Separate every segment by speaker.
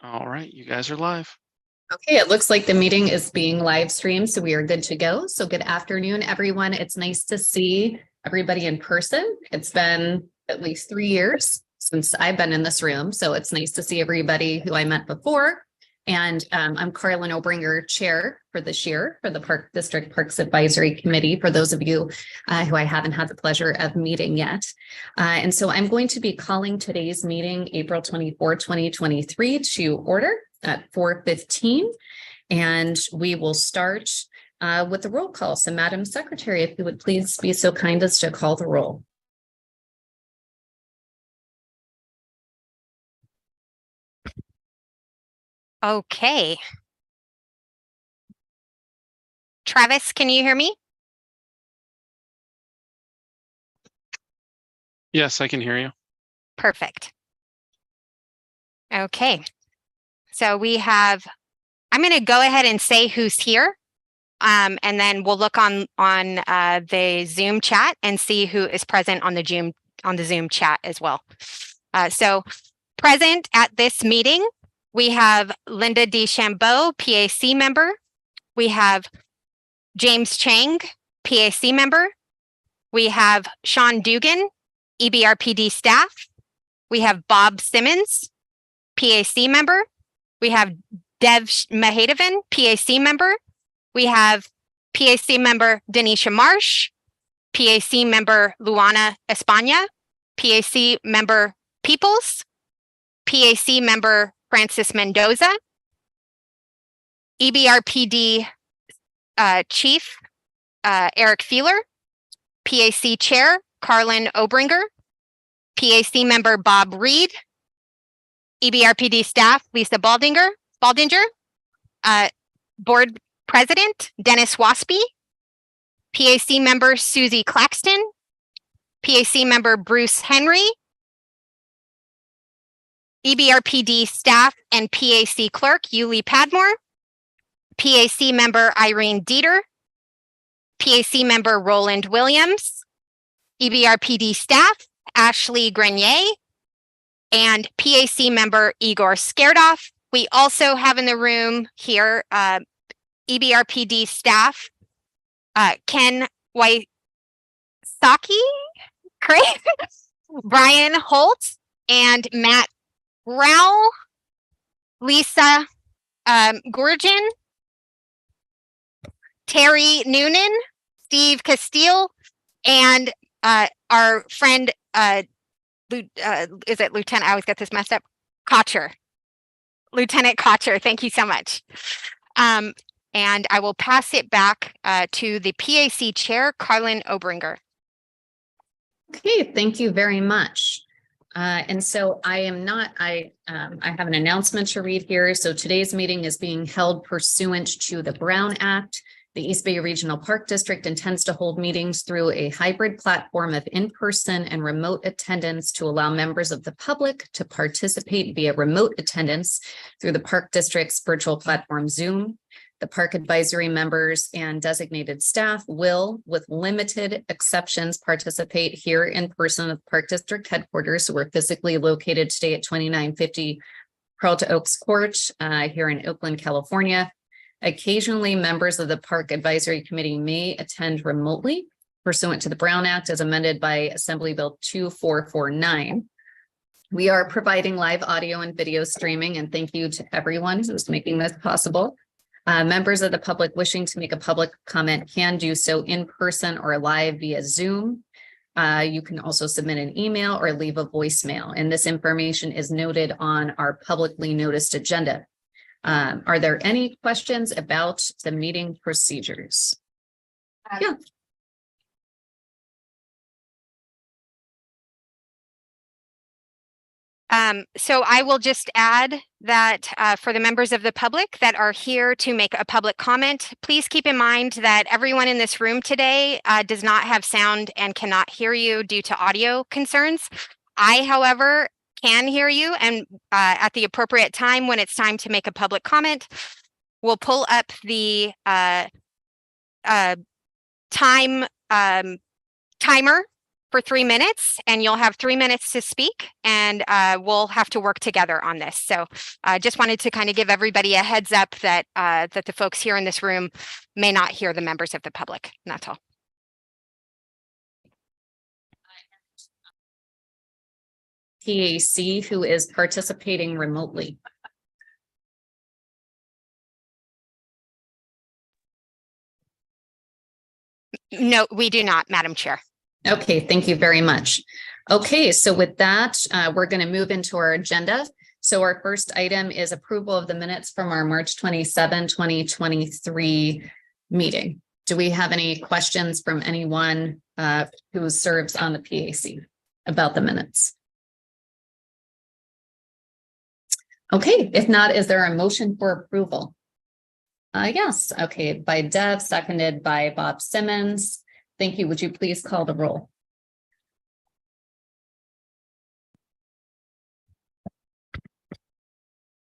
Speaker 1: All right, you guys are live.
Speaker 2: Okay, it looks like the meeting is being live streamed, so we are good to go. So good afternoon, everyone. It's nice to see everybody in person. It's been at least 3 years since I've been in this room, so it's nice to see everybody who I met before. And I'm Carlin Obringer, Chair for this year for the Park District Parks Advisory Committee, for those of you who I haven't had the pleasure of meeting yet. And so I'm going to be calling today's meeting, April 24, 2023, to order at 4:15, and we will start with the roll call. So Madam Secretary, if you would please be so kind as to call the roll.
Speaker 3: Okay. Travis, can you hear me?
Speaker 1: Yes, I can hear you.
Speaker 3: Perfect. Okay. So I'm going to go ahead and say who's here. And then we'll look on the Zoom chat and see who is present on the Zoom chat as well. So present at this meeting, we have Linda DeChambeau, PAC member. We have James Chang, PAC member. We have Sean Dugan, EBRPD staff. We have Bob Simmons, PAC member. We have Dev Mahadevan, PAC member. We have PAC member Denisha Marsh, PAC member Luana Espana, PAC member Peoples, PAC member Francis Mendoza, EBRPD Chief Eric Feeler, PAC Chair Carlin Obringer, PAC member Bob Reed, EBRPD staff Lisa Baldinger, Board President Dennis Waspy, PAC member Susie Claxton, PAC member Bruce Henry, EBRPD staff and PAC clerk Yuli Padmore, PAC member Irene Dieter, PAC member Roland Williams, EBRPD staff Ashley Grenier, and PAC member Igor Skerdoff. We also have in the room here EBRPD staff Ken Waisaki, great, Brian Holt, and Matt Rao, Lisa Gurgen, Terry Noonan, Steve Castile, and our friend, is it Lieutenant? I always get this messed up. Kocher. Lieutenant Kocher, thank you so much. And I will pass it back to the PAC Chair, Carlin Obringer.
Speaker 2: Okay, thank you very much. And so I have an announcement to read here. So today's meeting is being held pursuant to the Brown Act. The East Bay Regional Park District intends to hold meetings through a hybrid platform of in-person and remote attendance to allow members of the public to participate via remote attendance through the Park District's virtual platform Zoom. The park advisory members and designated staff will, with limited exceptions, participate here in person at the Park District headquarters. So we're physically located today at 2950 Peralta Oaks Court here in Oakland, California. Occasionally, members of the Park Advisory Committee may attend remotely pursuant to the Brown Act as amended by Assembly Bill 2449. We are providing live audio and video streaming, and thank you to everyone who's making this possible. Members of the public wishing to make a public comment can do so in person or live via Zoom. You can also submit an email or leave a voicemail, and this information is noted on our publicly noticed agenda. Are there any questions about the meeting procedures? Yeah.
Speaker 3: So I will just add that for the members of the public that are here to make a public comment, please keep in mind that everyone in this room today does not have sound and cannot hear you due to audio concerns. I, however, can hear you, and at the appropriate time, when it's time to make a public comment, we'll pull up the timer for 3 minutes, and you'll have 3 minutes to speak, and we'll have to work together on this. So I just wanted to kind of give everybody a heads up that that the folks here in this room may not hear the members of the public. And that's all.
Speaker 2: PAC who is participating remotely.
Speaker 3: No, we do not, Madam Chair.
Speaker 2: Okay, thank you very much. Okay, so with that, we're going to move into our agenda. So our first item is approval of the minutes from our March 27, 2023 meeting. Do we have any questions from anyone who serves on the PAC about the minutes? Okay, if not, is there a motion for approval? Yes, okay, by Deb, seconded by Bob Simmons. Thank you. Would you please call the roll?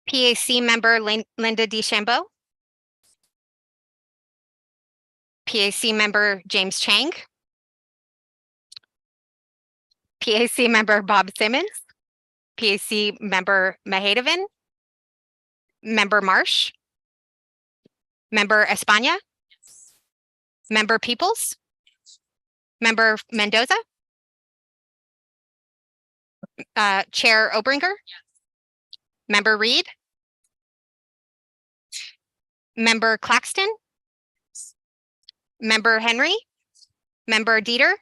Speaker 3: PAC member Linda DeChambeau. PAC member James Chang. PAC member Bob Simmons. PAC member Mahadevan. Member Marsh. Member Espana. Member Peoples. Member Mendoza. Chair Obringer. Member Reed. Member Claxton. Member Henry. Member Dieter.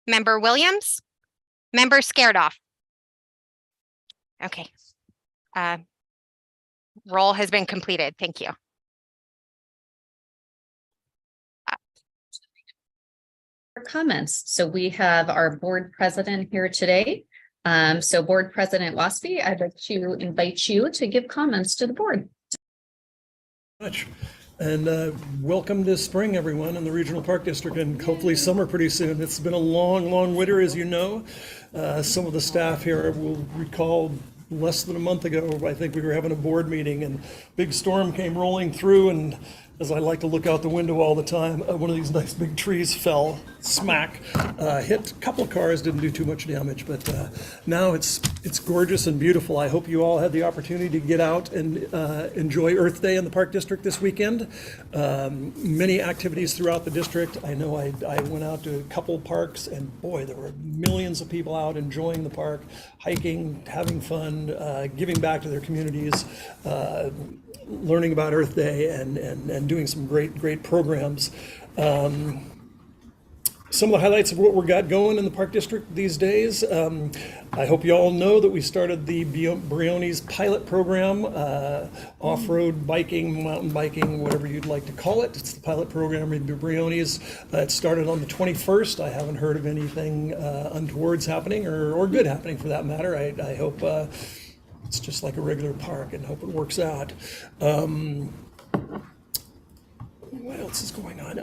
Speaker 3: Member Williams. Member Scaredoff. Okay. Roll has been completed. Thank you.
Speaker 2: Comments. So we have our board president here today. So Board President Waspy, I'd like to invite you to give comments to the board.
Speaker 4: Much. And welcome to spring, everyone, in the Regional Park District, and hopefully summer pretty soon. It's been a long, long winter, as you know. Some of the staff here will recall less than a month ago, I think we were having a board meeting and big storm came rolling through, and as I like to look out the window all the time, one of these nice big trees fell, smack, hit a couple of cars, didn't do too much damage, but now it's gorgeous and beautiful. I hope you all had the opportunity to get out and enjoy Earth Day in the Park District this weekend. Many activities throughout the district. I know I went out to a couple parks, and boy, there were millions of people out enjoying the park, hiking, having fun, giving back to their communities, learning about Earth Day and doing some great programs. Some of the highlights of what we got going in the Park District these days. I hope you all know that we started the Briones pilot program, off-road biking, mountain biking, whatever you'd like to call it. It's the pilot program in Briones. It started on the 21st. I haven't heard of anything untowards happening or good happening for that matter. I hope it's just like a regular park and hope it works out. What else is going on?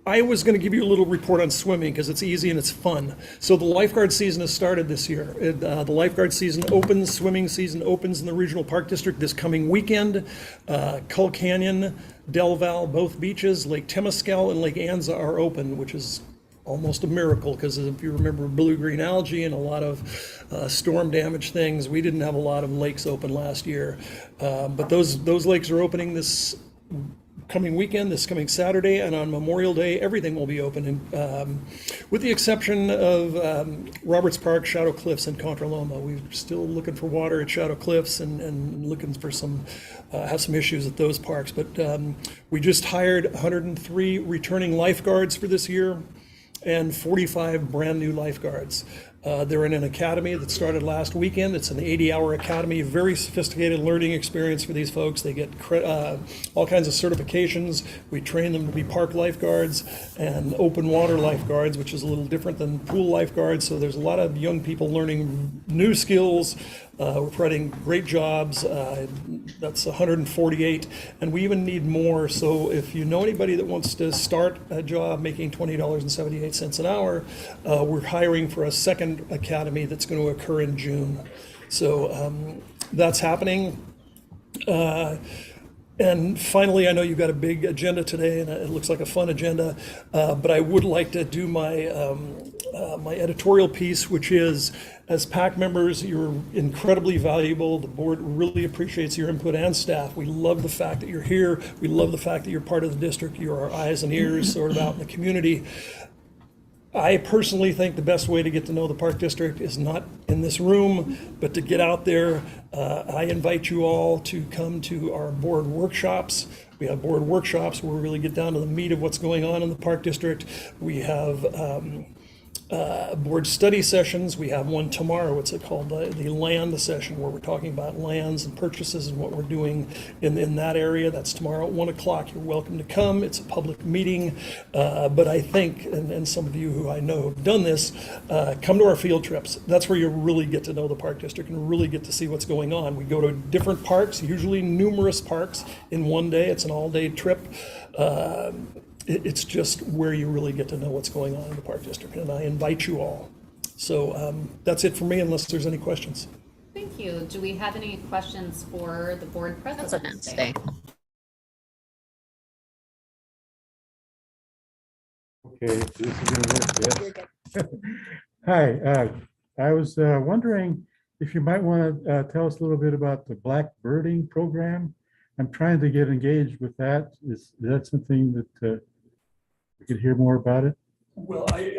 Speaker 4: I was going to give you a little report on swimming because it's easy and it's fun. So the lifeguard season has started this year. The lifeguard season opens, swimming season opens in the Regional Park District this coming weekend. Cull Canyon, Del Val, both beaches, Lake Temescal and Lake Anza are open, which is almost a miracle because if you remember blue-green algae and a lot of storm damage things, we didn't have a lot of lakes open last year. But those lakes are opening this coming weekend, this coming Saturday, and on Memorial Day, everything will be open, with the exception of Roberts Park, Shadow Cliffs, and Contra Loma. We're still looking for water at Shadow Cliffs and looking for have some issues at those parks. But we just hired 103 returning lifeguards for this year and 45 brand new lifeguards. They're in an academy that started last weekend. It's an 80-hour academy, very sophisticated learning experience for these folks. They get all kinds of certifications. We train them to be park lifeguards and open water lifeguards, which is a little different than pool lifeguards. So there's a lot of young people learning new skills. We're providing great jobs. That's 148, and we even need more. So if you know anybody that wants to start a job making $20.78 an hour, we're hiring for a second academy that's going to occur in June. So that's happening. And finally, I know you've got a big agenda today, and it looks like a fun agenda, but I would like to do my editorial piece, which is, as PAC members, you're incredibly valuable. The board really appreciates your input, and staff. We love the fact that you're here. We love the fact that you're part of the district. You're our eyes and ears sort of out in the community. I personally think the best way to get to know the Park District is not in this room, but to get out there. I invite you all to come to our board workshops. We have board workshops where we really get down to the meat of what's going on in the Park District. We have board study sessions. We have one tomorrow. It's called the land session, where we're talking about lands and purchases and what we're doing in that area. That's tomorrow at 1 o'clock. You're welcome to come. It's a public meeting. But I think, and some of you who I know have done this, come to our field trips. That's where you really get to know the Park District and really get to see what's going on. We go to different parks, usually numerous parks in one day. It's an all-day trip. It's just where you really get to know what's going on in the Park District, and I invite you all. So that's it for me, unless there's any questions.
Speaker 2: Thank you. Do we have any questions for the board president today?
Speaker 5: Okay, this is gonna work, yes. Hi, I was wondering if you might want to tell us a little bit about the black birding program. I'm trying to get engaged with that. Is that something that we could hear more about it?
Speaker 4: Well, you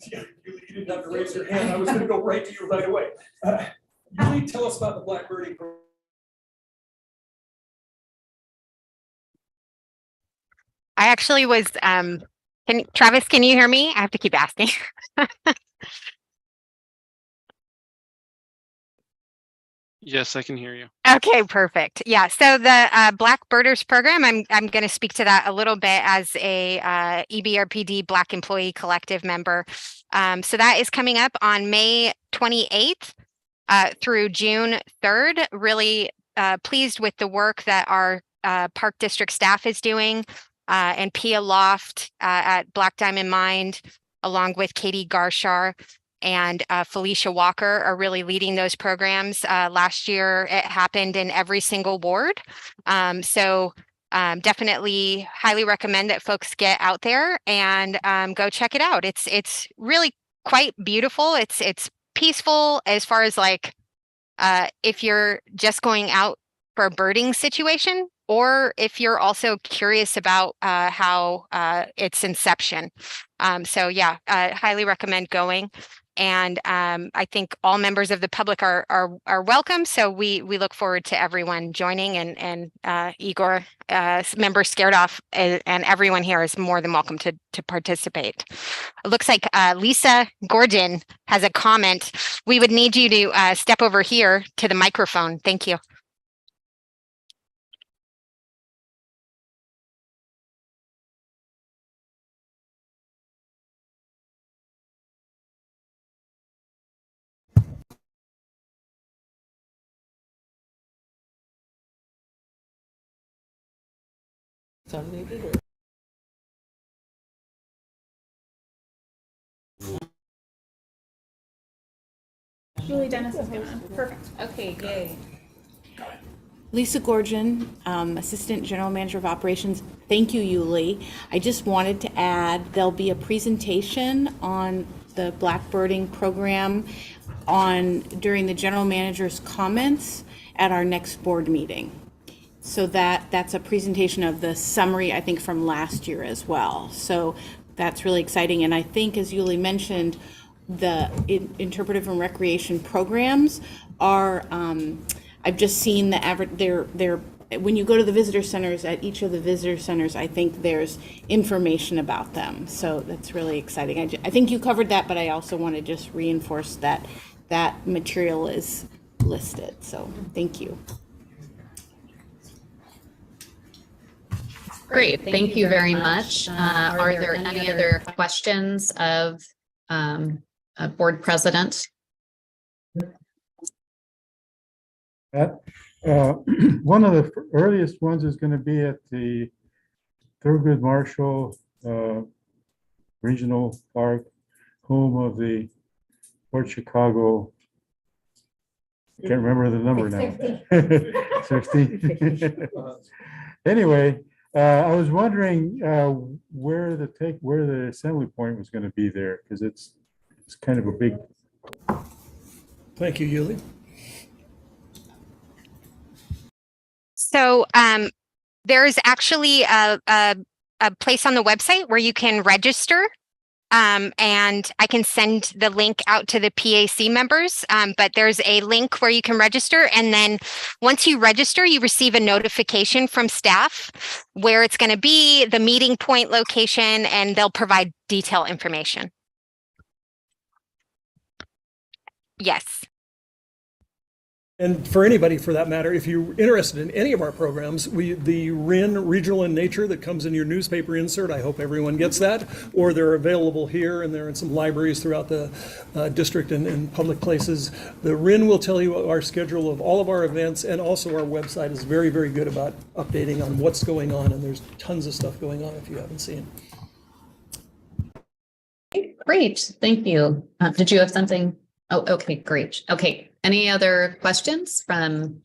Speaker 4: didn't have to raise your hand. I was going to go right to you right away. Really, tell us about the blackbirding program.
Speaker 3: I actually was, Travis, can you hear me? I have to keep asking.
Speaker 1: Yes, I can hear you.
Speaker 3: Okay, perfect. Yeah, so the Black Birders program, I'm going to speak to that a little bit as a EBRPD Black Employee Collective member. So that is coming up on May 28th through June 3rd. Really pleased with the work that our Park District staff is doing, and Pia Loft at Black Diamond Mind, along with Katie Garshar and Felicia Walker are really leading those programs. Last year, it happened in every single ward. So definitely highly recommend that folks get out there and go check it out. It's really quite beautiful. It's peaceful as far as like if you're just going out for a birding situation, or if you're also curious about how its inception. So yeah, highly recommend going. And I think all members of the public are welcome. So we look forward to everyone joining, and Igor, member Scared Off, and everyone here is more than welcome to participate. It looks like Lisa Gordon has a comment. We would need you to step over here to the microphone. Thank you.
Speaker 6: Julie Dennis is gonna. Perfect.
Speaker 2: Okay, yay.
Speaker 6: Lisa Gorgon, Assistant General Manager of Operations. Thank you, Yuli. I just wanted to add, there'll be a presentation on the blackbirding program during the General Manager's comments at our next board meeting. So that's a presentation of the summary, I think, from last year as well. So that's really exciting. And I think, as Yuli mentioned, the interpretive and recreation programs are, I've just seen the average, they're when you go to the visitor centers, at each of the visitor centers, I think there's information about them. So that's really exciting. I think you covered that, but I also want to just reinforce that that material is listed. So thank you.
Speaker 2: Great, thank you very much. Are there any other questions of board president?
Speaker 5: One of the earliest ones is going to be at the Thurgood Marshall Regional Park, home of the Port Chicago. I can't remember the number now. 60. Anyway, I was wondering where the assembly point was going to be there, because it's kind of a big.
Speaker 4: Thank you, Yuli.
Speaker 3: So there's actually a place on the website where you can register. And I can send the link out to the PAC members, but there's a link where you can register. And then once you register, you receive a notification from staff where it's going to be, the meeting point location, and they'll provide detailed information. Yes.
Speaker 4: And for anybody, for that matter, if you're interested in any of our programs, the RIN, Regional in Nature, that comes in your newspaper insert, I hope everyone gets that, or they're available here and they're in some libraries throughout the district and public places. The RIN will tell you our schedule of all of our events, and also our website is very, very good about updating on what's going on, and there's tons of stuff going on if you haven't seen.
Speaker 2: Great, thank you. Did you have something? Oh, okay, great. Okay, any other questions from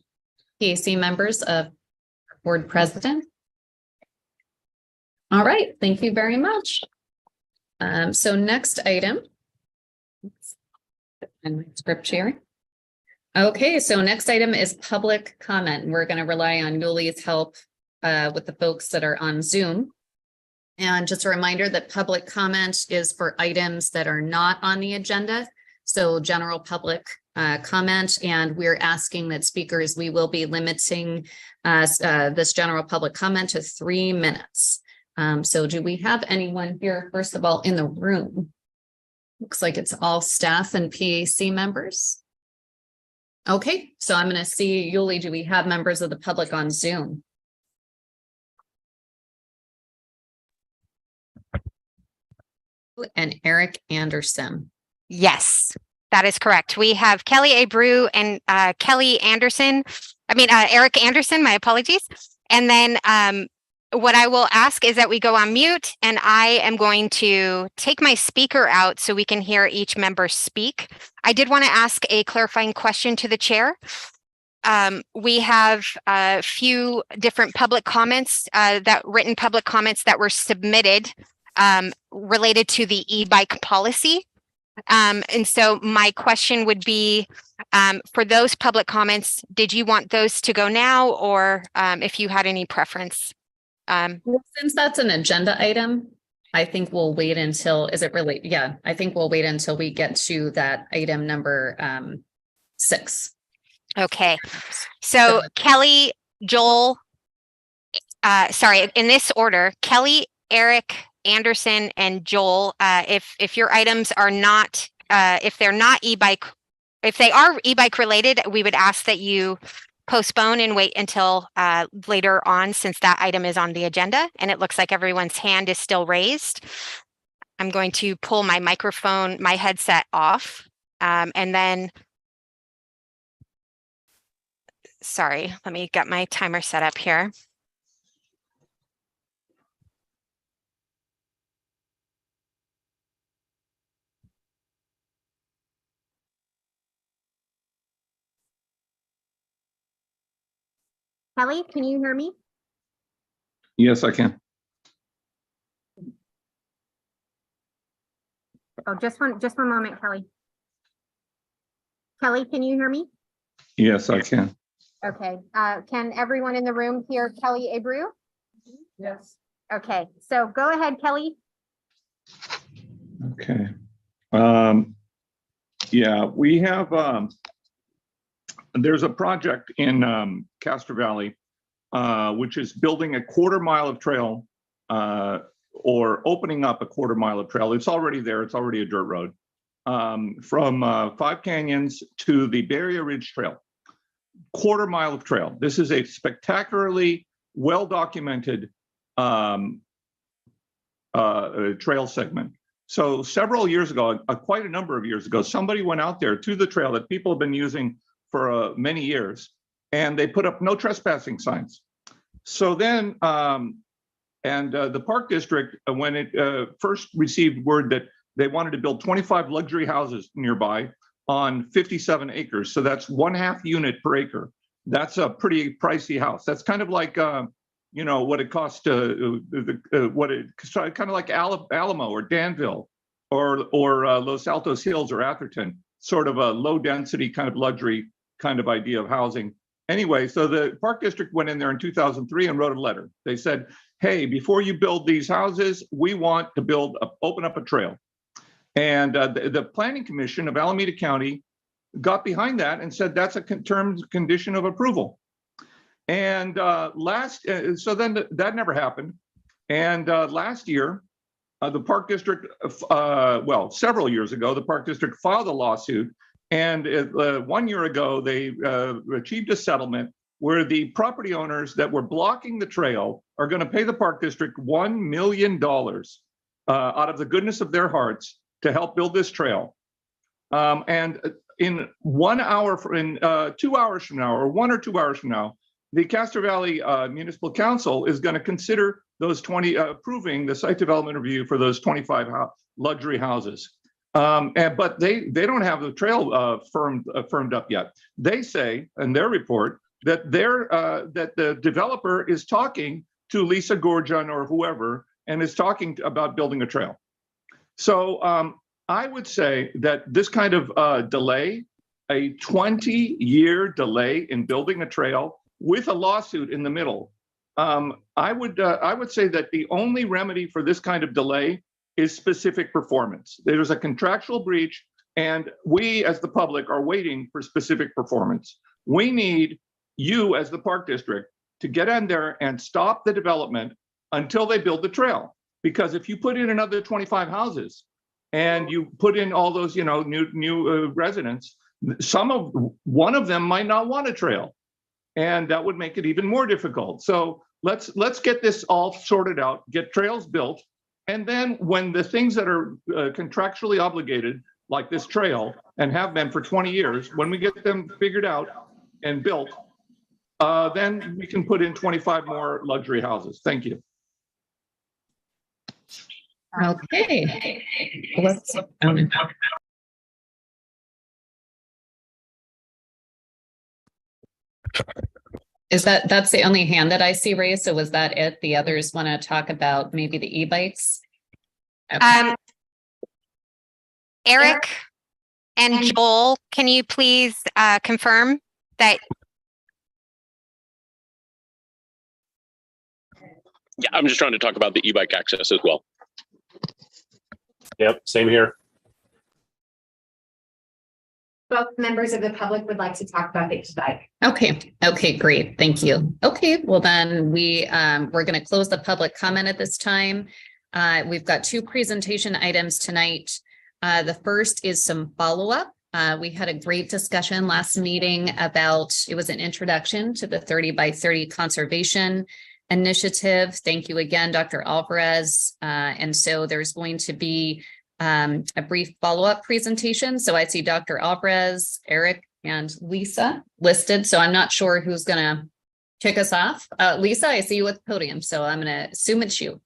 Speaker 2: PAC members of board president? All right, thank you very much. So next item. And my script sharing. Okay, so next item is public comment. We're going to rely on Yuli's help with the folks that are on Zoom. And just a reminder that public comment is for items that are not on the agenda. So general public comment, and we're asking that speakers, we will be limiting this general public comment to 3 minutes. So do we have anyone here, first of all, in the room? Looks like it's all staff and PAC members. Okay, so I'm going to see, Yuli, do we have members of the public on Zoom? And Eric Anderson.
Speaker 3: Yes, that is correct. We have Kelly Abreu and Kelly Anderson. Eric Anderson, my apologies. And then what I will ask is that we go on mute, and I am going to take my speaker out so we can hear each member speak. I did want to ask a clarifying question to the chair. We have a few different public comments, written public comments that were submitted related to the e-bike policy. And so my question would be, for those public comments, did you want those to go now, or if you had any preference?
Speaker 2: Since that's an agenda item, I think we'll wait until, I think we'll wait until we get to that item number 6.
Speaker 3: Okay, so Kelly, Joel, in this order, Kelly, Eric, Anderson, and Joel, if your items are not, if they're not e-bike, if they are e-bike related, we would ask that you postpone and wait until later on, since that item is on the agenda and it looks like everyone's hand is still raised. I'm going to pull my microphone, my headset off, and then, sorry, let me get my timer set up here. Kelly, can you hear me?
Speaker 7: Yes, I can.
Speaker 3: Oh, just one moment, Kelly. Kelly, can you hear me?
Speaker 7: Yes, I can.
Speaker 3: Okay. Can everyone in the room hear Kelly Abreu?
Speaker 2: Yes.
Speaker 3: Okay, so go ahead, Kelly.
Speaker 7: Okay. Yeah, we have, there's a project in Castro Valley, which is building a 1/4 mile of trail, or opening up a 1/4 mile of trail. It's already there. It's already a dirt road, from 5 Canyons to the Bay Area Ridge Trail. 1/4 mile of trail. This is a spectacularly well-documented trail segment. So several years ago, quite a number of years ago, somebody went out there to the trail that people have been using for many years, and they put up no trespassing signs. So then, the park district, when it first received word that they wanted to build 25 luxury houses nearby on 57 acres, so that's 1/2 unit per acre. That's a pretty pricey house. That's kind of like what it costs to, kind of like Alamo or Danville or Los Altos Hills or Atherton, sort of a low density kind of luxury kind of idea of housing. Anyway, so the Park District went in there in 2003 and wrote a letter. They said, hey, before you build these houses, we want to open up a trail. And the Planning Commission of Alameda County got behind that and said that's a condition of approval. And so then that never happened. And last year, the Park District, several years ago, the Park District filed a lawsuit. And 1 year ago, they achieved a settlement where the property owners that were blocking the trail are going to pay the Park District $1 million out of the goodness of their hearts to help build this trail. And in 1 hour, in 2 hours from now, or 1 or 2 hours from now, the Castro Valley Municipal Council is going to consider those approving the site development review for those 25 luxury houses. But they don't have the trail firmed up yet. They say in their report that that the developer is talking to Lisa Gorgon or whoever and is talking about building a trail. So I would say that this kind of delay, a 20-year delay in building a trail with a lawsuit in the middle, I would say that the only remedy for this kind of delay is specific performance. There's a contractual breach, and we as the public are waiting for specific performance. We need you as the Park District to get in there and stop the development until they build the trail. Because if you put in another 25 houses and you put in all those, new residents, one of them might not want a trail, and that would make it even more difficult. So let's get this all sorted out, get trails built, and then when the things that are contractually obligated, like this trail, and have been for 20 years, when we get them figured out and built, then we can put in 25 more luxury houses. Thank you.
Speaker 2: Okay. That's the only hand that I see raised? So was that it? The others want to talk about maybe the e-bikes? Okay.
Speaker 3: Eric and Joel, can you please confirm that?
Speaker 8: Yeah, I'm just trying to talk about the e-bike access as well.
Speaker 9: Yep, same here.
Speaker 10: Both members of the public would like to talk about the e-bike.
Speaker 2: Okay, great. Thank you. Okay, well then we're going to close the public comment at this time. We've got 2 presentation items tonight. The first is some follow-up. We had a great discussion last meeting about, it was an introduction to the 30 by 30 conservation initiative. Thank you again, Dr. Alvarez. And so there's going to be a brief follow-up presentation. So I see Dr. Alvarez, Eric, and Lisa listed. So I'm not sure who's going to kick us off. Lisa, I see you at the podium, so I'm going to assume it's you.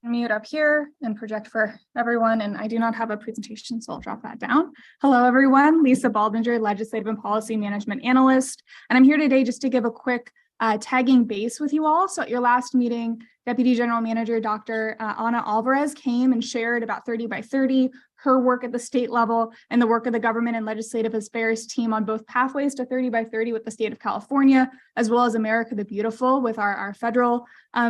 Speaker 11: Mute up here and project for everyone, and I do not have a presentation, so I'll drop that down. Hello, everyone. Lisa Baldinger, Legislative and Policy Management Analyst, and I'm here today just to give a quick tagging base with you all. So at your last meeting, Deputy General Manager Dr. Ana Alvarez came and shared about 30 by 30, her work at the state level and the work of the Government and Legislative Affairs team on both pathways to 30 by 30 with the state of California, as well as America the Beautiful with our federal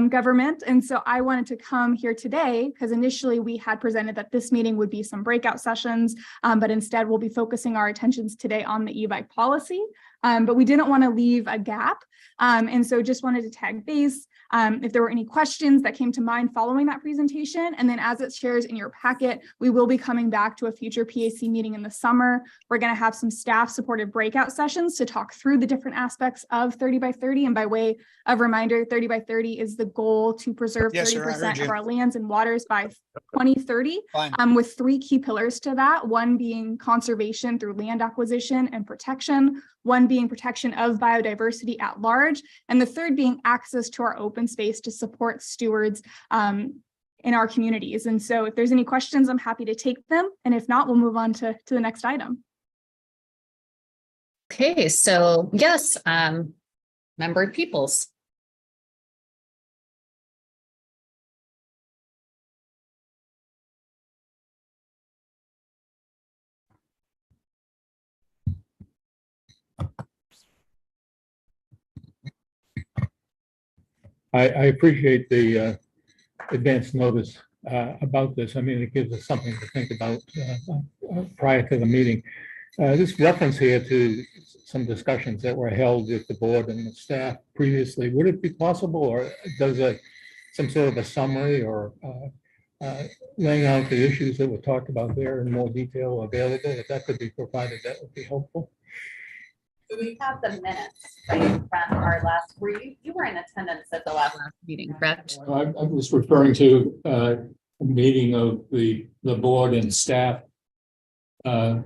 Speaker 11: government. And so I wanted to come here today because initially we had presented that this meeting would be some breakout sessions, but instead we'll be focusing our attentions today on the e-bike policy. But we didn't want to leave a gap. And so just wanted to tag base if there were any questions that came to mind following that presentation. And then as it shares in your packet, we will be coming back to a future PAC meeting in the summer. We're going to have some staff supported breakout sessions to talk through the different aspects of 30 by 30. And by way of reminder, 30 by 30 is the goal to preserve 30% of our lands and waters by 2030, with 3 key pillars to that. One being conservation through land acquisition and protection, one being protection of biodiversity at large, and the third being access to our open space to support stewards in our communities. And so if there's any questions, I'm happy to take them. And if not, we'll move on to the next item.
Speaker 2: Okay, so yes, Member Peoples.
Speaker 5: I appreciate the advance notice about this. I mean, it gives us something to think about prior to the meeting. This reference here to some discussions that were held with the board and the staff previously, would it be possible, or does some sort of a summary or laying out the issues that were talked about there in more detail available? If that could be provided, that would be helpful.
Speaker 2: We have the minutes from our last, you were in attendance at the last meeting, correct?
Speaker 9: I was referring to a meeting of the board and staff.
Speaker 11: Have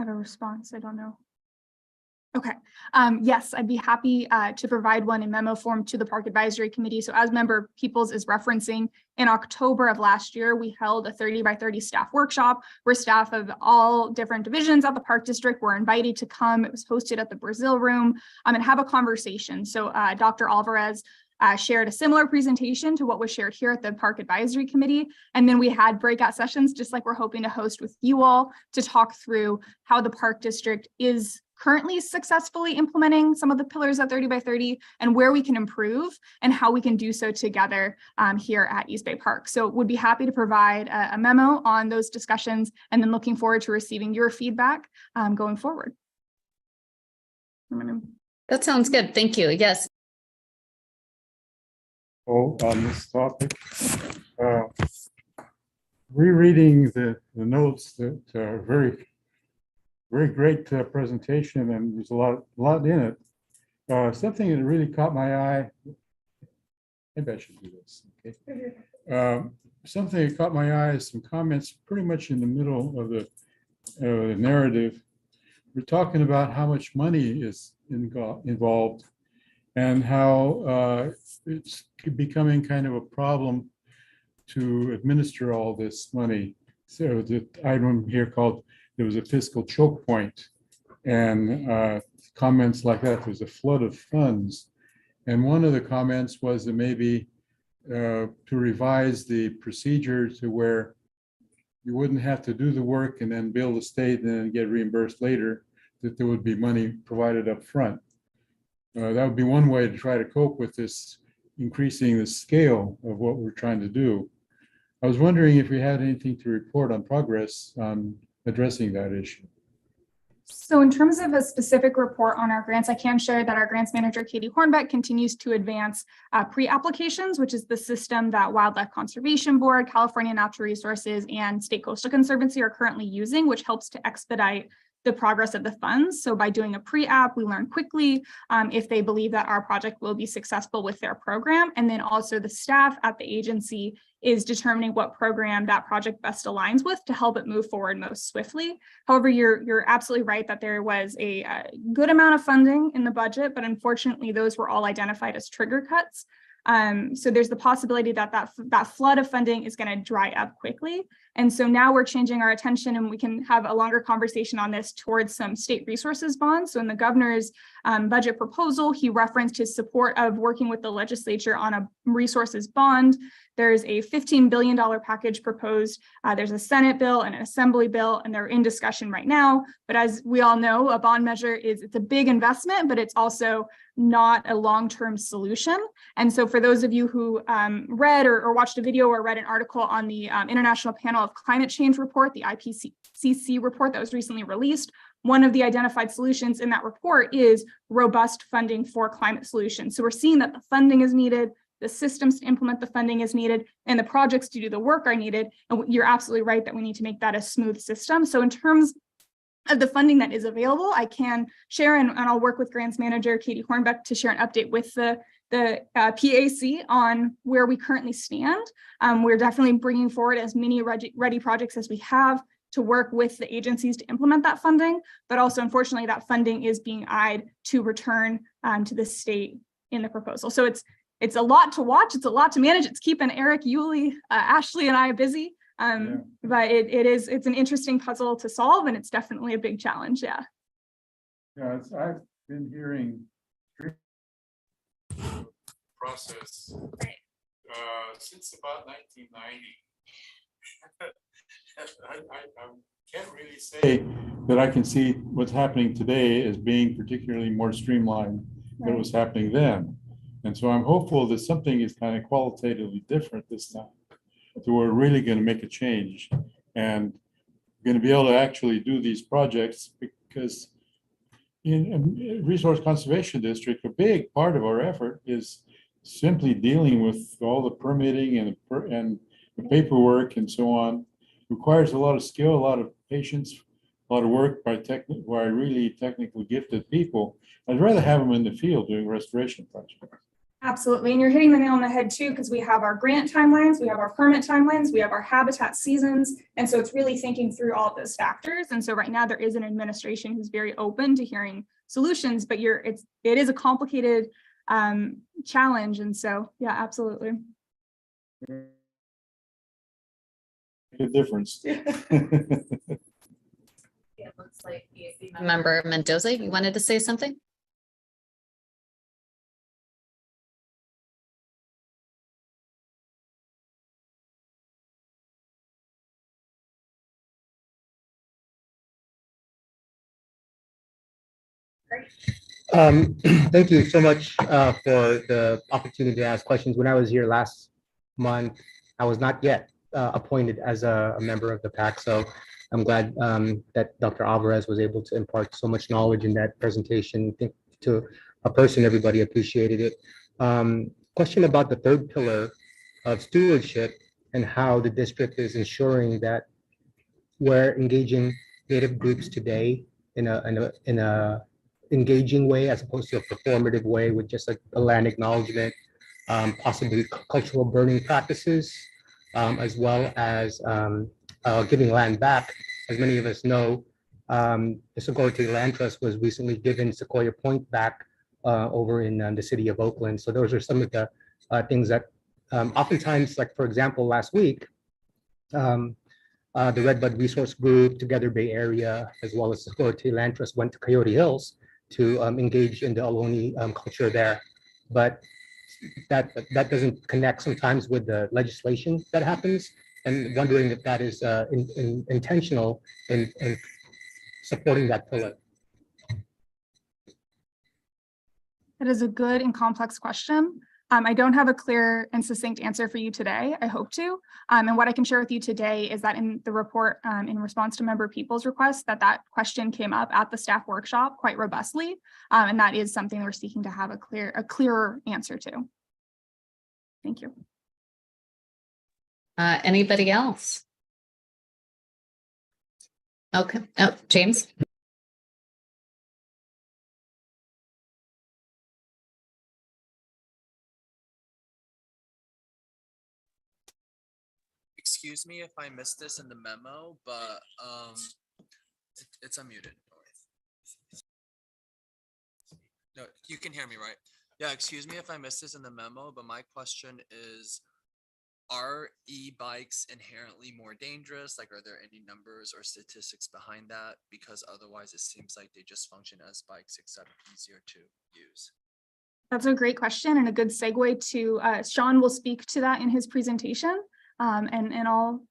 Speaker 11: a response, I don't know. Okay, yes, I'd be happy to provide one in memo form to the Park Advisory Committee. So as Member Peoples is referencing, in October of last year, we held a 30 by 30 staff workshop where staff of all different divisions at the Park District were invited to come. It was hosted at the Brazil Room and have a conversation. So Dr. Alvarez shared a similar presentation to what was shared here at the Park Advisory Committee. And then we had breakout sessions, just like we're hoping to host with you all, to talk through how the Park District is currently successfully implementing some of the pillars of 30 by 30 and where we can improve and how we can do so together here at East Bay Park. So would be happy to provide a memo on those discussions and then looking forward to receiving your feedback going forward.
Speaker 2: That sounds good. Thank you. Yes.
Speaker 5: On this topic, rereading the notes that are very great presentation, and there's a lot in it. Something that really caught my eye. Maybe I should do this. Okay. Something that caught my eye is some comments pretty much in the middle of the narrative. We're talking about how much money is involved and how it's becoming kind of a problem to administer all this money. So the item here called, there was a fiscal choke point, and comments like that, there's a flood of funds. And one of the comments was that maybe to revise the procedure to where you wouldn't have to do the work and then bill the state and then get reimbursed later, that there would be money provided up front. That would be one way to try to cope with this, increasing the scale of what we're trying to do. I was wondering if we had anything to report on progress on addressing that issue.
Speaker 11: So in terms of a specific report on our grants, I can share that our grants manager, Katie Hornbeck, continues to advance pre-applications, which is the system that Wildlife Conservation Board, California Natural Resources, and State Coastal Conservancy are currently using, which helps to expedite the progress of the funds. So by doing a pre-app, we learn quickly if they believe that our project will be successful with their program. And then also the staff at the agency is determining what program that project best aligns with to help it move forward most swiftly. However, you're absolutely right that there was a good amount of funding in the budget, but unfortunately those were all identified as trigger cuts. So there's the possibility that that flood of funding is going to dry up quickly. And so now we're changing our attention, and we can have a longer conversation on this towards some state resources bonds. So in the governor's budget proposal, he referenced his support of working with the legislature on a resources bond. There's a $15 billion package proposed. There's a Senate bill and an Assembly bill, and they're in discussion right now. But as we all know, a bond measure it's a big investment, but it's also not a long-term solution. And so for those of you who read or watched a video or read an article on the International Panel of Climate Change report, the IPCC report that was recently released, one of the identified solutions in that report is robust funding for climate solutions. So we're seeing that the funding is needed, the systems to implement the funding is needed, and the projects to do the work are needed. And you're absolutely right that we need to make that a smooth system. So in terms of the funding that is available, I can share, and I'll work with grants manager Katie Hornbeck to share an update with the PAC on where we currently stand. We're definitely bringing forward as many ready projects as we have to work with the agencies to implement that funding, but also unfortunately that funding is being eyed to return to the state in the proposal. So it's a lot to watch, it's a lot to manage, it's keeping Eric, Yuli, Ashley, and I busy. But it's an interesting puzzle to solve, and it's definitely a big challenge. Yeah.
Speaker 5: Yeah, I've been hearing process since about 1990. I can't really say that I can see what's happening today as being particularly more streamlined than was happening then. And so I'm hopeful that something is kind of qualitatively different this time. So we're really going to make a change and going to be able to actually do these projects, because in Resource Conservation District, a big part of our effort is simply dealing with all the permitting and the paperwork and so on. Requires a lot of skill, a lot of patience, a lot of work by really technically gifted people. I'd rather have them in the field doing restoration projects.
Speaker 11: Absolutely. And you're hitting the nail on the head too, because we have our grant timelines, we have our permit timelines, we have our habitat seasons. And so it's really thinking through all of those factors. And so right now there is an administration who's very open to hearing solutions, but it is a complicated challenge. And so, yeah, absolutely.
Speaker 5: A difference.
Speaker 2: It looks like Member Mendoza, you wanted to say something?
Speaker 12: Thank you so much for the opportunity to ask questions. When I was here last month, I was not yet appointed as a member of the PAC, so I'm glad that Dr. Alvarez was able to impart so much knowledge in that presentation. I think to a person, everybody appreciated it. Question about the third pillar of stewardship and how the district is ensuring that we're engaging Native groups today in a engaging way as opposed to a performative way with just a land acknowledgement, possibly cultural burning practices, as well as giving land back. As many of us know, the Sequoia Tree Land Trust was recently given Sequoia Point back over in the city of Oakland. So those are some of the things that oftentimes, like for example, last week, the Redbud Resource Group, Together Bay Area, as well as Sequoia Tree Land Trust went to Coyote Hills to engage in the Ohlone culture there. But that doesn't connect sometimes with the legislation that happens, and wondering if that is intentional in supporting that pillar.
Speaker 11: That is a good and complex question. I don't have a clear and succinct answer for you today. I hope to. And what I can share with you today is that in the report, in response to Member Peoples' request, that question came up at the staff workshop quite robustly. And that is something we're seeking to have a clearer answer to. Thank you.
Speaker 2: Anybody else? Okay. Oh, James.
Speaker 13: Excuse me if I missed this in the memo, but it's unmuted. No, you can hear me, right? Yeah, excuse me if I missed this in the memo, but my question is, are e-bikes inherently more dangerous? Like, are there any numbers or statistics behind that? Because otherwise it seems like they just function as bikes, except easier to use.
Speaker 11: That's a great question and a good segue to Sean will speak to that in his presentation. And I'll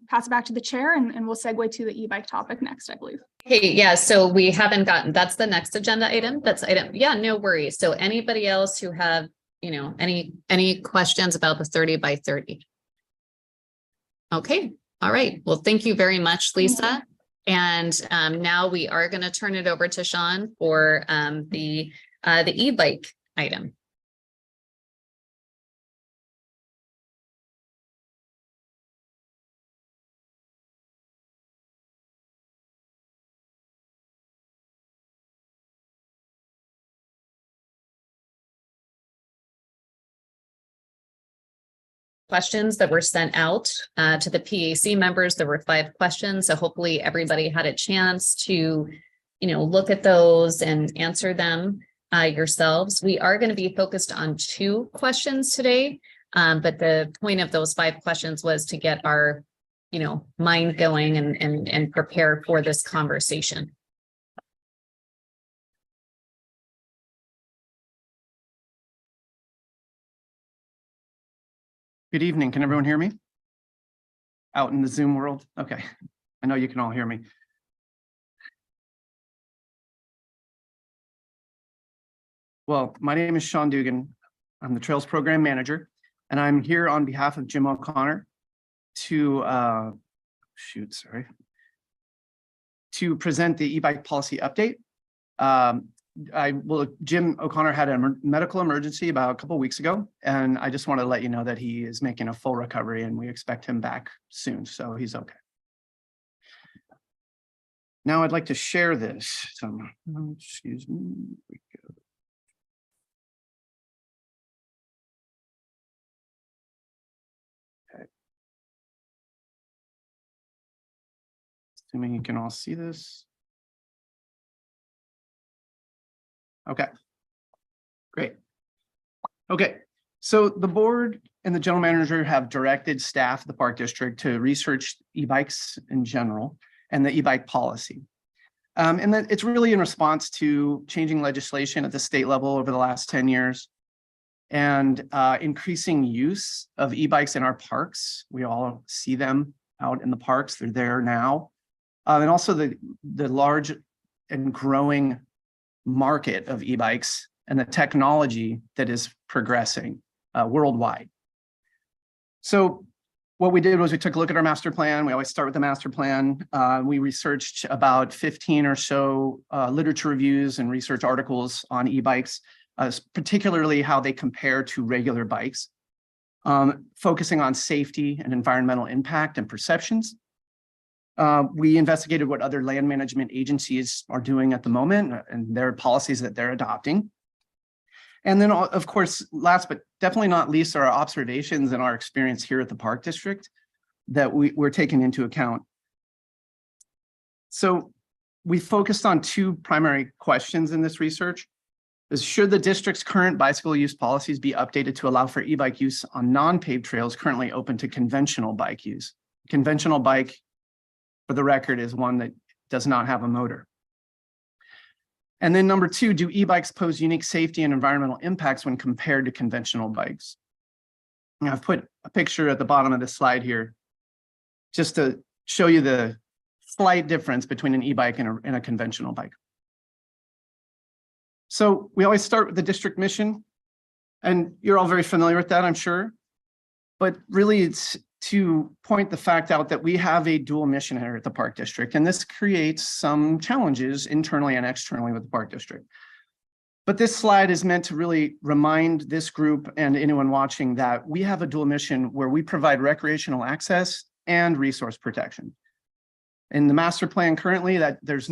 Speaker 11: pass it back to the chair and we'll segue to the e-bike topic next, I believe.
Speaker 2: Hey, yeah, so we haven't gotten, that's the next agenda item. That's item, yeah, no worries. So anybody else who have, any questions about the 30 by 30? Okay, all right. Well, thank you very much, Lisa. And now we are going to turn it over to Sean for the e-bike item. Questions that were sent out to the PAC members. There were 5 questions. So hopefully everybody had a chance to, look at those and answer them yourselves. We are going to be focused on 2 questions today. But the point of those 5 questions was to get our, mind going and prepare for this conversation.
Speaker 14: Good evening. Can everyone hear me? Out in the Zoom world? Okay. I know you can all hear me. Well, my name is Sean Dugan. I'm the Trails Program Manager, and I'm here on behalf of Jim O'Connor to present the e-bike policy update. Jim O'Connor had a medical emergency about a couple of weeks ago, and I just want to let you know that he is making a full recovery and we expect him back soon, so he's okay. Now I'd like to share this. So, excuse me. Here we go. Okay. Assuming you can all see this. Okay, great. Okay, so the board and the general manager have directed staff at the Park District to research e-bikes in general and the e-bike policy. And that it's really in response to changing legislation at the state level over the last 10 years and increasing use of e-bikes in our parks. We all see them out in the parks, they're there now. And also the large and growing market of e-bikes and the technology that is progressing worldwide. So what we did was we took a look at our master plan. We always start with the master plan. We researched about 15 or so literature reviews and research articles on e-bikes, particularly how they compare to regular bikes, focusing on safety and environmental impact and perceptions. We investigated what other land management agencies are doing at the moment and their policies that they're adopting. And then, of course, last but definitely not least, are our observations and our experience here at the Park District that we're taking into account. So we focused on two primary questions in this research. Should the district's current bicycle use policies be updated to allow for e-bike use on non-paved trails currently open to conventional bike use? Conventional bike, for the record, is one that does not have a motor. And then number two, do e-bikes pose unique safety and environmental impacts when compared to conventional bikes? And I've put a picture at the bottom of this slide here just to show you the slight difference between an e-bike and a conventional bike. So we always start with the district mission, and you're all very familiar with that, I'm sure. But really, it's to point the fact out that we have a dual mission here at the Park District, and this creates some challenges internally and externally with the Park District. But this slide is meant to really remind this group and anyone watching that we have a dual mission where we provide recreational access and resource protection. In the master plan currently, that there's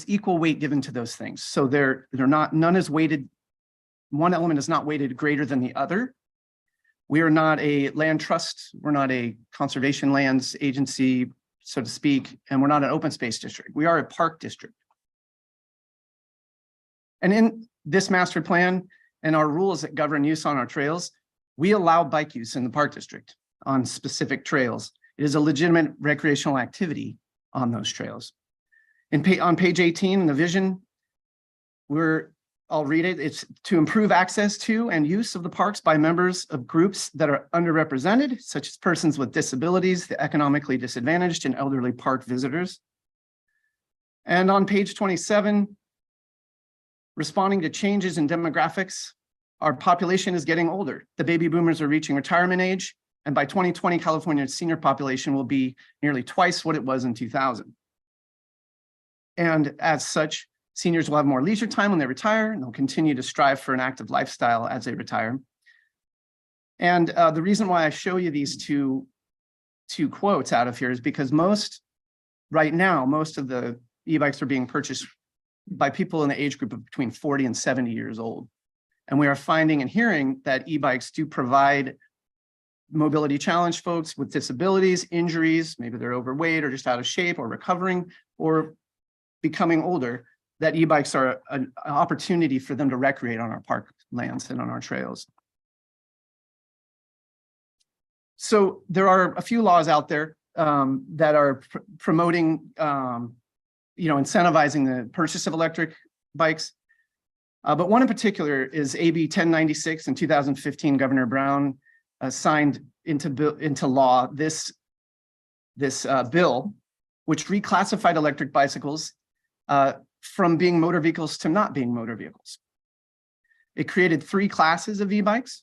Speaker 14: equal weight given to those things. So none is weighted, one element is not weighted greater than the other. We are not a land trust, we're not a conservation lands agency, so to speak, and we're not an open space district. We are a park district. And in this master plan and our rules that govern use on our trails, we allow bike use in the Park District on specific trails. It is a legitimate recreational activity on those trails. On page 18 in the vision, I'll read it. It's to improve access to and use of the parks by members of groups that are underrepresented, such as persons with disabilities, the economically disadvantaged, and elderly park visitors. And on page 27, responding to changes in demographics, our population is getting older. The baby boomers are reaching retirement age, and by 2020, California's senior population will be nearly twice what it was in 2000. And as such, seniors will have more leisure time when they retire, and they'll continue to strive for an active lifestyle as they retire. And the reason why I show you these two quotes out of here is because right now, most of the e-bikes are being purchased by people in the age group of between 40 and 70 years old. And we are finding and hearing that e-bikes do provide mobility challenged folks with disabilities, injuries, maybe they're overweight or just out of shape or recovering or becoming older, that e-bikes are an opportunity for them to recreate on our park lands and on our trails. So there are a few laws out there that are promoting, incentivizing the purchase of electric bikes. But one in particular is AB 1096 in 2015. Governor Brown signed into law this bill, which reclassified electric bicycles from being motor vehicles to not being motor vehicles. It created 3 classes of e-bikes,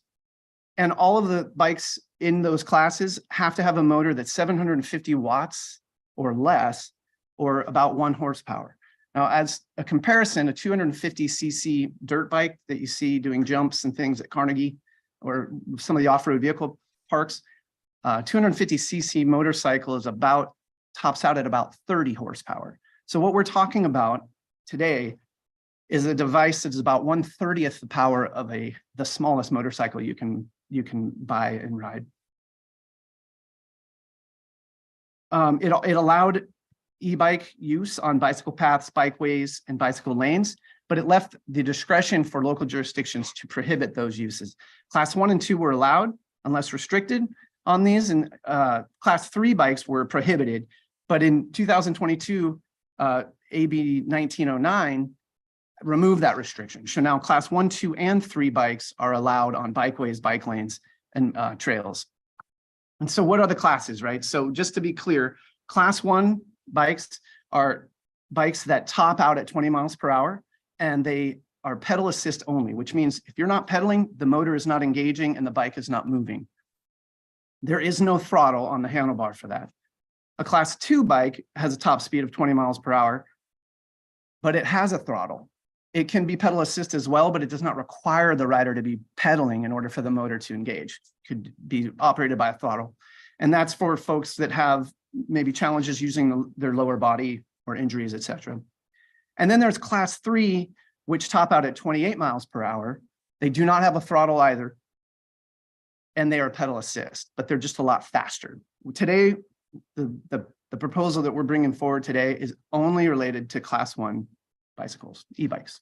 Speaker 14: and all of the bikes in those classes have to have a motor that's 750 watts or less, or about 1 horsepower. Now, as a comparison, a 250cc dirt bike that you see doing jumps and things at Carnegie or some of the off-road vehicle parks, 250cc motorcycle is tops out at about 30 horsepower. So what we're talking about today is a device that's about 1/30 the power of the smallest motorcycle you can buy and ride. It allowed e-bike use on bicycle paths, bikeways, and bicycle lanes, but it left the discretion for local jurisdictions to prohibit those uses. Class 1 and 2 were allowed unless restricted on these, and class 3 bikes were prohibited. But in 2022, AB 1909 removed that restriction. So now class 1, 2, and 3 bikes are allowed on bikeways, bike lanes, and trails. And so what are the classes, right? So just to be clear, class 1 bikes are bikes that top out at 20 miles per hour, and they are pedal assist only, which means if you're not pedaling, the motor is not engaging and the bike is not moving. There is no throttle on the handlebar for that. A class 2 bike has a top speed of 20 miles per hour, but it has a throttle. It can be pedal assist as well, but it does not require the rider to be pedaling in order for the motor to engage. It could be operated by a throttle. And that's for folks that have maybe challenges using their lower body or injuries, et cetera. And then there's class 3, which top out at 28 miles per hour. They do not have a throttle either, and they are pedal assist, but they're just a lot faster. Today, the proposal that we're bringing forward today is only related to class 1 bicycles, e-bikes.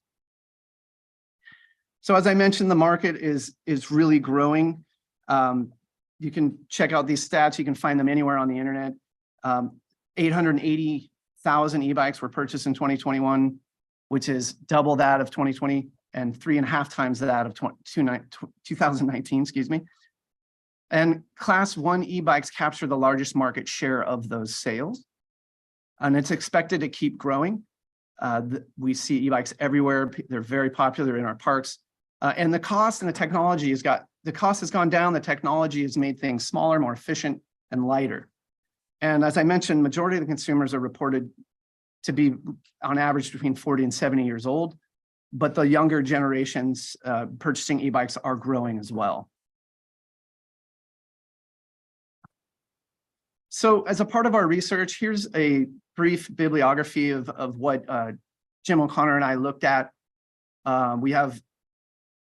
Speaker 14: So as I mentioned, the market is really growing. You can check out these stats. You can find them anywhere on the internet. 880,000 e-bikes were purchased in 2021, which is double that of 2020 and 3.5 times that of 2019, excuse me. And class 1 e-bikes capture the largest market share of those sales. And it's expected to keep growing. We see e-bikes everywhere. They're very popular in our parks. And the cost and the technology the cost has gone down. The technology has made things smaller, more efficient, and lighter. And as I mentioned, majority of the consumers are reported to be on average between 40 and 70 years old, but the younger generations purchasing e-bikes are growing as well. So as a part of our research, here's a brief bibliography of what Jim O'Connor and I looked at.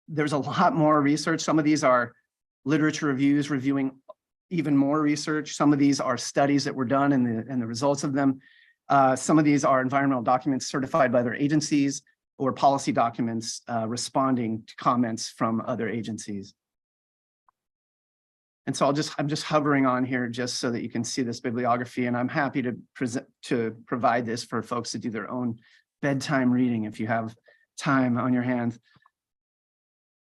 Speaker 14: There's a lot more research. Some of these are literature reviews reviewing even more research. Some of these are studies that were done and the results of them. Some of these are environmental documents certified by their agencies or policy documents responding to comments from other agencies. And so I'm just hovering on here just so that you can see this bibliography, and I'm happy to provide this for folks to do their own bedtime reading if you have time on your hands.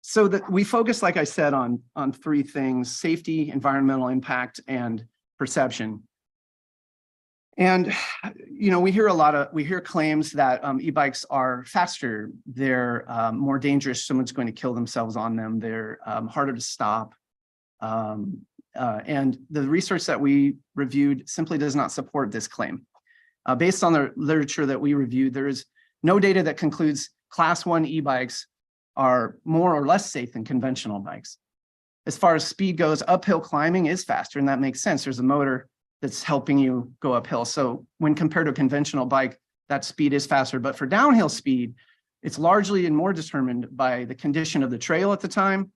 Speaker 14: So that we focus, like I said, on 3 things: safety, environmental impact, and perception. And we hear claims that e-bikes are faster, they're more dangerous, someone's going to kill themselves on them, they're harder to stop. And the research that we reviewed simply does not support this claim. Based on the literature that we reviewed, there is no data that concludes class 1 e-bikes are more or less safe than conventional bikes. As far as speed goes, uphill climbing is faster, and that makes sense. There's a motor that's helping you go uphill. So when compared to a conventional bike, that speed is faster. But for downhill speed, it's largely and more determined by the condition of the trail at the time,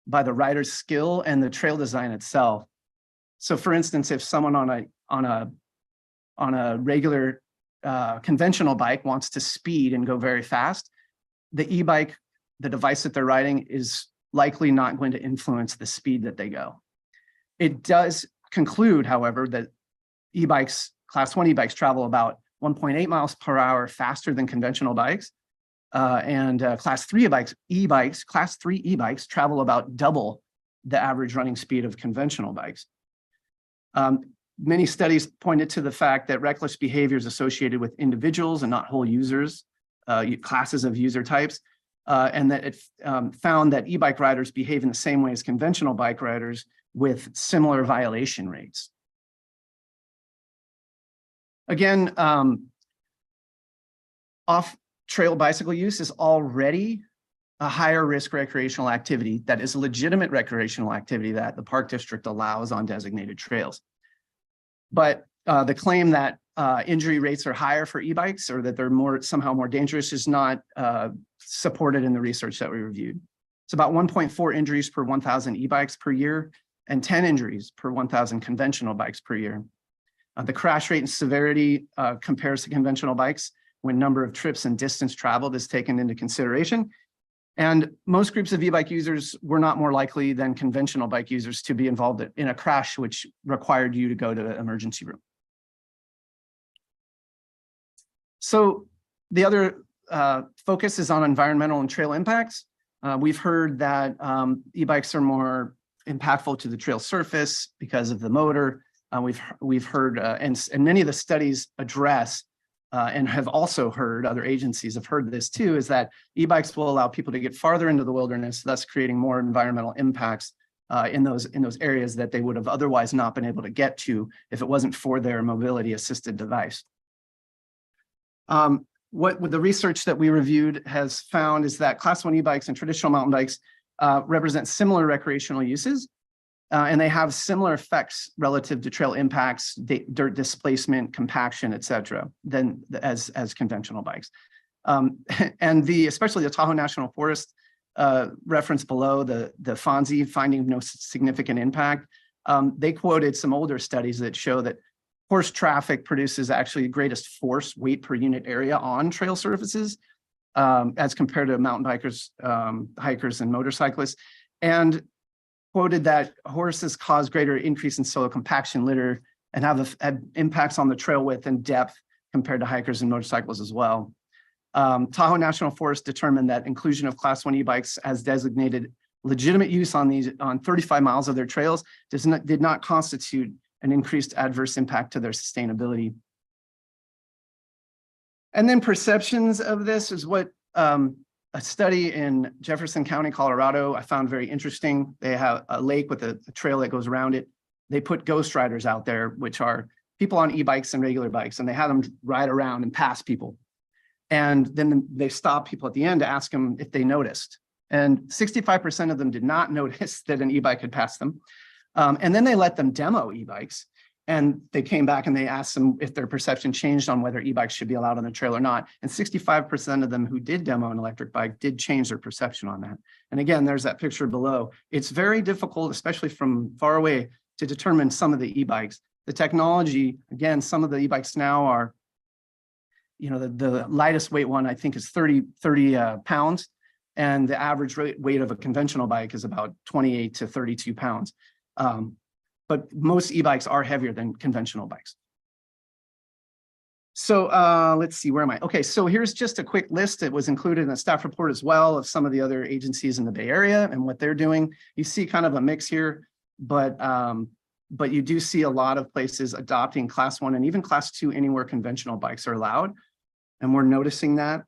Speaker 14: by the rider's skill, and the trail design itself. So for instance, if someone on a regular conventional bike wants to speed and go very fast, the e-bike, the device that they're riding, is likely not going to influence the speed that they go. It does conclude, however, that e-bikes, class 1 e-bikes travel about 1.8 miles per hour faster than conventional bikes. Class 3 e-bikes travel about double the average running speed of conventional bikes. Many studies pointed to the fact that reckless behavior is associated with individuals and not whole users, classes of user types, and that it found that e-bike riders behave in the same way as conventional bike riders with similar violation rates. Again, off-trail bicycle use is already a higher risk recreational activity that is a legitimate recreational activity that the Park District allows on designated trails. But the claim that injury rates are higher for e-bikes or that they're somehow more dangerous is not supported in the research that we reviewed. It's about 1.4 injuries per 1,000 e-bikes per year and 10 injuries per 1,000 conventional bikes per year. The crash rate and severity compares to conventional bikes when number of trips and distance traveled is taken into consideration. And most groups of e-bike users were not more likely than conventional bike users to be involved in a crash which required you to go to the emergency room. So the other focus is on environmental and trail impacts. We've heard that e-bikes are more impactful to the trail surface because of the motor. We've heard, and many of the studies address and have also heard, other agencies have heard this too, is that e-bikes will allow people to get farther into the wilderness, thus creating more environmental impacts in those areas that they would have otherwise not been able to get to if it wasn't for their mobility assisted device. What the research that we reviewed has found is that class 1 e-bikes and traditional mountain bikes represent similar recreational uses, and they have similar effects relative to trail impacts, dirt displacement, compaction, et cetera, than as conventional bikes. And especially the Tahoe National Forest reference below, the FONSI, finding no significant impact, they quoted some older studies that show that horse traffic produces actually the greatest force weight per unit area on trail surfaces as compared to mountain bikers, hikers, and motorcyclists, and quoted that horses cause greater increase in soil compaction litter and have impacts on the trail width and depth compared to hikers and motorcyclists as well. Tahoe National Forest determined that inclusion of class 1 e-bikes as designated legitimate use on 35 miles of their trails did not constitute an increased adverse impact to their sustainability. And then perceptions of this is what a study in Jefferson County, Colorado, I found very interesting. They have a lake with a trail that goes around it. They put ghost riders out there, which are people on e-bikes and regular bikes, and they had them ride around and pass people. And then they stopped people at the end to ask them if they noticed. And 65% of them did not notice that an e-bike had passed them. And then they let them demo e-bikes. And they came back and they asked them if their perception changed on whether e-bikes should be allowed on the trail or not. And 65% of them who did demo an electric bike did change their perception on that. And again, there's that picture below. It's very difficult, especially from far away, to determine some of the e-bikes. The technology, again, some of the e-bikes now are, you know, the lightest weight one I think is 30 pounds. And the average weight of a conventional bike is about 28 to 32 pounds. But most e-bikes are heavier than conventional bikes. So let's see, where am I? Okay, so here's just a quick list that was included in the staff report as well of some of the other agencies in the Bay Area and what they're doing. You see kind of a mix here, but you do see a lot of places adopting class 1 and even class 2 anywhere conventional bikes are allowed. And we're noticing that.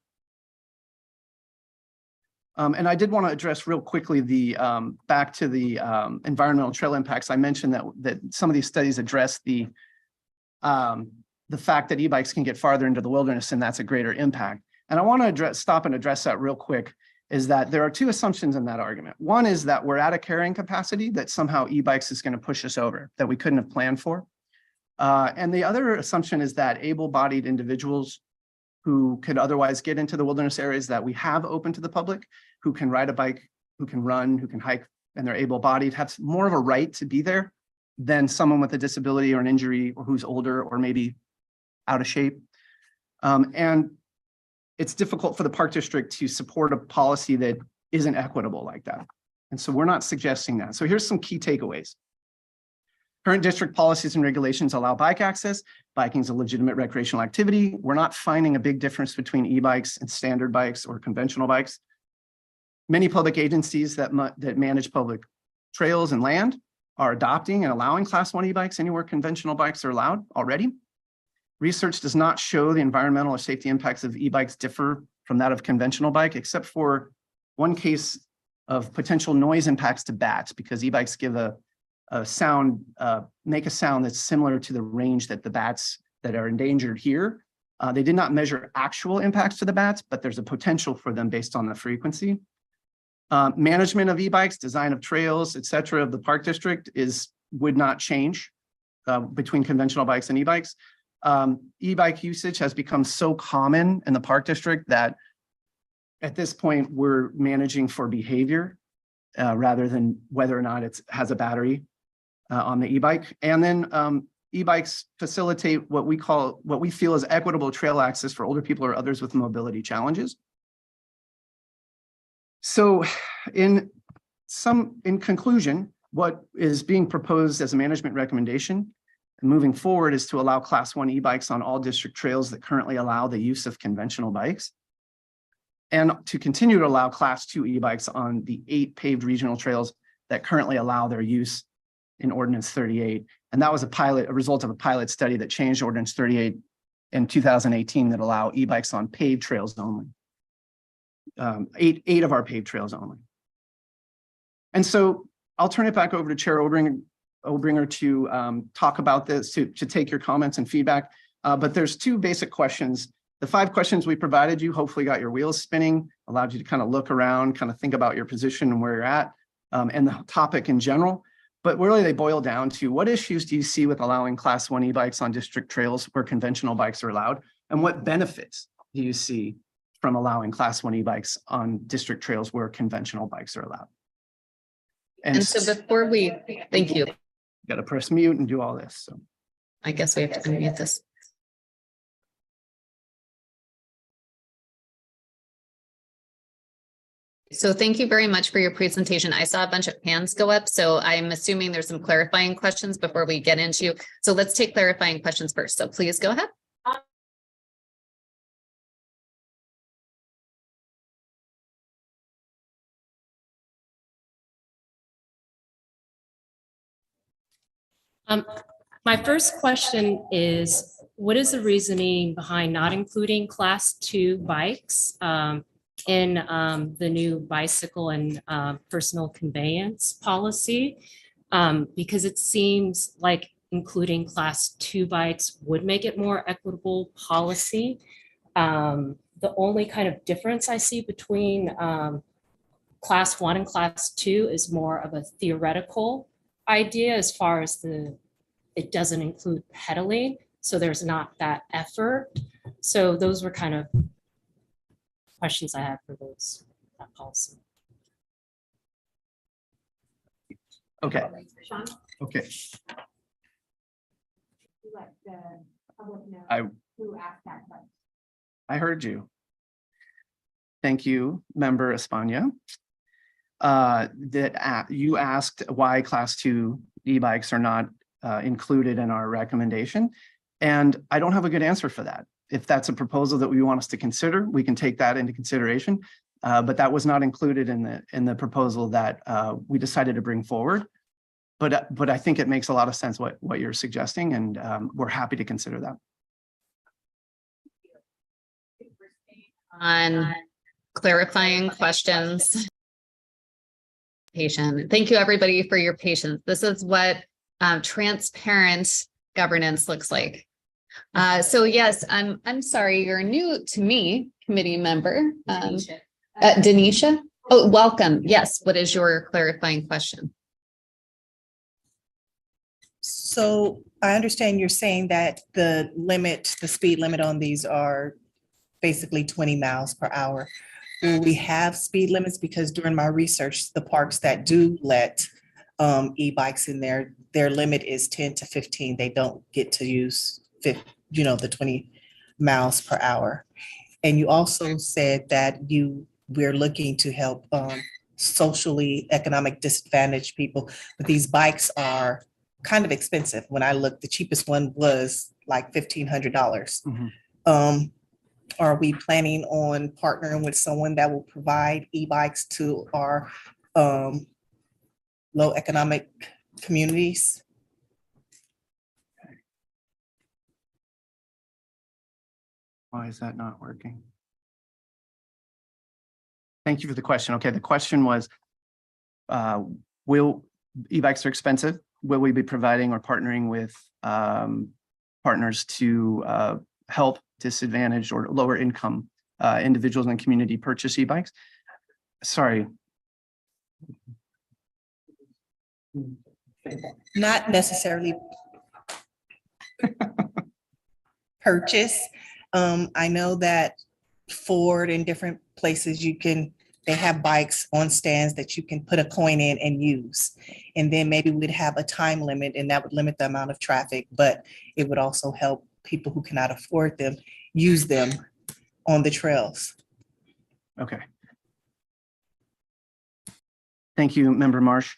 Speaker 14: And I did want to address real quickly back to the environmental trail impacts. I mentioned that some of these studies address the fact that e-bikes can get farther into the wilderness, and that's a greater impact. And I want to stop and address that real quick, is that there are two assumptions in that argument. One is that we're at a carrying capacity that somehow e-bikes is going to push us over, that we couldn't have planned for. And the other assumption is that able-bodied individuals who could otherwise get into the wilderness areas that we have open to the public, who can ride a bike, who can run, who can hike, and they're able-bodied, have more of a right to be there than someone with a disability or an injury or who's older or maybe out of shape. And it's difficult for the Park District to support a policy that isn't equitable like that. And so we're not suggesting that. So here's some key takeaways. Current district policies and regulations allow bike access. Biking is a legitimate recreational activity. We're not finding a big difference between e-bikes and standard bikes or conventional bikes. Many public agencies that manage public trails and land are adopting and allowing Class 1 e-bikes anywhere conventional bikes are allowed already. Research does not show the environmental or safety impacts of e-bikes differ from that of conventional bike, except for one case of potential noise impacts to bats, because e-bikes give a sound, make a sound that's similar to the range that the bats that are endangered here. They did not measure actual impacts to the bats, but there's a potential for them based on the frequency. Management of e-bikes, design of trails, et cetera, of the park district would not change between conventional bikes and e-bikes. E-bike usage has become so common in the park district that at this point we're managing for behavior rather than whether or not it has a battery on the e-bike. And then e-bikes facilitate what we feel is equitable trail access for older people or others with mobility challenges. So in conclusion, what is being proposed as a management recommendation and moving forward is to allow Class 1 e-bikes on all district trails that currently allow the use of conventional bikes, and to continue to allow Class 2 e-bikes on the 8 paved regional trails that currently allow their use in Ordinance 38. And that was a result of a pilot study that changed Ordinance 38 in 2018 that allow e-bikes on paved trails only. Eight of our paved trails only. And so I'll turn it back over to Chair Obringer to talk about this, to take your comments and feedback. But there's 2 basic questions. The 5 questions we provided you hopefully got your wheels spinning, allowed you to kind of look around, kind of think about your position and where you're at, and the topic in general. But really they boil down to, what issues do you see with allowing Class 1 e-bikes on district trails where conventional bikes are allowed? And what benefits do you see from allowing Class 1 e-bikes on district trails where conventional bikes are allowed?
Speaker 2: And so before we, thank you.
Speaker 14: Got to press mute and do all this. So
Speaker 2: I guess we have to unmute this. So thank you very much for your presentation. I saw a bunch of hands go up, so I'm assuming there's some clarifying questions before we get into. So let's take clarifying questions first. So please go ahead.
Speaker 15: My first question is, what is the reasoning behind not including Class 2 bikes in the new bicycle and personal conveyance policy? Because it seems like including Class 2 bikes would make it more equitable policy. The only kind of difference I see between Class 1 and Class 2 is more of a theoretical idea, as far as it doesn't include pedaling, so there's not that effort. So those were kind of questions I had for that policy.
Speaker 14: Okay. Okay.
Speaker 10: Let the public know who asked that question.
Speaker 14: I heard you. Thank you, Member Espana. You asked why Class 2 e-bikes are not included in our recommendation, and I don't have a good answer for that. If that's a proposal that we want us to consider, we can take that into consideration, but that was not included in the proposal that we decided to bring forward. But I think it makes a lot of sense what you're suggesting, and we're happy to consider that.
Speaker 2: On clarifying questions. Thank you, everybody, for your patience. This is what transparent governance looks like. So yes, I'm sorry, you're new to me, committee member. Denisha. Oh, welcome. Yes, what is your clarifying question?
Speaker 16: So I understand you're saying that the speed limit on these are basically 20 miles per hour. Will we have speed limits? Because during my research, the parks that do let e-bikes in there, their limit is 10 to 15. They don't get to use the 20 miles per hour. And you also said that we're looking to help socially economic disadvantaged people, but these bikes are kind of expensive. When I looked, the cheapest one was like $1,500.
Speaker 14: Mhm.
Speaker 16: Are we planning on partnering with someone that will provide e-bikes to our low economic communities?
Speaker 14: Why is that not working? Thank you for the question. Okay, the question was, will e-bikes are expensive? Will we be providing or partnering with partners to help disadvantaged or lower income individuals in the community purchase e-bikes? Sorry.
Speaker 16: Not necessarily purchase. I know that Ford and different places they have bikes on stands that you can put a coin in and use. And then maybe we'd have a time limit and that would limit the amount of traffic, but it would also help people who cannot afford them use them on the trails.
Speaker 14: Okay. Thank you, Member Marsh.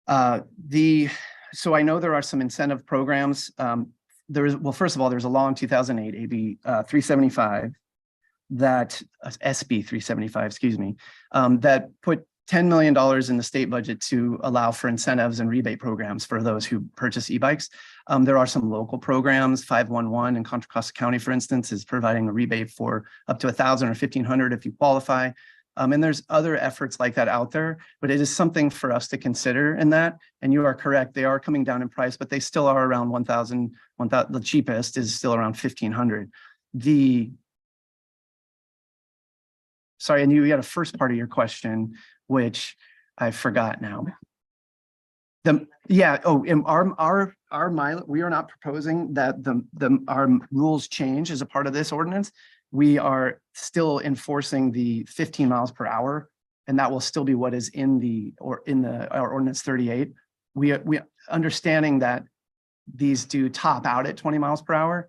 Speaker 14: So I know there are some incentive programs. Well, first of all, there's a law in 2008, AB 375, SB 375, excuse me, that put $10 million in the state budget to allow for incentives and rebate programs for those who purchase e-bikes. There are some local programs. 511 in Contra Costa County, for instance, is providing a rebate for up to $1,000 or $1,500 if you qualify. And there's other efforts like that out there, but it is something for us to consider in that. And you are correct, they are coming down in price, but they still are around 1,000. The cheapest is still around 1,500. Sorry, and you had a first part of your question, which I forgot now. We are not proposing that our rules change as a part of this ordinance. We are still enforcing the 15 miles per hour, and that will still be what is in our ordinance 38. We understanding that these do top out at 20 miles per hour.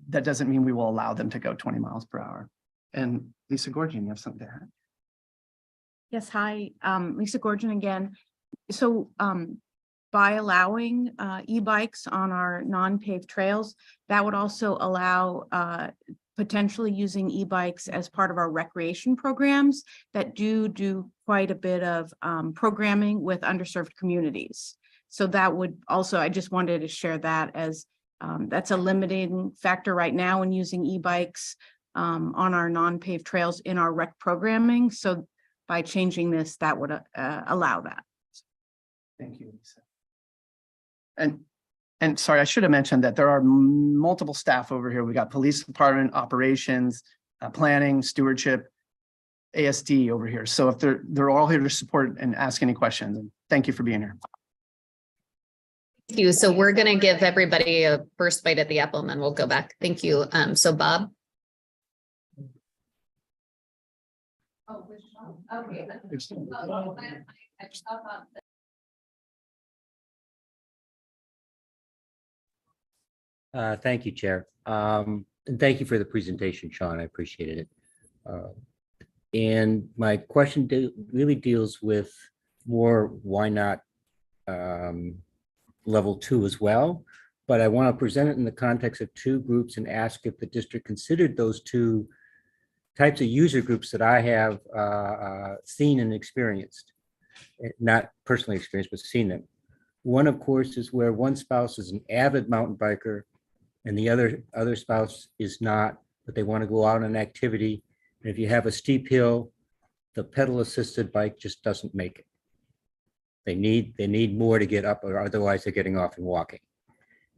Speaker 14: That doesn't mean we will allow them to go 20 miles per hour. And Lisa Gorgian, you have something to add?
Speaker 6: Yes, hi, Lisa Gorgian again. So by allowing e-bikes on our non-paved trails, that would also allow potentially using e-bikes as part of our recreation programs that do quite a bit of programming with underserved communities. So that would also, I just wanted to share that as that's a limiting factor right now in using e-bikes on our non-paved trails in our rec programming. So by changing this, that would allow that.
Speaker 14: Thank you, Lisa. And sorry, I should have mentioned that there are multiple staff over here. We got police department, operations, planning, stewardship, ASD over here. So if they're all here to support and ask any questions. And thank you for being here.
Speaker 2: Thank you. So we're going to give everybody a first bite at the apple and then we'll go back. Thank you. So Bob. Okay.
Speaker 17: Thank you, Chair. And thank you for the presentation, Sean. I appreciated it. And my question really deals with more why not level 2 as well. But I want to present it in the context of two groups and ask if the district considered those two types of user groups that I have seen and experienced. Not personally experienced, but seen them. One, of course, is where one spouse is an avid mountain biker and the other spouse is not, but they want to go out on an activity. And if you have a steep hill, the pedal assisted bike just doesn't make it. They need more to get up, or otherwise they're getting off and walking.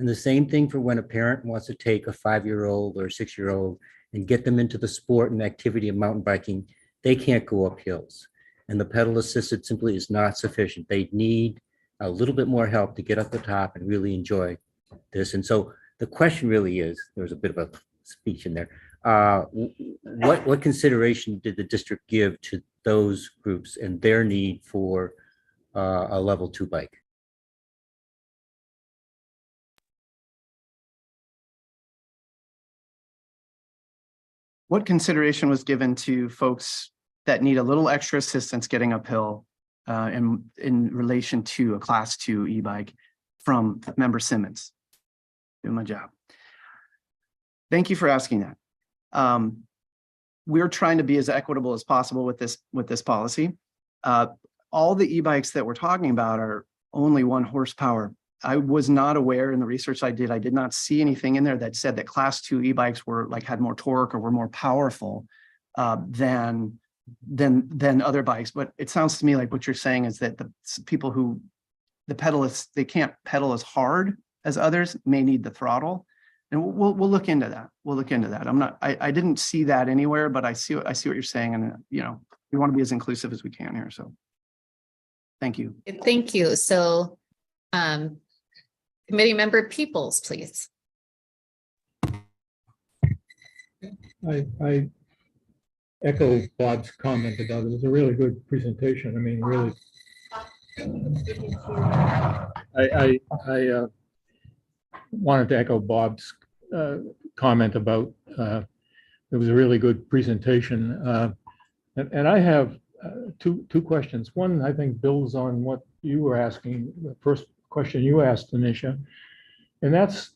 Speaker 17: And the same thing for when a parent wants to take a 5-year-old or a 6-year-old and get them into the sport and activity of mountain biking, they can't go up hills. And the pedal assisted simply is not sufficient. They need a little bit more help to get up the top and really enjoy this. And so the question really is, there was a bit of a speech in there. What consideration did the district give to those groups and their need for a level 2 bike?
Speaker 14: What consideration was given to folks that need a little extra assistance getting uphill in relation to a Class 2 e-bike from Member Simmons. Doing my job. Thank you for asking that. We're trying to be as equitable as possible with this policy. All the e-bikes that we're talking about are only 1 horsepower. I was not aware in the research I did not see anything in there that said that Class 2 e-bikes were had more torque or were more powerful than other bikes. But it sounds to me like what you're saying is that the people who they can't pedal as hard as others may need the throttle. And we'll look into that. We'll look into that. I didn't see that anywhere, but I see what you're saying. And we want to be as inclusive as we can here. So thank you.
Speaker 2: Thank you. So committee member Peoples, please.
Speaker 9: I echo Bob's comment about it. It was a really good presentation. I mean, really. I wanted to echo Bob's comment about it was a really good presentation. And I have two questions. One, I think, builds on what you were asking, the first question you asked, Tanisha. And that's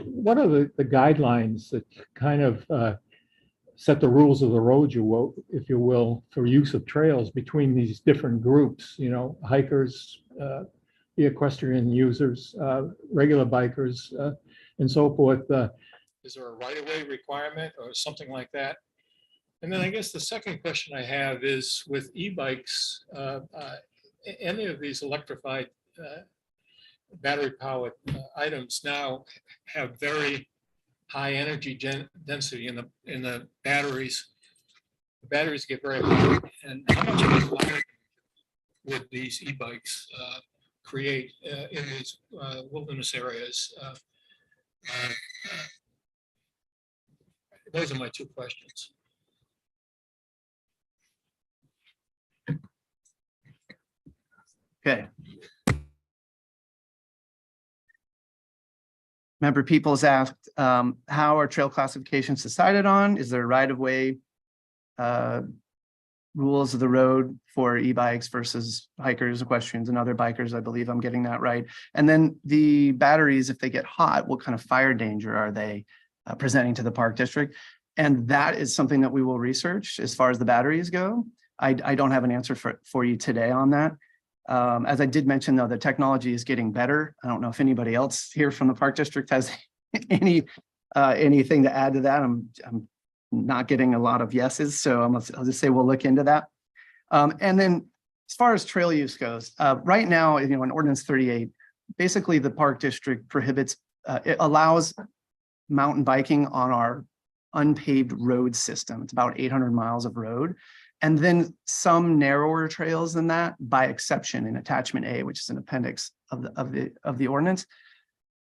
Speaker 9: what are the guidelines that kind of set the rules of the road, if you will, for use of trails between these different groups, hikers, the equestrian users, regular bikers, and so forth. Is there a right-of-way requirement or something like that? And then I guess the second question I have is with e-bikes, any of these electrified battery-powered items now have very high energy density in the batteries. The batteries get very hot, and how much of a fire would these e-bikes create in these wilderness areas? Those are my two questions.
Speaker 14: Okay. Member Peoples asked, how are trail classifications decided on? Is there right-of-way rules of the road for e-bikes versus hikers, equestrians, and other bikers? I believe I'm getting that right. And then the batteries, if they get hot, what kind of fire danger are they presenting to the park district? And that is something that we will research as far as the batteries go. I don't have an answer for you today on that. As I did mention, though, the technology is getting better. I don't know if anybody else here from the Park District has anything to add to that. I'm not getting a lot of yeses, so I'll just say we'll look into that. And then as far as trail use goes, right now, in Ordinance 38, basically the Park District prohibits, it allows mountain biking on our unpaved road system. It's about 800 miles of road. And then some narrower trails than that, by exception in Attachment A, which is an appendix of the ordinance.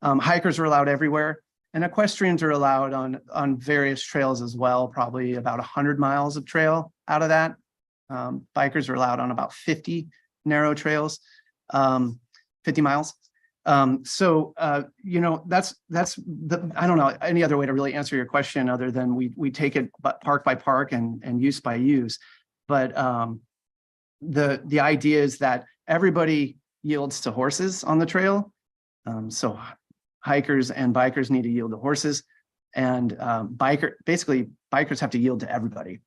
Speaker 14: Hikers are allowed everywhere, and equestrians are allowed on various trails as well, probably about 100 miles of trail out of that. Bikers are allowed on about 50 narrow trails, 50 miles. So that's I don't know any other way to really answer your question other than we take it park by park and use by use. But the idea is that everybody yields to horses on the trail. So hikers and bikers need to yield to horses, and bikers have to yield to everybody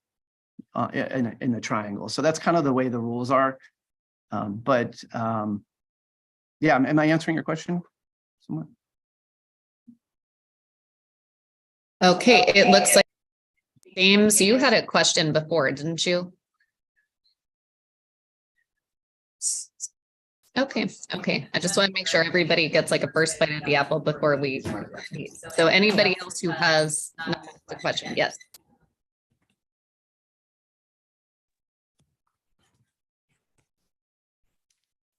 Speaker 14: in the triangle. So that's kind of the way the rules are. Yeah, am I answering your question? Somewhat?
Speaker 2: Okay, it looks like, James, you had a question before, didn't you? Okay. I just want to make sure everybody gets like a first bite of the apple before we. So anybody else who has a question? Yes.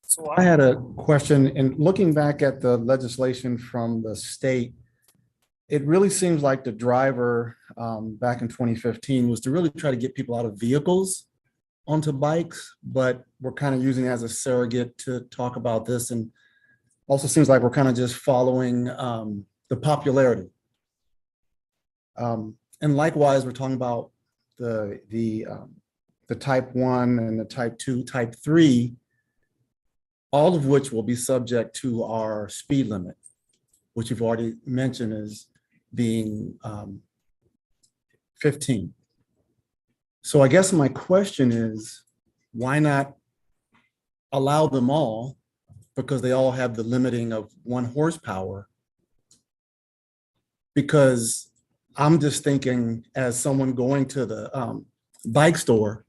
Speaker 18: So I had a question, and looking back at the legislation from the state, it really seems like the driver back in 2015 was to really try to get people out of vehicles onto bikes, but we're kind of using it as a surrogate to talk about this. And also seems like we're kind of just following the popularity. And likewise, we're talking about the the type 1 and the type 2, type 3, all of which will be subject to our speed limit, which you've already mentioned is being 15. So I guess my question is, why not allow them all, because they all have the limiting of 1 horsepower? Because I'm just thinking as someone going to the bike store,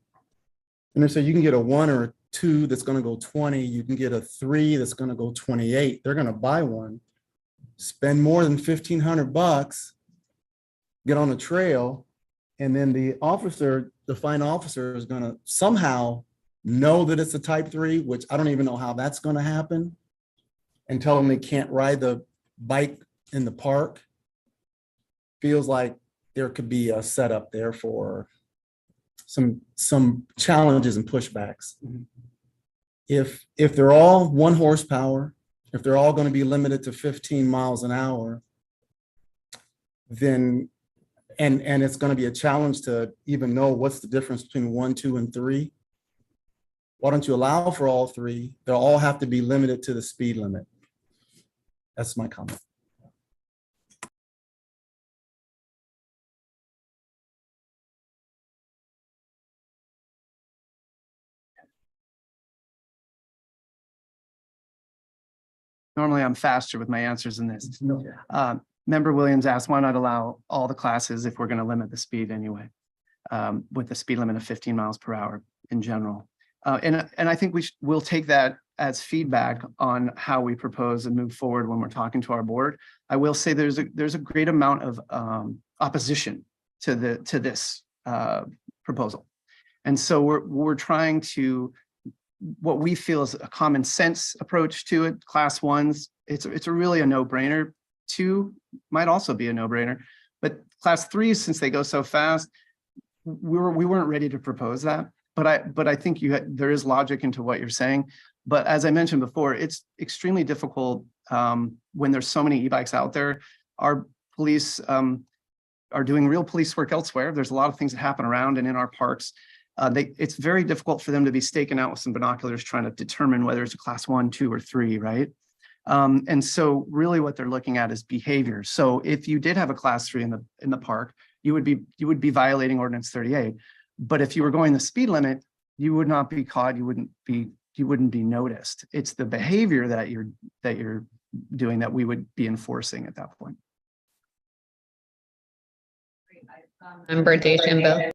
Speaker 18: and they say you can get a 1 or a 2 that's going to go 20, you can get a 3 that's going to go 28. They're going to buy one, spend more than $1,500, get on a trail, and then the fine officer is going to somehow know that it's a type 3, which I don't even know how that's going to happen, and tell them they can't ride the bike in the park. Feels like there could be a setup there for some challenges and pushbacks. If they're all 1 horsepower, if they're all going to be limited to 15 miles an hour, then and it's going to be a challenge to even know what's the difference between 1, 2, and 3. Why don't you allow for all 3? They'll all have to be limited to the speed limit. That's my comment.
Speaker 14: Normally I'm faster with my answers than this. Member Williams asked, why not allow all the classes if we're going to limit the speed anyway, with the speed limit of 15 miles per hour in general. And I think we'll take that as feedback on how we propose and move forward when we're talking to our board. I will say there's a great amount of opposition to this proposal. And so we're trying to, what we feel is a common sense approach to it. Class 1s, it's really a no-brainer. 2 might also be a no-brainer, but class 3s, since they go so fast, we weren't ready to propose that. But I think there is logic into what you're saying. But as I mentioned before, it's extremely difficult when there's so many e-bikes out there. Our police are doing real police work elsewhere. There's a lot of things that happen around and in our parks. It's very difficult for them to be staking out with some binoculars trying to determine whether it's a class 1, 2, or 3, right? And so really what they're looking at is behavior. So if you did have a class 3 in the park, you would be violating Ordinance 38. But if you were going the speed limit, you would not be caught. You wouldn't be noticed. It's the behavior that you're doing that we would be enforcing at that point.
Speaker 2: Member DeChambeau.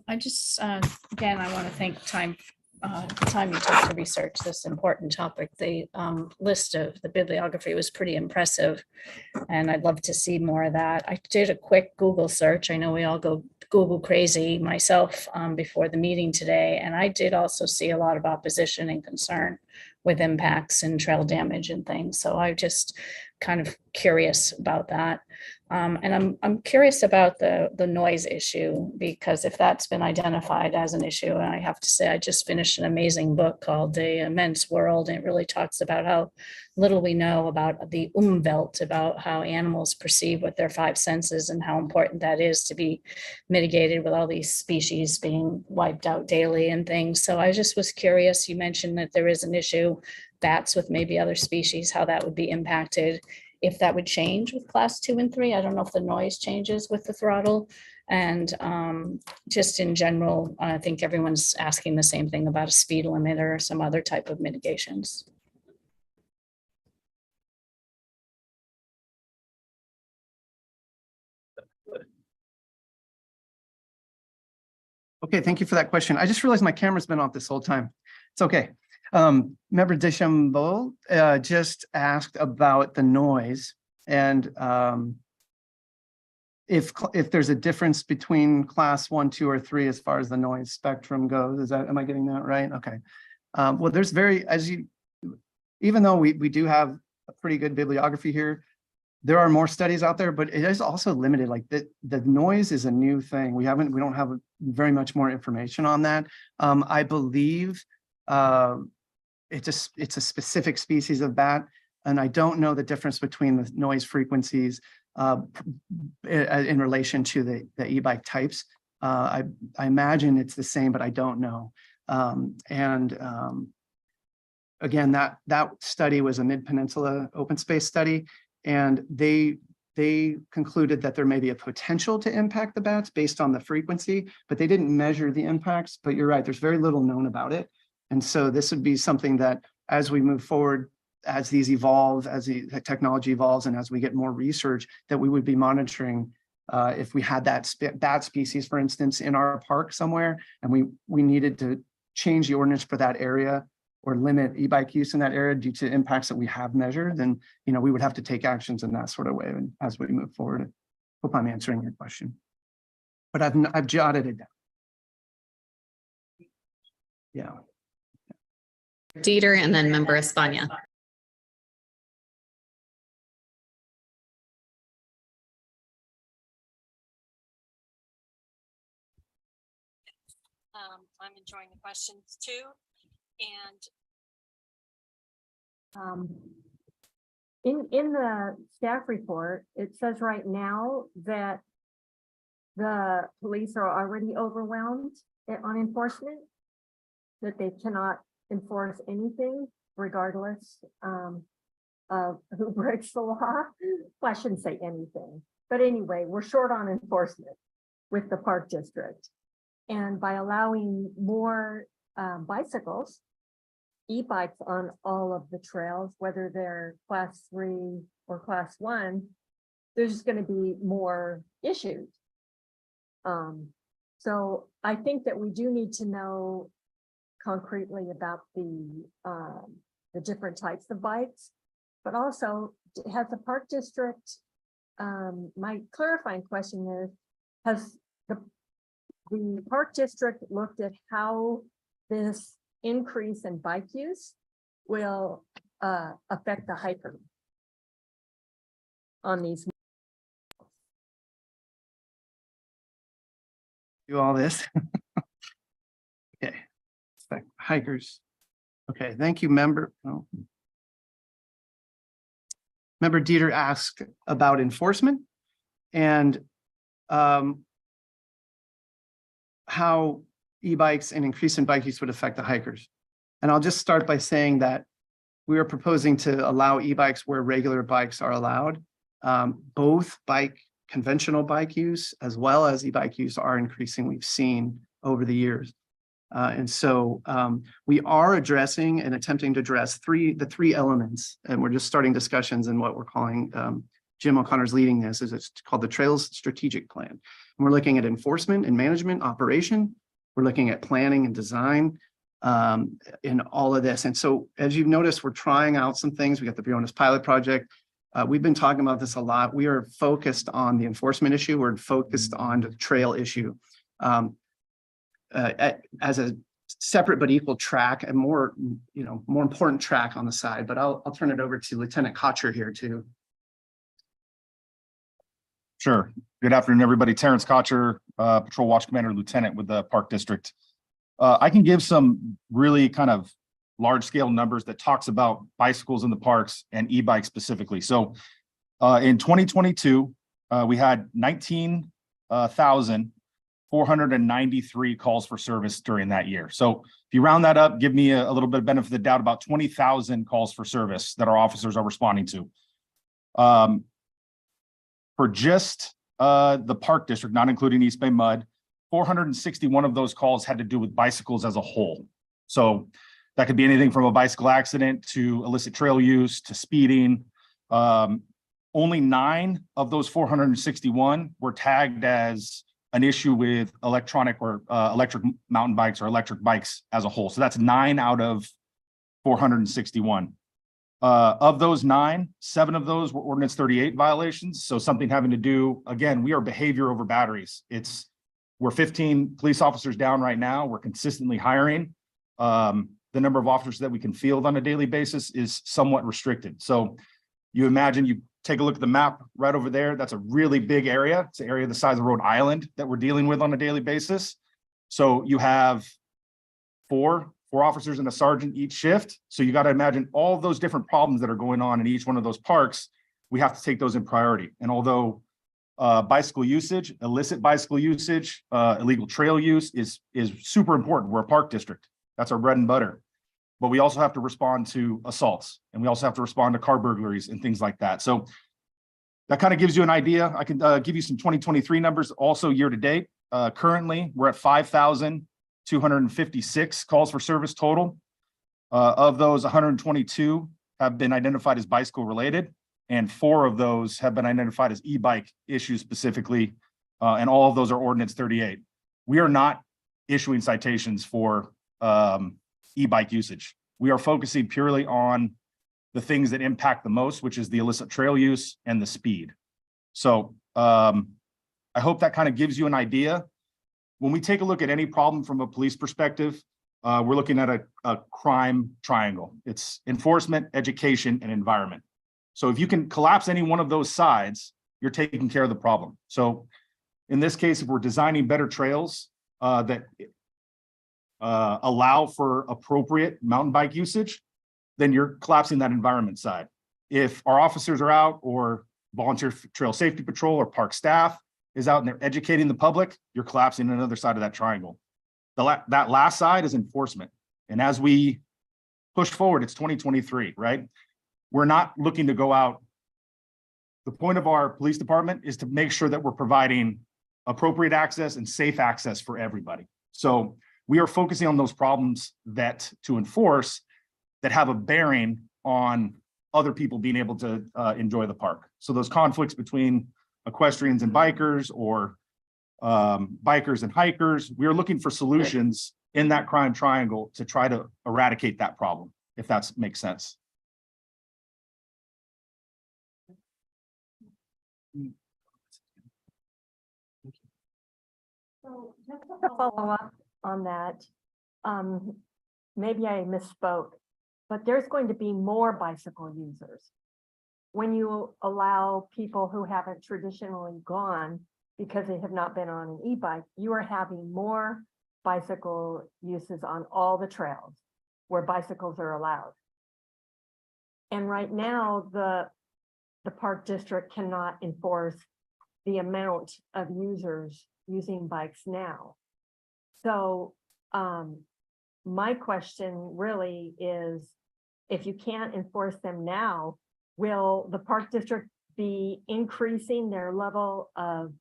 Speaker 19: I just, again, I want to thank the time you took to research this important topic. The list of the bibliography was pretty impressive, and I'd love to see more of that. I did a quick Google search. I know we all go Google crazy myself before the meeting today, and I did also see a lot of opposition and concern with impacts and trail damage and things. So I just kind of curious about that. And I'm curious about the noise issue, because if that's been identified as an issue, and I have to say, I just finished an amazing book called The Immense World, and it really talks about how little we know about the Umwelt, about how animals perceive with their 5 senses and how important that is to be mitigated with all these species being wiped out daily and things. So I just was curious, you mentioned that there is an issue, bats with maybe other species, how that would be impacted, if that would change with class 2 and 3. I don't know if the noise changes with the throttle. And just in general, I think everyone's asking the same thing about a speed limit or some other type of mitigations.
Speaker 14: Okay, thank you for that question. I just realized my camera's been off this whole time. It's okay. Member DeChambeau just asked about the noise and if there's a difference between class 1, 2, or 3 as far as the noise spectrum goes. Am I getting that right? Okay. Well, there's even though we do have a pretty good bibliography here, there are more studies out there, but it is also limited. Like the noise is a new thing. We don't have very much more information on that. I believe it's a specific species of bat. And I don't know the difference between the noise frequencies in relation to the e-bike types. I imagine it's the same, but I don't know. Again, that study was a Mid-Peninsula open space study, and they concluded that there may be a potential to impact the bats based on the frequency, but they didn't measure the impacts. But you're right, there's very little known about it. And so this would be something that as we move forward, as these evolve, as the technology evolves, and as we get more research, that we would be monitoring if we had that bat species, for instance, in our park somewhere, and we needed to change the ordinance for that area or limit e-bike use in that area due to impacts that we have measured, then, you know, we would have to take actions in that sort of way and as we move forward. I hope I'm answering your question, but I've jotted it down. Yeah.
Speaker 2: Dieter and then Member Espana.
Speaker 15: I'm enjoying the questions too. And in the staff report, it says right now that the police are already overwhelmed on enforcement, that they cannot enforce anything regardless of who breaks the law. Well, I shouldn't say anything, but anyway, we're short on enforcement with the park district. And by allowing more bicycles, e-bikes on all of the trails, whether they're class 3 or class 1, there's going to be more issues. So I think that we do need to know concretely about the different types of bikes, but also has the park district, my clarifying question is, has the park district looked at how this increase in bike use will affect the hiker on these?
Speaker 14: Do all this. Okay, expect hikers. Okay, thank you, member. Oh. Member Dieter asked about enforcement and how e-bikes and increase in bike use would affect the hikers. And I'll just start by saying that we are proposing to allow e-bikes where regular bikes are allowed. Both conventional bike use as well as e-bike use are increasing, we've seen over the years. And so we are addressing and attempting to address the three elements, and we're just starting discussions in what we're calling, Jim O'Connor's leading this, is it's called the Trails Strategic Plan. And we're looking at enforcement and management operation. We're looking at planning and design in all of this. And so as you've noticed, we're trying out some things. We got the Briones pilot project. We've been talking about this a lot. We are focused on the enforcement issue. We're focused on the trail issue as a separate but equal track and more important track on the side. But I'll turn it over to Lieutenant Kocher here too.
Speaker 20: Sure. Good afternoon, everybody. Terrence Kocher, Patrol Watch Commander Lieutenant with the Park District. I can give some really kind of large scale numbers that talks about bicycles in the parks and e-bikes specifically. So in 2022, we had 19,493 calls for service during that year. So if you round that up, give me a little bit of benefit of the doubt, about 20,000 calls for service that our officers are responding to. For just the Park District, not including East Bay Mud, 461 of those calls had to do with bicycles as a whole. So that could be anything from a bicycle accident to illicit trail use to speeding. Only 9 of those 461 were tagged as an issue with electronic or electric mountain bikes or electric bikes as a whole. So that's 9 out of 461. Of those 9, 7 of those were Ordinance 38 violations. So something having to do, again, we are behavior over batteries. We're 15 police officers down right now. We're consistently hiring. The number of officers that we can field on a daily basis is somewhat restricted. So you imagine, you take a look at the map right over there. That's a really big area. It's an area the size of Rhode Island that we're dealing with on a daily basis. So you have 4 4 officers and a sergeant each shift. So you got to imagine all those different problems that are going on in each one of those parks. We have to take those in priority. And although bicycle usage, illicit bicycle usage, illegal trail use is super important. We're a park district. That's our bread and butter. But we also have to respond to assaults, and we also have to respond to car burglaries and things like that. So that kind of gives you an idea. I can give you some 2023 numbers also year to date. Currently, we're at 5,256 calls for service total. Of those, 122 have been identified as bicycle related, and 4 of those have been identified as e-bike issues specifically, and all of those are Ordinance 38. We are not issuing citations for e-bike usage. We are focusing purely on the things that impact the most, which is the illicit trail use and the speed. So I hope that kind of gives you an idea. When we take a look at any problem from a police perspective, we're looking at a crime triangle. It's enforcement, education, and environment. So if you can collapse any one of those sides, you're taking care of the problem. So in this case, if we're designing better trails that allow for appropriate mountain bike usage, then you're collapsing that environment side. If our officers are out, or volunteer trail safety patrol or park staff is out and they're educating the public, you're collapsing another side of that triangle. That last side is enforcement. And as we push forward, it's 2023, right? We're not looking to go out. The point of our police department is to make sure that we're providing appropriate access and safe access for everybody. So we are focusing on those problems that to enforce that have a bearing on other people being able to enjoy the park. So those conflicts between equestrians and bikers, or bikers and hikers, we are looking for solutions in that crime triangle to try to eradicate that problem, if that makes sense.
Speaker 21: So just to follow up on that, maybe I misspoke, but there's going to be more bicycle users. When you allow people who haven't traditionally gone because they have not been on an e-bike, you are having more bicycle uses on all the trails where bicycles are allowed. And right now, the park district cannot enforce the amount of users using bikes now. So my question really is, if you can't enforce them now, will the park district be increasing their level of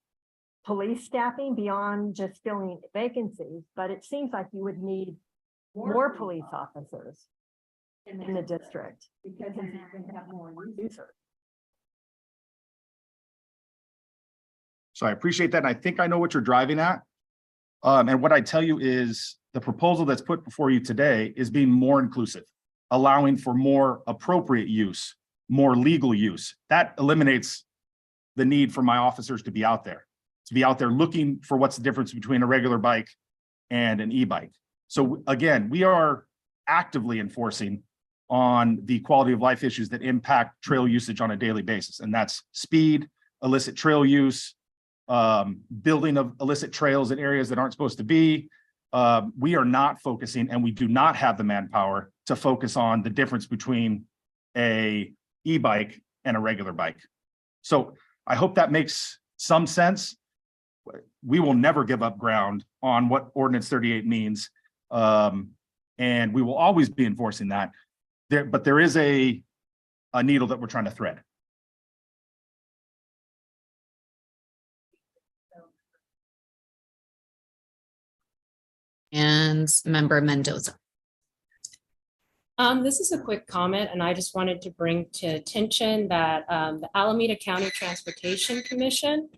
Speaker 21: police staffing beyond just filling vacancies? But it seems like you would need more police officers in the district because you're going to have more users.
Speaker 20: So I appreciate that. And I think I know what you're driving at. And what I tell you is the proposal that's put before you today is being more inclusive, allowing for more appropriate use, more legal use. That eliminates the need for my officers to be out there looking for what's the difference between a regular bike and an e-bike. So again, we are actively enforcing on the quality of life issues that impact trail usage on a daily basis. And that's speed, illicit trail use, building of illicit trails in areas that aren't supposed to be. We are not focusing, and we do not have the manpower to focus on the difference between a e-bike and a regular bike. So I hope that makes some sense. We will never give up ground on what Ordinance 38 means. And we will always be enforcing that. But there is a needle that we're trying to thread.
Speaker 2: And Member Mendoza.
Speaker 15: This is a quick comment, and I just wanted to bring to attention that the Alameda County Transportation Commission,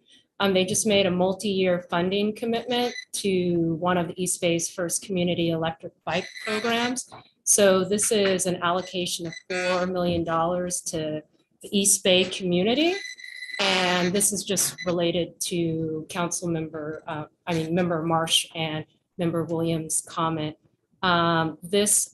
Speaker 15: they just made a multi-year funding commitment to one of the East Bay's first community electric bike programs. So this is an allocation of $4 million to the East Bay community. And this is just related to Member Marsh and Member Williams' comment. This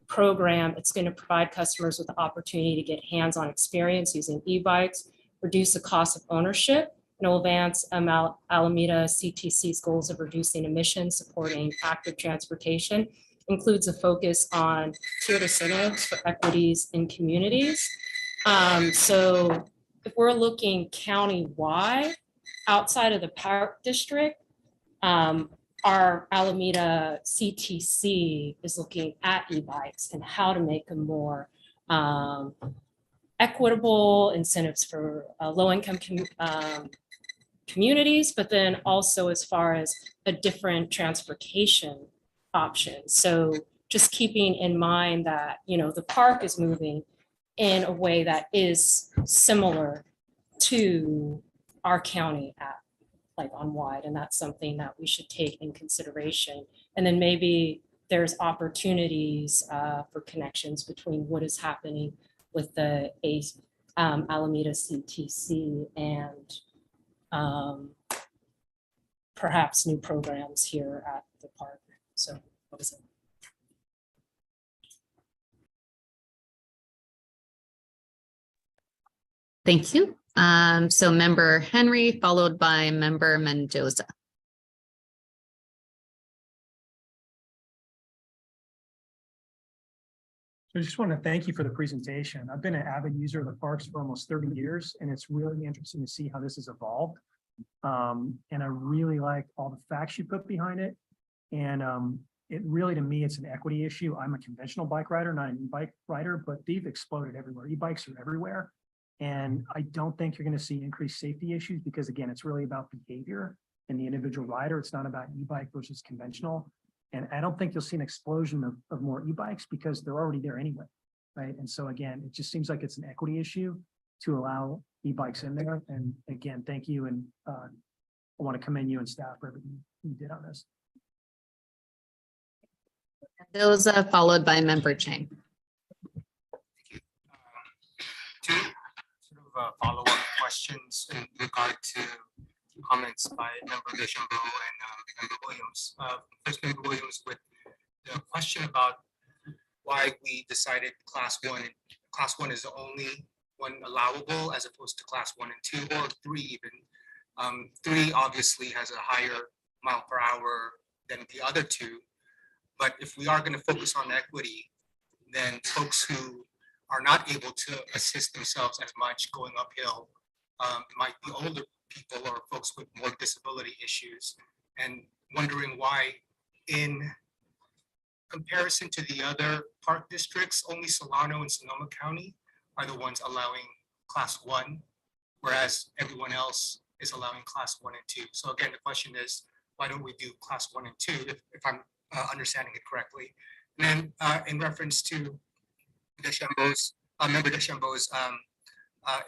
Speaker 15: program, it's going to provide customers with the opportunity to get hands-on experience using e-bikes, reduce the cost of ownership, and will advance Alameda CTC's goals of reducing emissions, supporting active transportation, includes a focus on tiered incentives for equities in communities. So if we're looking county-wide, outside of the park district, our Alameda CTC is looking at e-bikes and how to make them more equitable incentives for low-income communities, but then also as far as a different transportation option. So just keeping in mind that, you know, the park is moving in a way that is similar to our county at like on wide, and that's something that we should take in consideration. And then maybe there's opportunities for connections between what is happening with the Alameda CTC and perhaps new programs here at the park. So what is it?
Speaker 2: Thank you. So Member Henry, followed by Member Mendoza.
Speaker 1: So I just want to thank you for the presentation. I've been an avid user of the parks for almost 30 years, and it's really interesting to see how this has evolved. And I really like all the facts you put behind it. And it really, to me, it's an equity issue. I'm a conventional bike rider, not an e-bike rider, but they've exploded everywhere. E-bikes are everywhere. And I don't think you're going to see increased safety issues because, again, it's really about behavior and the individual rider. It's not about e-bike versus conventional. And I don't think you'll see an explosion of more e-bikes because they're already there anyway, right? And so, again, it just seems like it's an equity issue to allow e-bikes in there. And again, thank you. And I want to commend you and staff for everything you did on this.
Speaker 2: Mendoza, followed by Member Chang.
Speaker 22: Two sort of follow-up questions in regard to comments by Member Deschambault and Member Williams. First, Member Williams, with the question about why we decided class one. Class one is the only one allowable as opposed to class 1 and 2 or 3 even. 3 obviously has a higher mile per hour than the other two. But if we are going to focus on equity, then folks who are not able to assist themselves as much going uphill might be older people or folks with more disability issues, and wondering why in comparison to the other park districts, only Solano and Sonoma County are the ones allowing class 1, whereas everyone else is allowing class 1 and 2. So again, the question is, why don't we do class 1 and 2 if I'm understanding it correctly? And then in reference to Deschambaux's, Member Deschambaux's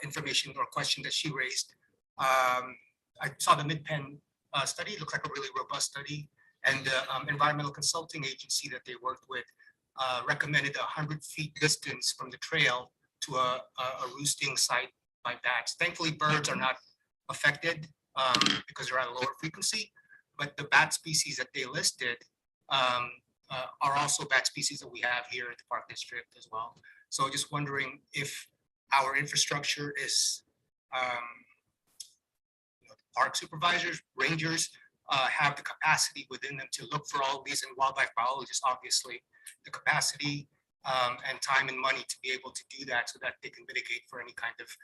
Speaker 22: information or question that she raised, I saw the Mid-Penn study. It looked like a really robust study, and the environmental consulting agency that they worked with recommended 100 feet distance from the trail to a roosting site by bats. Thankfully, birds are not affected because they're at a lower frequency, but the bat species that they listed are also bat species that we have here at the Park District as well. So just wondering if our infrastructure is park supervisors, rangers have the capacity within them to look for all of these, and wildlife biologists, obviously, the capacity and time and money to be able to do that so that they can mitigate for any kind of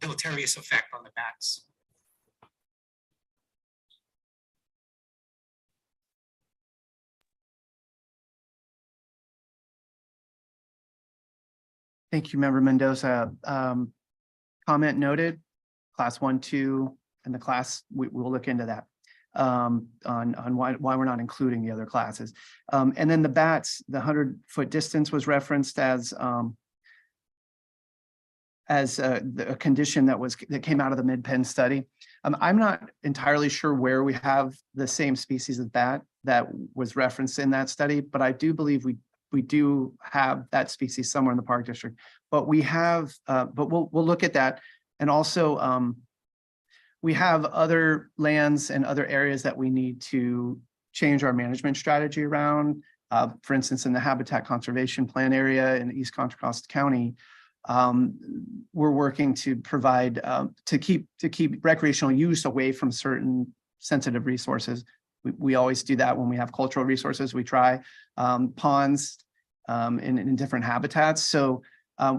Speaker 22: deleterious effect on the bats.
Speaker 14: Thank you, Member Mendoza. Comment noted, class 1, 2, and the class, we'll look into that on why we're not including the other classes. And then the bats, the 100-foot distance was referenced as a condition that came out of the Mid-Penn study. I'm not entirely sure where we have the same species of bat that was referenced in that study, but I do believe we do have that species somewhere in the Park District. But we have, but we'll look at that. And also, we have other lands and other areas that we need to change our management strategy around. For instance, in the Habitat Conservation Plan area in East Contra Costa County, we're working to provide to keep recreational use away from certain sensitive resources. we always do that when we have cultural resources. We try ponds in different habitats. So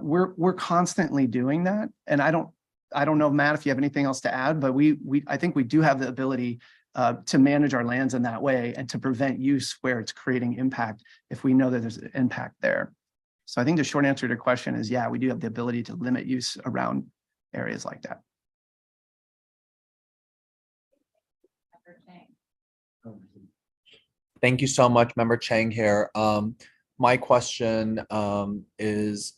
Speaker 14: we're constantly doing that. And I don't know, Matt, if you have anything else to add, but I think we do have the ability to manage our lands in that way and to prevent use where it's creating impact if we know that there's an impact there. So I think the short answer to your question is, yeah, we do have the ability to limit use around areas like that.
Speaker 4: Thank you so much, Member Chang here. My question is,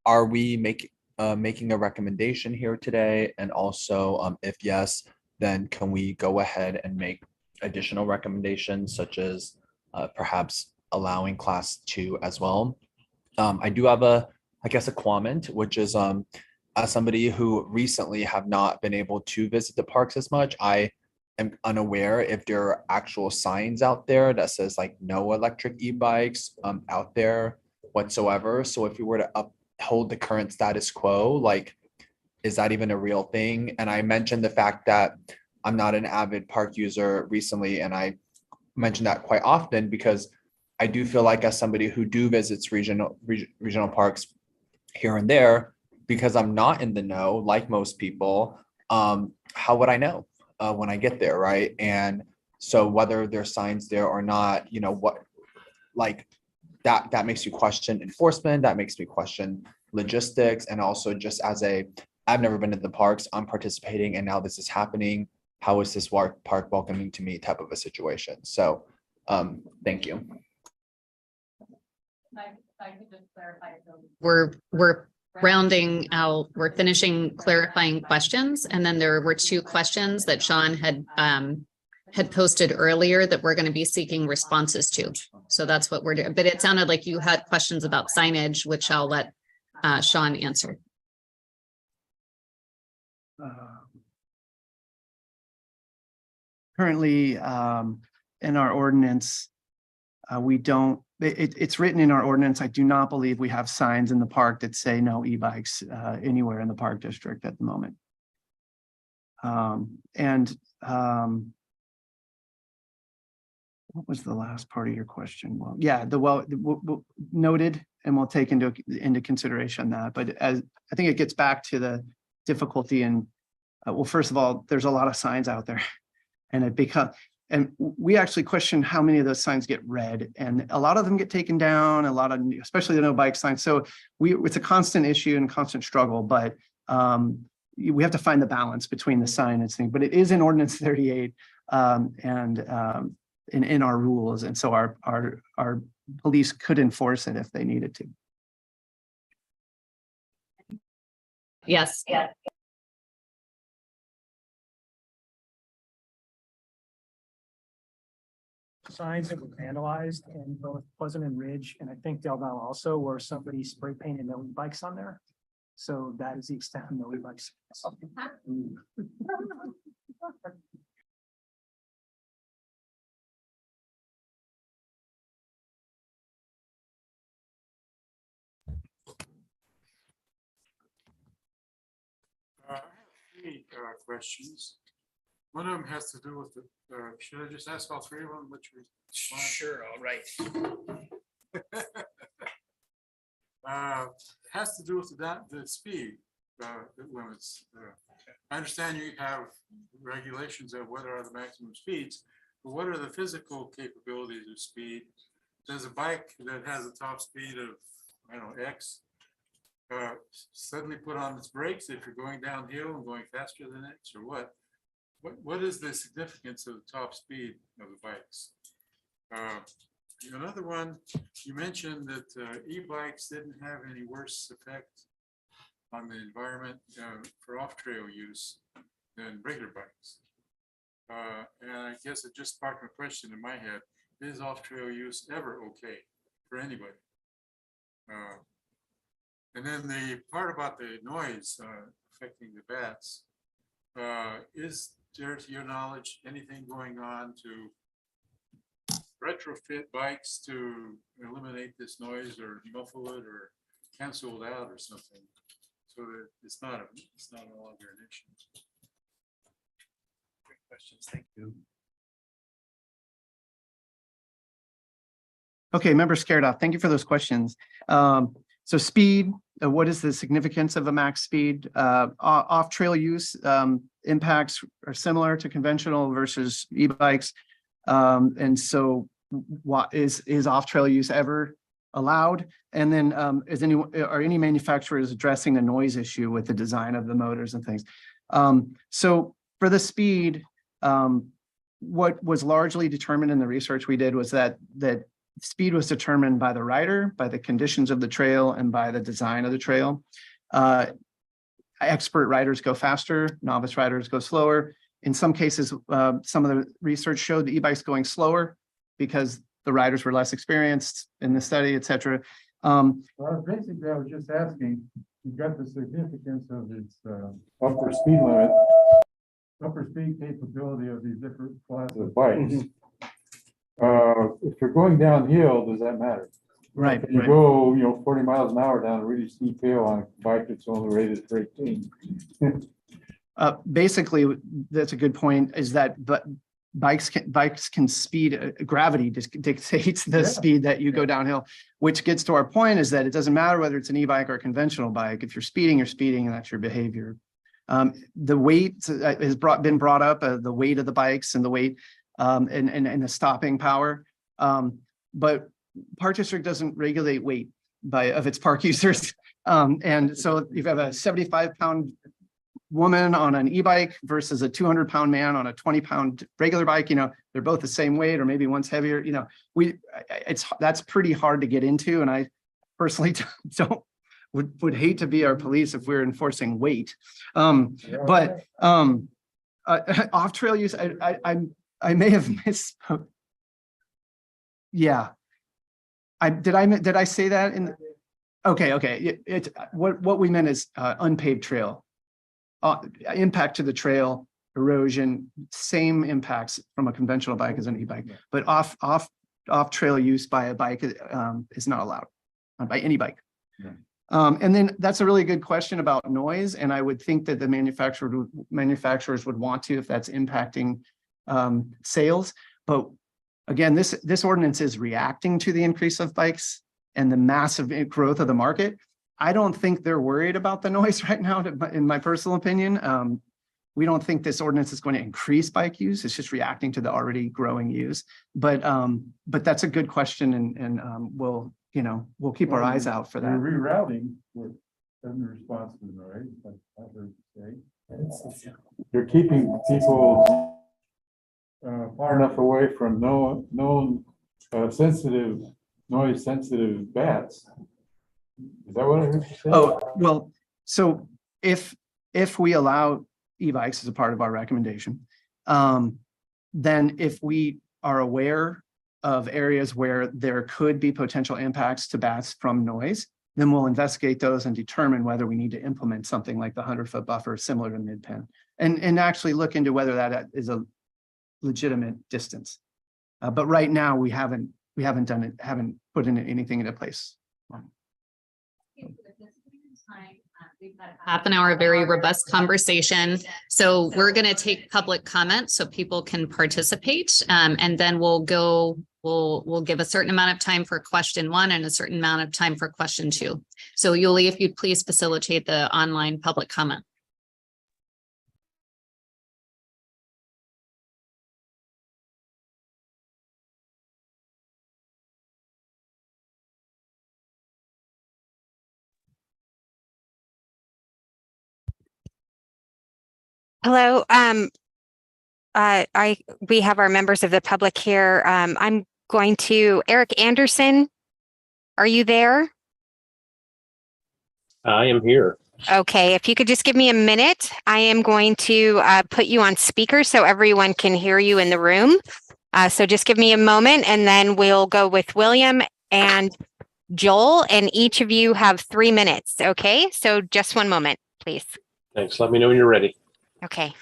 Speaker 4: are we making a recommendation here today? And also, if yes, then can we go ahead and make additional recommendations, such as perhaps allowing class 2 as well? I do have a comment, which is as somebody who recently have not been able to visit the parks as much, I am unaware if there are actual signs out there that says like no electric e-bikes out there whatsoever. So if we were to uphold the current status quo, like, is that even a real thing? And I mentioned the fact that I'm not an avid park user recently, and I mention that quite often because I do feel like, as somebody who visits regional parks here and there, because I'm not in the know, like most people, how would I know when I get there, right? And so whether there's signs there or not, what, like, that makes you question enforcement, that makes me question logistics, and also just as I've never been to the parks, I'm participating, and now this is happening. How is this park welcoming to me type of a situation? So thank you.
Speaker 2: We're rounding out, we're finishing clarifying questions. And then there were 2 questions that Sean had posted earlier that we're going to be seeking responses to. So that's what we're doing. But it sounded like you had questions about signage, which I'll let Sean answer.
Speaker 14: Currently, in our ordinance, we don't, it's written in our ordinance. I do not believe we have signs in the park that say no e-bikes anywhere in the park district at the moment. What was the last part of your question? Well, yeah, noted, and we'll take into consideration that. But as I think it gets back to the difficulty in, well, first of all, there's a lot of signs out there, and we actually question how many of those signs get read, and a lot of them get taken down, especially the no bike signs. So it's a constant issue and constant struggle, but we have to find the balance between the sign and thing. But it is in Ordinance 38 and in our rules, and so our police could enforce it if they needed to.
Speaker 2: Yes. Yeah.
Speaker 1: Signs that were vandalized in both Pleasant and Ridge, and I think Del Valle also, where somebody spray painted no e-bikes on there. So that is the extent of no e-bikes.
Speaker 5: I have 3 questions. One of them has to do with the, should I just ask all 3 of them? Which we?
Speaker 1: Sure, all right.
Speaker 5: Has to do with the speed limits. I understand you have regulations of what are the maximum speeds, but what are the physical capabilities of speed? Does a bike that has a top speed of, I don't know, X, suddenly put on its brakes if you're going downhill and going faster than X, or what? What is the significance of the top speed of the bikes? Another one, you mentioned that e-bikes didn't have any worse effect on the environment for off-trail use than regular bikes. And I guess it just sparked a question in my head: is off-trail use ever okay for anybody? And then the part about the noise affecting the bats, is there, to your knowledge, anything going on to retrofit bikes to eliminate this noise or muffle it or cancel it out or something, so that it's not no longer an issue?
Speaker 1: Great questions, thank you.
Speaker 14: Okay, member Scared thank you for those questions. So speed, what is the significance of a max speed? Off-trail use impacts are similar to conventional versus e-bikes. And so what is off-trail use ever allowed? And then are any manufacturers addressing the noise issue with the design of the motors and things? So for the speed, what was largely determined in the research we did was that speed was determined by the rider, by the conditions of the trail, and by the design of the trail. Expert riders go faster, novice riders go slower. In some cases, some of the research showed the e-bikes going slower because the riders were less experienced in the study, et cetera.
Speaker 5: Well, basically, I was just asking, you got the significance of its upper speed limit, upper speed capability of these different classes of bikes. If you're going downhill, does that matter?
Speaker 14: Right.
Speaker 5: If you go, 40 miles an hour down a really steep hill on a bike that's only rated for 18.
Speaker 14: Basically, that's a good point, is that but bikes can speed, gravity dictates the speed that you go downhill, which gets to our point is that it doesn't matter whether it's an e-bike or a conventional bike. If you're speeding, and that's your behavior. The weight has been brought up, the weight of the bikes and the weight and the stopping power. But Park District doesn't regulate weight of its park users. And so if you have a 75-pound woman on an e-bike versus a 200-pound man on a 20-pound regular bike, they're both the same weight, or maybe one's heavier. That's pretty hard to get into. And I personally would hate to be our police if we're enforcing weight. But off-trail use, I may have misspoke. Yeah. Did I say that in? Okay. What we meant is unpaved trail. Impact to the trail, erosion, same impacts from a conventional bike as an e-bike, but off trail use by a bike is not allowed by any bike. Yeah. And then that's a really good question about noise, and I would think that the manufacturers would want to, if that's impacting sales. But again, this ordinance is reacting to the increase of bikes and the massive growth of the market. I don't think they're worried about the noise right now, in my personal opinion. We don't think this ordinance is going to increase bike use. It's just reacting to the already growing use. But that's a good question, and we'll keep our eyes out for that.
Speaker 5: You're rerouting in response to the noise, I heard you say. You're keeping people far enough away from known noise sensitive bats. Is that what I heard you say?
Speaker 14: Oh, well, so if we allow e-bikes as a part of our recommendation, then if we are aware of areas where there could be potential impacts to bats from noise, then we'll investigate those and determine whether we need to implement something like the 100-foot buffer similar to mid-pen, and actually look into whether that is a legitimate distance. But right now we haven't done it, haven't put anything into place.
Speaker 2: We've had half an hour, very robust conversation. So we're going to take public comment so people can participate. And then we'll give a certain amount of time for question 1 and a certain amount of time for question 2. So Yuli, if you'd please facilitate the online public comment.
Speaker 3: Hello. We have our members of the public here. I'm going to Eric Anderson. Are you there?
Speaker 8: I am here.
Speaker 3: Okay, if you could just give me a minute, I am going to put you on speaker so everyone can hear you in the room. So just give me a moment, and then we'll go with William and Joel, and each of you have 3 minutes. Okay, so just one moment, please.
Speaker 8: Thanks. Let me know when you're ready.
Speaker 3: Okay.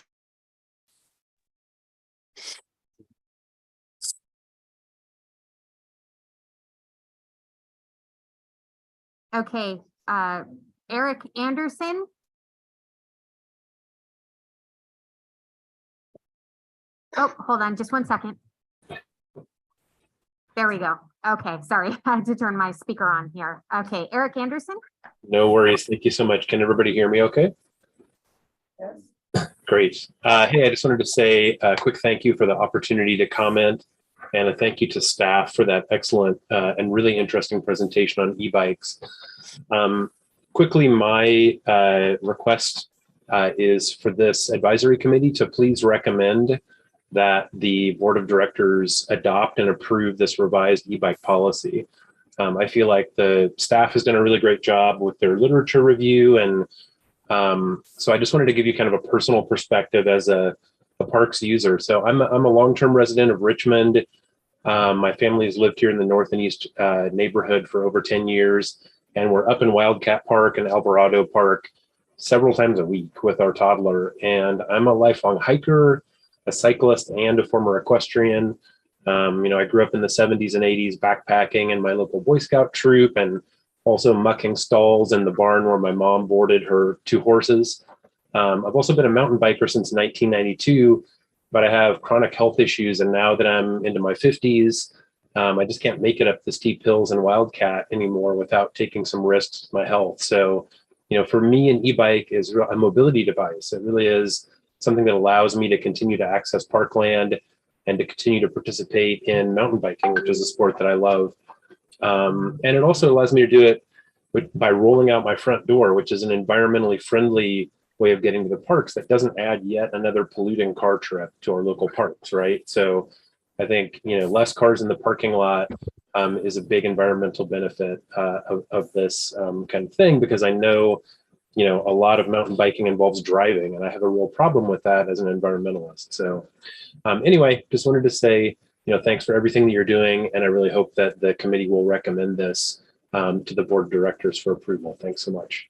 Speaker 3: Okay, Eric Anderson. Oh, hold on just one second. There we go.
Speaker 10: Okay, sorry, I had to turn my speaker on here. Okay, Eric Anderson?
Speaker 8: No worries. Thank you so much. Can everybody hear me okay? Great. Hey, I just wanted to say a quick thank you for the opportunity to comment, and a thank you to staff for that excellent and really interesting presentation on e-bikes. Quickly, my request is for this advisory committee to please recommend that the board of directors adopt and approve this revised e-bike policy. I feel like the staff has done a really great job with their literature review, and so I just wanted to give you kind of a personal perspective as a parks user. So I'm a long-term resident of Richmond. My family has lived here in the North and East neighborhood for over 10 years, and we're up in Wildcat Park and Alvarado Park several times a week with our toddler. And I'm a lifelong hiker, a cyclist, and a former equestrian. I grew up in the 70s and 80s backpacking in my local Boy Scout troop, and also mucking stalls in the barn where my mom boarded her 2 horses. I've also been a mountain biker since 1992, but I have chronic health issues. And now that I'm into my 50s, I just can't make it up the steep hills in Wildcat anymore without taking some risks with my health. So, for me, an e-bike is a mobility device. It really is something that allows me to continue to access parkland and to continue to participate in mountain biking, which is a sport that I love. And it also allows me to do it by rolling out my front door, which is an environmentally friendly way of getting to the parks that doesn't add yet another polluting car trip to our local parks, right? So I think, less cars in the parking lot is a big environmental benefit of this kind of thing, because I know, a lot of mountain biking involves driving, and I have a real problem with that as an environmentalist. So anyway, just wanted to say, thanks for everything that you're doing, and I really hope that the committee will recommend this to the board of directors for approval. Thanks so much.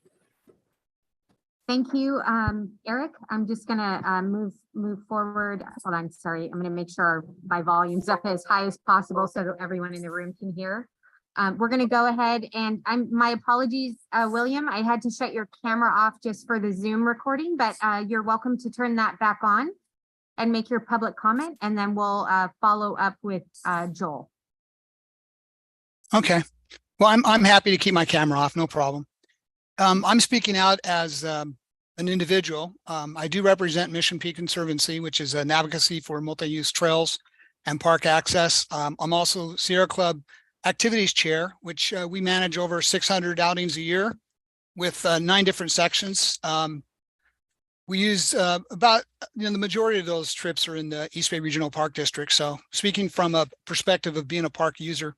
Speaker 10: Thank you, Eric. I'm just gonna move forward. Hold on, sorry. I'm gonna make sure my volume's up as high as possible so that everyone in the room can hear. We're gonna go ahead, and my apologies, William. I had to shut your camera off just for the Zoom recording, but you're welcome to turn that back on and make your public comment, and then we'll follow up with Joel.
Speaker 7: Okay. Well, I'm happy to keep my camera off, no problem. I'm speaking out as an individual. I do represent Mission Peak Conservancy, which is an advocacy for multi-use trails and park access. I'm also Sierra Club Activities Chair, which we manage over 600 outings a year with 9 different sections. We use about, the majority of those trips are in the East Bay Regional Park District. So speaking from a perspective of being a park user,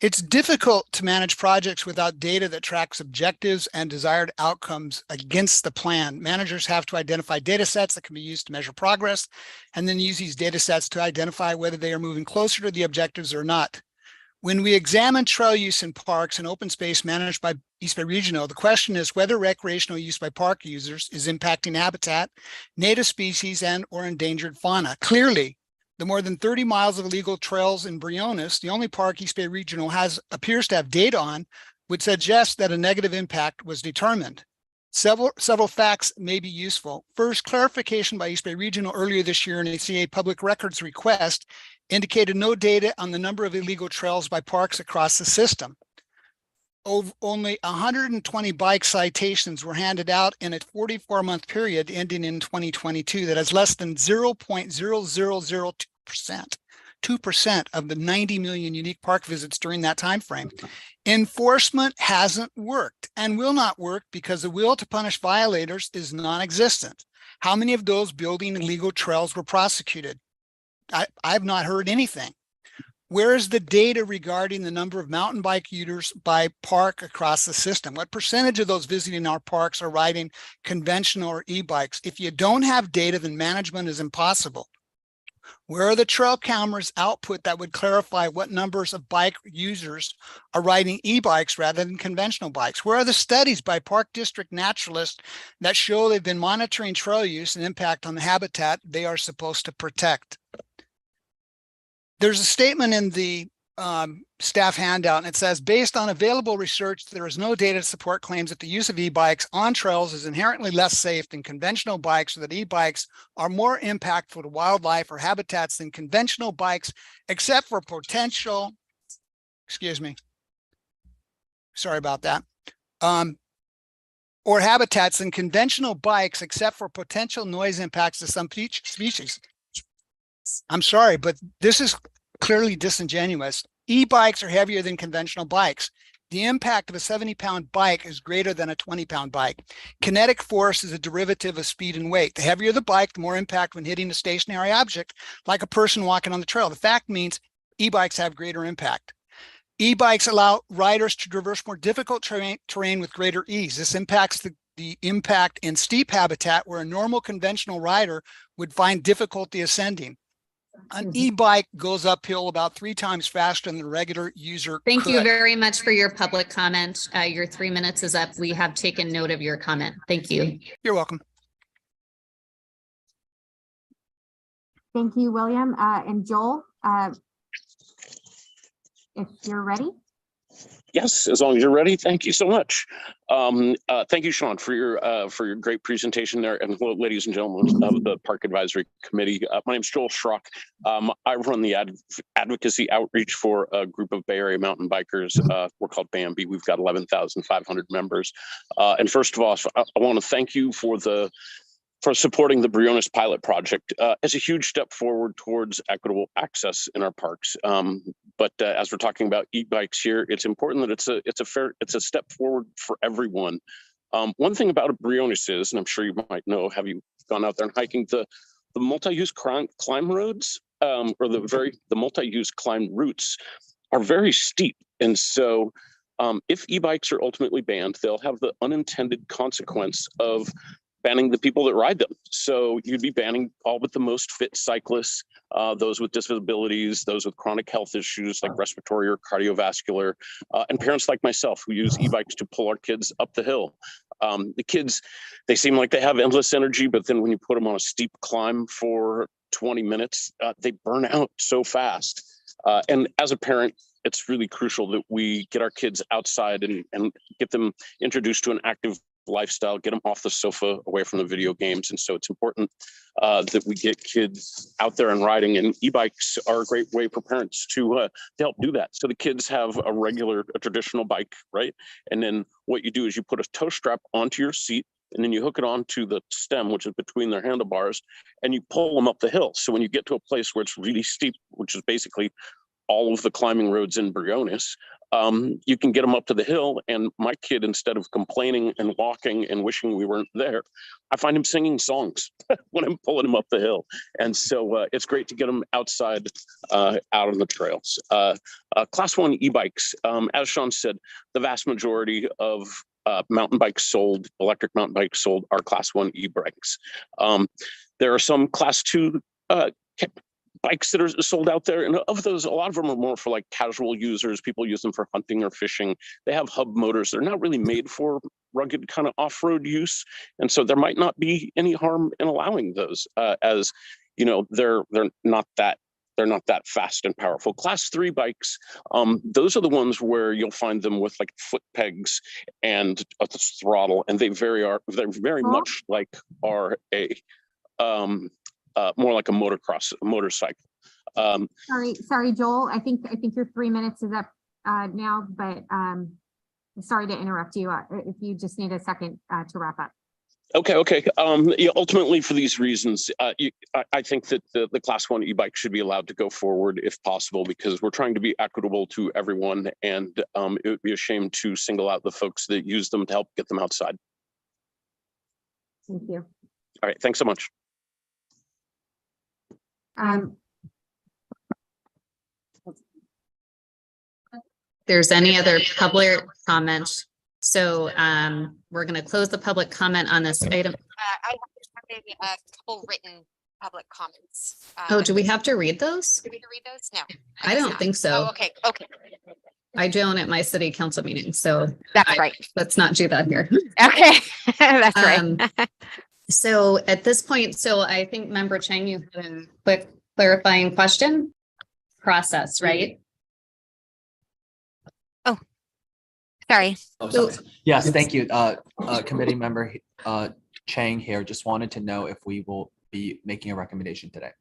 Speaker 7: it's difficult to manage projects without data that tracks objectives and desired outcomes against the plan. Managers have to identify data sets that can be used to measure progress, and then use these data sets to identify whether they are moving closer to the objectives or not. When we examine trail use in parks and open space managed by East Bay Regional, the question is whether recreational use by park users is impacting habitat, native species, and or endangered fauna. Clearly, the more than 30 miles of illegal trails in Briones, the only park East Bay Regional appears to have data on, would suggest that a negative impact was determined. Several facts may be useful. First, clarification by East Bay Regional earlier this year in a CA public records request indicated no data on the number of illegal trails by parks across the system. Only 120 bike citations were handed out in a 44-month period ending in 2022. That is less than 0.0002%, 2% of the 90 million unique park visits during that time frame. Enforcement hasn't worked and will not work because the will to punish violators is non-existent. How many of those building illegal trails were prosecuted? I've not heard anything. Where is the data regarding the number of mountain bike users by park across the system? What percentage of those visiting our parks are riding conventional or e-bikes? If you don't have data, then management is impossible. Where are the trail cameras output that would clarify what numbers of bike users are riding e-bikes rather than conventional bikes? Where are the studies by Park District naturalists that show they've been monitoring trail use and impact on the habitat they are supposed to protect? There's a statement in the staff handout, and it says, based on available research, there is no data to support claims that the use of e-bikes on trails is inherently less safe than conventional bikes, or that e-bikes are more impactful to wildlife or habitats than conventional bikes, except for potential excuse me. Sorry about that. Or habitats than conventional bikes, except for potential noise impacts to some species. I'm sorry, but this is clearly disingenuous. E-bikes are heavier than conventional bikes. The impact of a 70-pound bike is greater than a 20-pound bike. Kinetic force is a derivative of speed and weight. The heavier the bike, the more impact when hitting a stationary object, like a person walking on the trail. The fact means e-bikes have greater impact. E-bikes allow riders to traverse more difficult terrain with greater ease. This impacts the impact in steep habitat where a normal conventional rider would find difficulty ascending. An e-bike goes uphill about 3 times faster than the regular user
Speaker 2: Thank you
Speaker 7: could.
Speaker 2: very much for your public comment. Your 3 minutes is up. We have taken note of your comment. Thank you.
Speaker 7: You're welcome.
Speaker 10: Thank you, William. And Joel, if you're ready.
Speaker 12: Yes, as long as you're ready. Thank you so much. Thank you, Sean, for your great presentation there. And hello, ladies and gentlemen of the Park Advisory Committee. My name is Joel Schrock. I run the advocacy outreach for a group of Bay Area mountain bikers. We're called Bambi. We've got 11,500 members. And first of all, I want to thank you for supporting the Briones pilot project as a huge step forward towards equitable access in our parks. But as we're talking about e-bikes here, it's important that it's a step forward for everyone. One thing about a Briones is, and I'm sure you might know, have you gone out there and hiking the multi-use climb roads or the multi-use climb routes are very steep. And so if e-bikes are ultimately banned, they'll have the unintended consequence of banning the people that ride them. So you'd be banning all but the most fit cyclists, those with disabilities, those with chronic health issues like respiratory or cardiovascular, and parents like myself who use e-bikes to pull our kids up the hill. The kids, they seem like they have endless energy, but then when you put them on a steep climb for 20 minutes, they burn out so fast. And as a parent, it's really crucial that we get our kids outside and get them introduced to an active lifestyle, get them off the sofa, away from the video games. And so it's important that we get kids out there and riding, and e-bikes are a great way for parents to help do that. So the kids have a traditional bike, right? And then what you do is you put a tow strap onto your seat, and then you hook it onto the stem, which is between their handlebars, and you pull them up the hill. So when you get to a place where it's really steep, which is basically all of the climbing roads in Briones, you can get them up to the hill. And my kid, instead of complaining and walking and wishing we weren't there, I find him singing songs when I'm pulling him up the hill. And so it's great to get them outside, out on the trails. Class 1 e-bikes, as Sean said, the vast majority of mountain bikes sold, electric mountain bikes sold, are Class 1 e-bikes. There are some Class 2 bikes that are sold out there, and of those, a lot of them are more for like casual users. People use them for hunting or fishing. They have hub motors. They're not really made for rugged kind of off-road use, and so there might not be any harm in allowing those, as you know, they're not that fast and powerful. Class 3 bikes, those are the ones where you'll find them with like foot pegs and a throttle, and they're very much like more like a motorcycle.
Speaker 10: Sorry, Joel. I think your 3 minutes is up now, but sorry to interrupt you. If you just need a second to wrap up.
Speaker 12: Okay. Yeah, ultimately, for these reasons, I think that the Class 1 e-bike should be allowed to go forward if possible, because we're trying to be equitable to everyone, and it would be a shame to single out the folks that use them to help get them outside.
Speaker 10: Thank you.
Speaker 12: All right, thanks so much.
Speaker 2: There's any other public comments? So we're going to close the public comment on this item.
Speaker 3: I have a couple written public comments.
Speaker 2: Oh, do we have to read those?
Speaker 3: Do we read those? No.
Speaker 2: I don't think so.
Speaker 3: Oh, okay.
Speaker 2: I don't at my city council meeting, so
Speaker 3: That's right.
Speaker 2: Let's not do that here.
Speaker 3: Okay, that's right.
Speaker 2: So at this point, so I think Member Chang, you had a quick clarifying question. Process, right?
Speaker 3: Oh, sorry.
Speaker 4: Yes, thank you. Committee member Chang here. Just wanted to know if we will be making a recommendation today.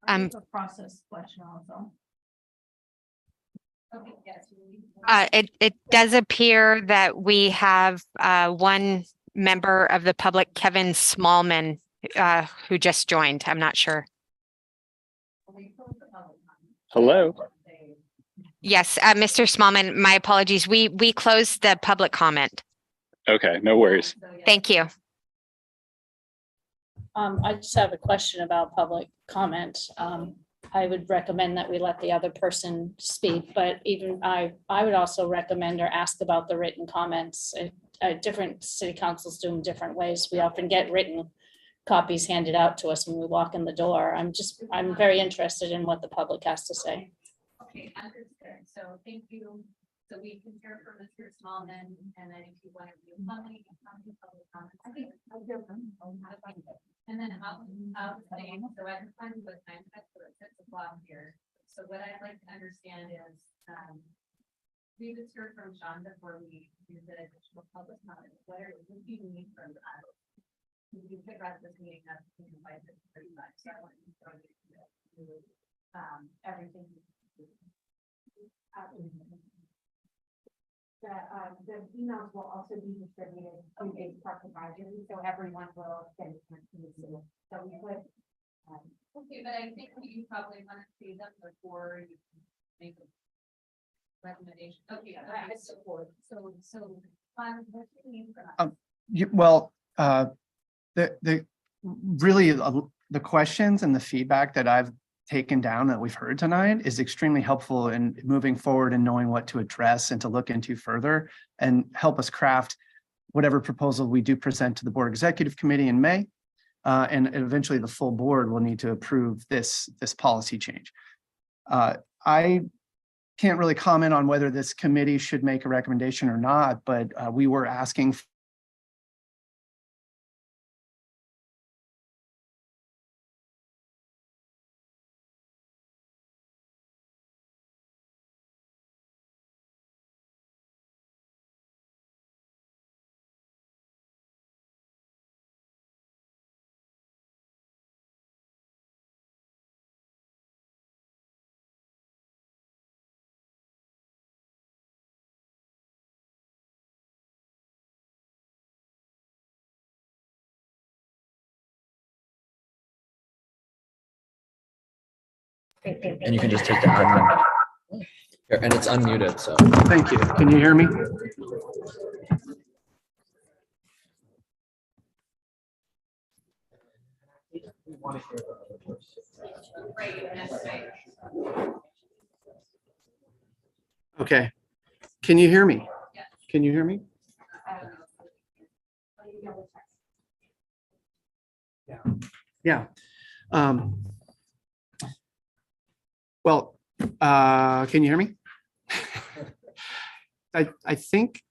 Speaker 3: Um,
Speaker 19: A process question also. Okay, yes.
Speaker 3: it does appear that we have one member of the public, Kevin Smallman, who just joined. I'm not sure.
Speaker 12: Hello.
Speaker 3: Yes, Mr. Smallman, my apologies. We closed the public comment.
Speaker 12: Okay, no worries.
Speaker 3: Thank you.
Speaker 19: I just have a question about public comment. I would recommend that we let the other person speak, but even I would also recommend or ask about the written comments. Different city councils do them different ways. We often get written copies handed out to us when we walk in the door. I'm very interested in what the public has to say.
Speaker 2: Okay, understood. So thank you. So we can hear from Mr. Smallman, and then if you want to do public comments. I think I'll hear from him. And then I'll say, so at the time of the time, that's what it sets a clock here. So what I'd like to understand is, we just heard from Sean before we do the additional public comment. What do you need from us? We could wrap this meeting up by 6:35. So I want you to everything. The emails will also be distributed to a park advisory, so everyone will get it. So we would. Okay, but I think you probably want to see them before you make a recommendation. Okay, I support. So, what do you need from us?
Speaker 14: The really the questions and the feedback that I've taken down that we've heard tonight is extremely helpful in moving forward and knowing what to address and to look into further and help us craft whatever proposal we do present to the Board Executive Committee in May. And eventually the full board will need to approve this policy change. I can't really comment on whether this committee should make a recommendation or not, but we were asking
Speaker 4: And you can just take the admin. Here, and it's unmuted, so.
Speaker 14: Thank you. Can you hear me? Okay. Can you hear me? Can you hear me? Yeah. Well, can you hear me? I think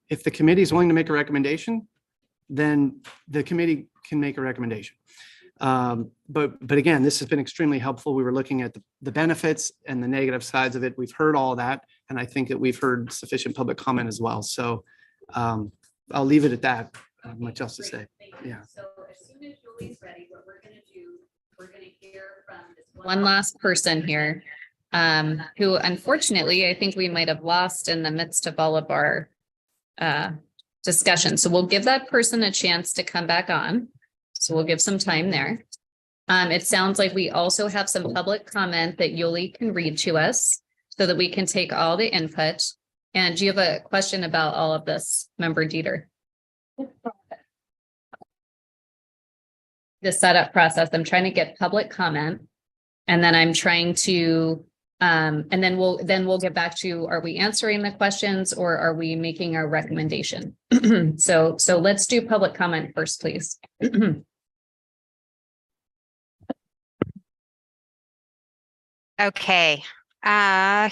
Speaker 14: if the committee is willing to make a recommendation, then the committee can make a recommendation. But again, this has been extremely helpful. We were looking at the benefits and the negative sides of it. We've heard all that, and I think that we've heard sufficient public comment as well. So I'll leave it at that. Much else to say. Yeah.
Speaker 2: So as soon as Julie's ready, what we're gonna do, we're gonna hear from this one last person here, who unfortunately, I think we might have lost in the midst of all of our discussion. So we'll give that person a chance to come back on. So we'll give some time there. It sounds like we also have some public comment that Yoli can read to us so that we can take all the input. And do you have a question about all of this, Member Dieter? The setup process, I'm trying to get public comment, and then I'm trying to, and then we'll get back to, are we answering the questions or are we making our recommendation? So let's do public comment first, please.
Speaker 3: Okay,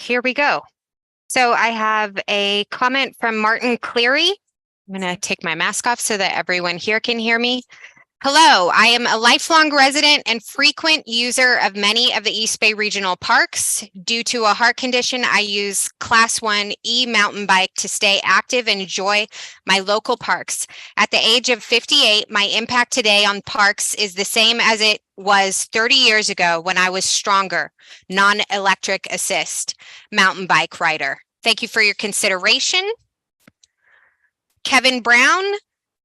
Speaker 3: here we go. So I have a comment from Martin Cleary. I'm going to take my mask off so that everyone here can hear me. Hello, I am a lifelong resident and frequent user of many of the East Bay Regional Parks. Due to a heart condition, I use Class 1 e-mountain bike to stay active and enjoy my local parks. At the age of 58, my impact today on parks is the same as it was 30 years ago when I was stronger, non-electric assist mountain bike rider. Thank you for your consideration. Kevin Brown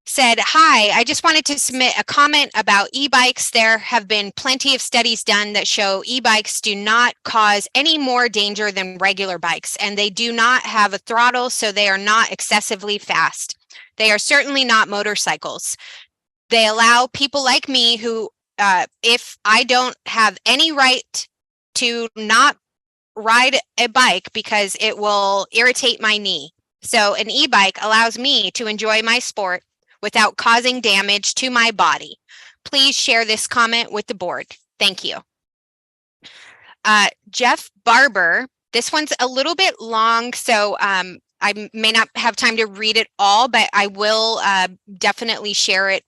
Speaker 3: said, hi, I just wanted to submit a comment about e-bikes. There have been plenty of studies done that show e-bikes do not cause any more danger than regular bikes, and they do not have a throttle, so they are not excessively fast. They are certainly not motorcycles. They allow people like me who, if I don't have any right to not ride a bike because it will irritate my knee. So an e-bike allows me to enjoy my sport without causing damage to my body. Please share this comment with the board. Thank you. Jeff Barber, this one's a little bit long, so I may not have time to read it all, but I will definitely share it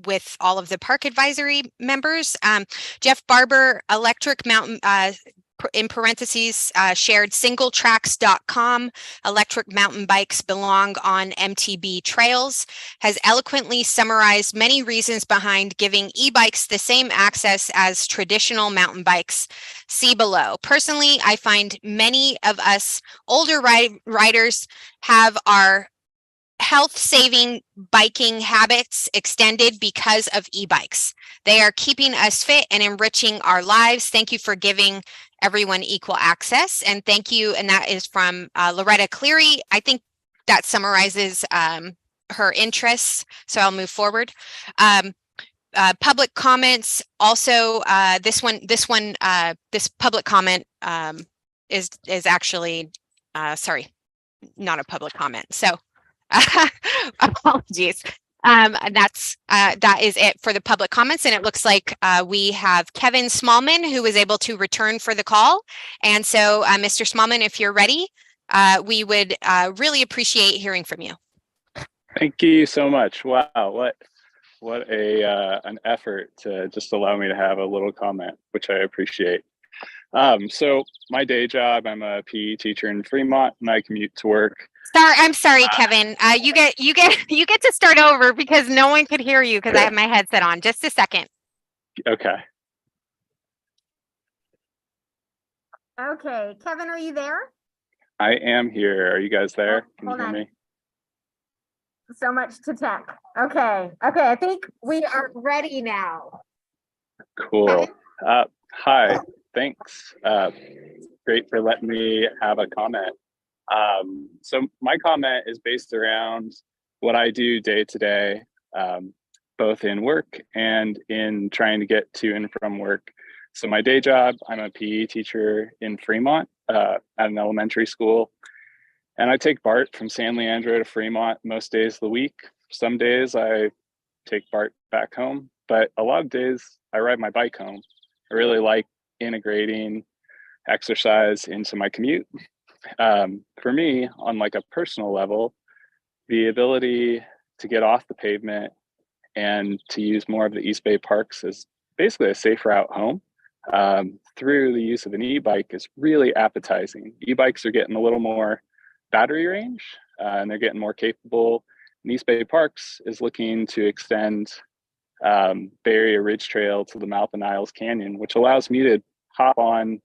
Speaker 3: with all of the park advisory members. Jeff Barber, electric mountain, in parentheses, shared singletracks.com, electric mountain bikes belong on MTB trails, has eloquently summarized many reasons behind giving e-bikes the same access as traditional mountain bikes. See below. Personally, I find many of us older riders have our health-saving biking habits extended because of e-bikes. They are keeping us fit and enriching our lives. Thank you for giving everyone equal access. And thank you. And that is from Loretta Cleary. I think that summarizes her interests. So I'll move forward. Public comments. Also, this public comment is actually, sorry, not a public comment. So apologies. That is it for the public comments. And it looks like we have Kevin Smallman, who was able to return for the call. And so, Mr. Smallman, if you're ready, we would really appreciate hearing from you.
Speaker 11: Thank you so much. Wow, what an effort to just allow me to have a little comment, which I appreciate. So my day job, I'm a PE teacher in Fremont, and I commute to work.
Speaker 3: I'm sorry, Kevin. You get to start over because no one could hear you because I have my headset on. Just a second.
Speaker 11: Okay.
Speaker 10: Okay, Kevin, are you there?
Speaker 11: I am here. Are you guys there? Can you
Speaker 10: Hold
Speaker 11: hear
Speaker 10: on.
Speaker 11: me?
Speaker 10: So much to tech. Okay, I think we are ready now.
Speaker 11: Cool. Hi, thanks. Great for letting me have a comment. So my comment is based around what I do day to day, both in work and in trying to get to and from work. So my day job, I'm a PE teacher in Fremont at an elementary school. And I take BART from San Leandro to Fremont most days of the week. Some days I take BART back home, but a lot of days I ride my bike home. I really like integrating exercise into my commute. For me, on like a personal level, the ability to get off the pavement and to use more of the East Bay parks is basically a safe route home through the use of an e-bike is really appetizing. E-bikes are getting a little more battery range and they're getting more capable. And East Bay Parks is looking to extend Bay Area Ridge Trail to the mouth of Niles Canyon, which allows me to hop on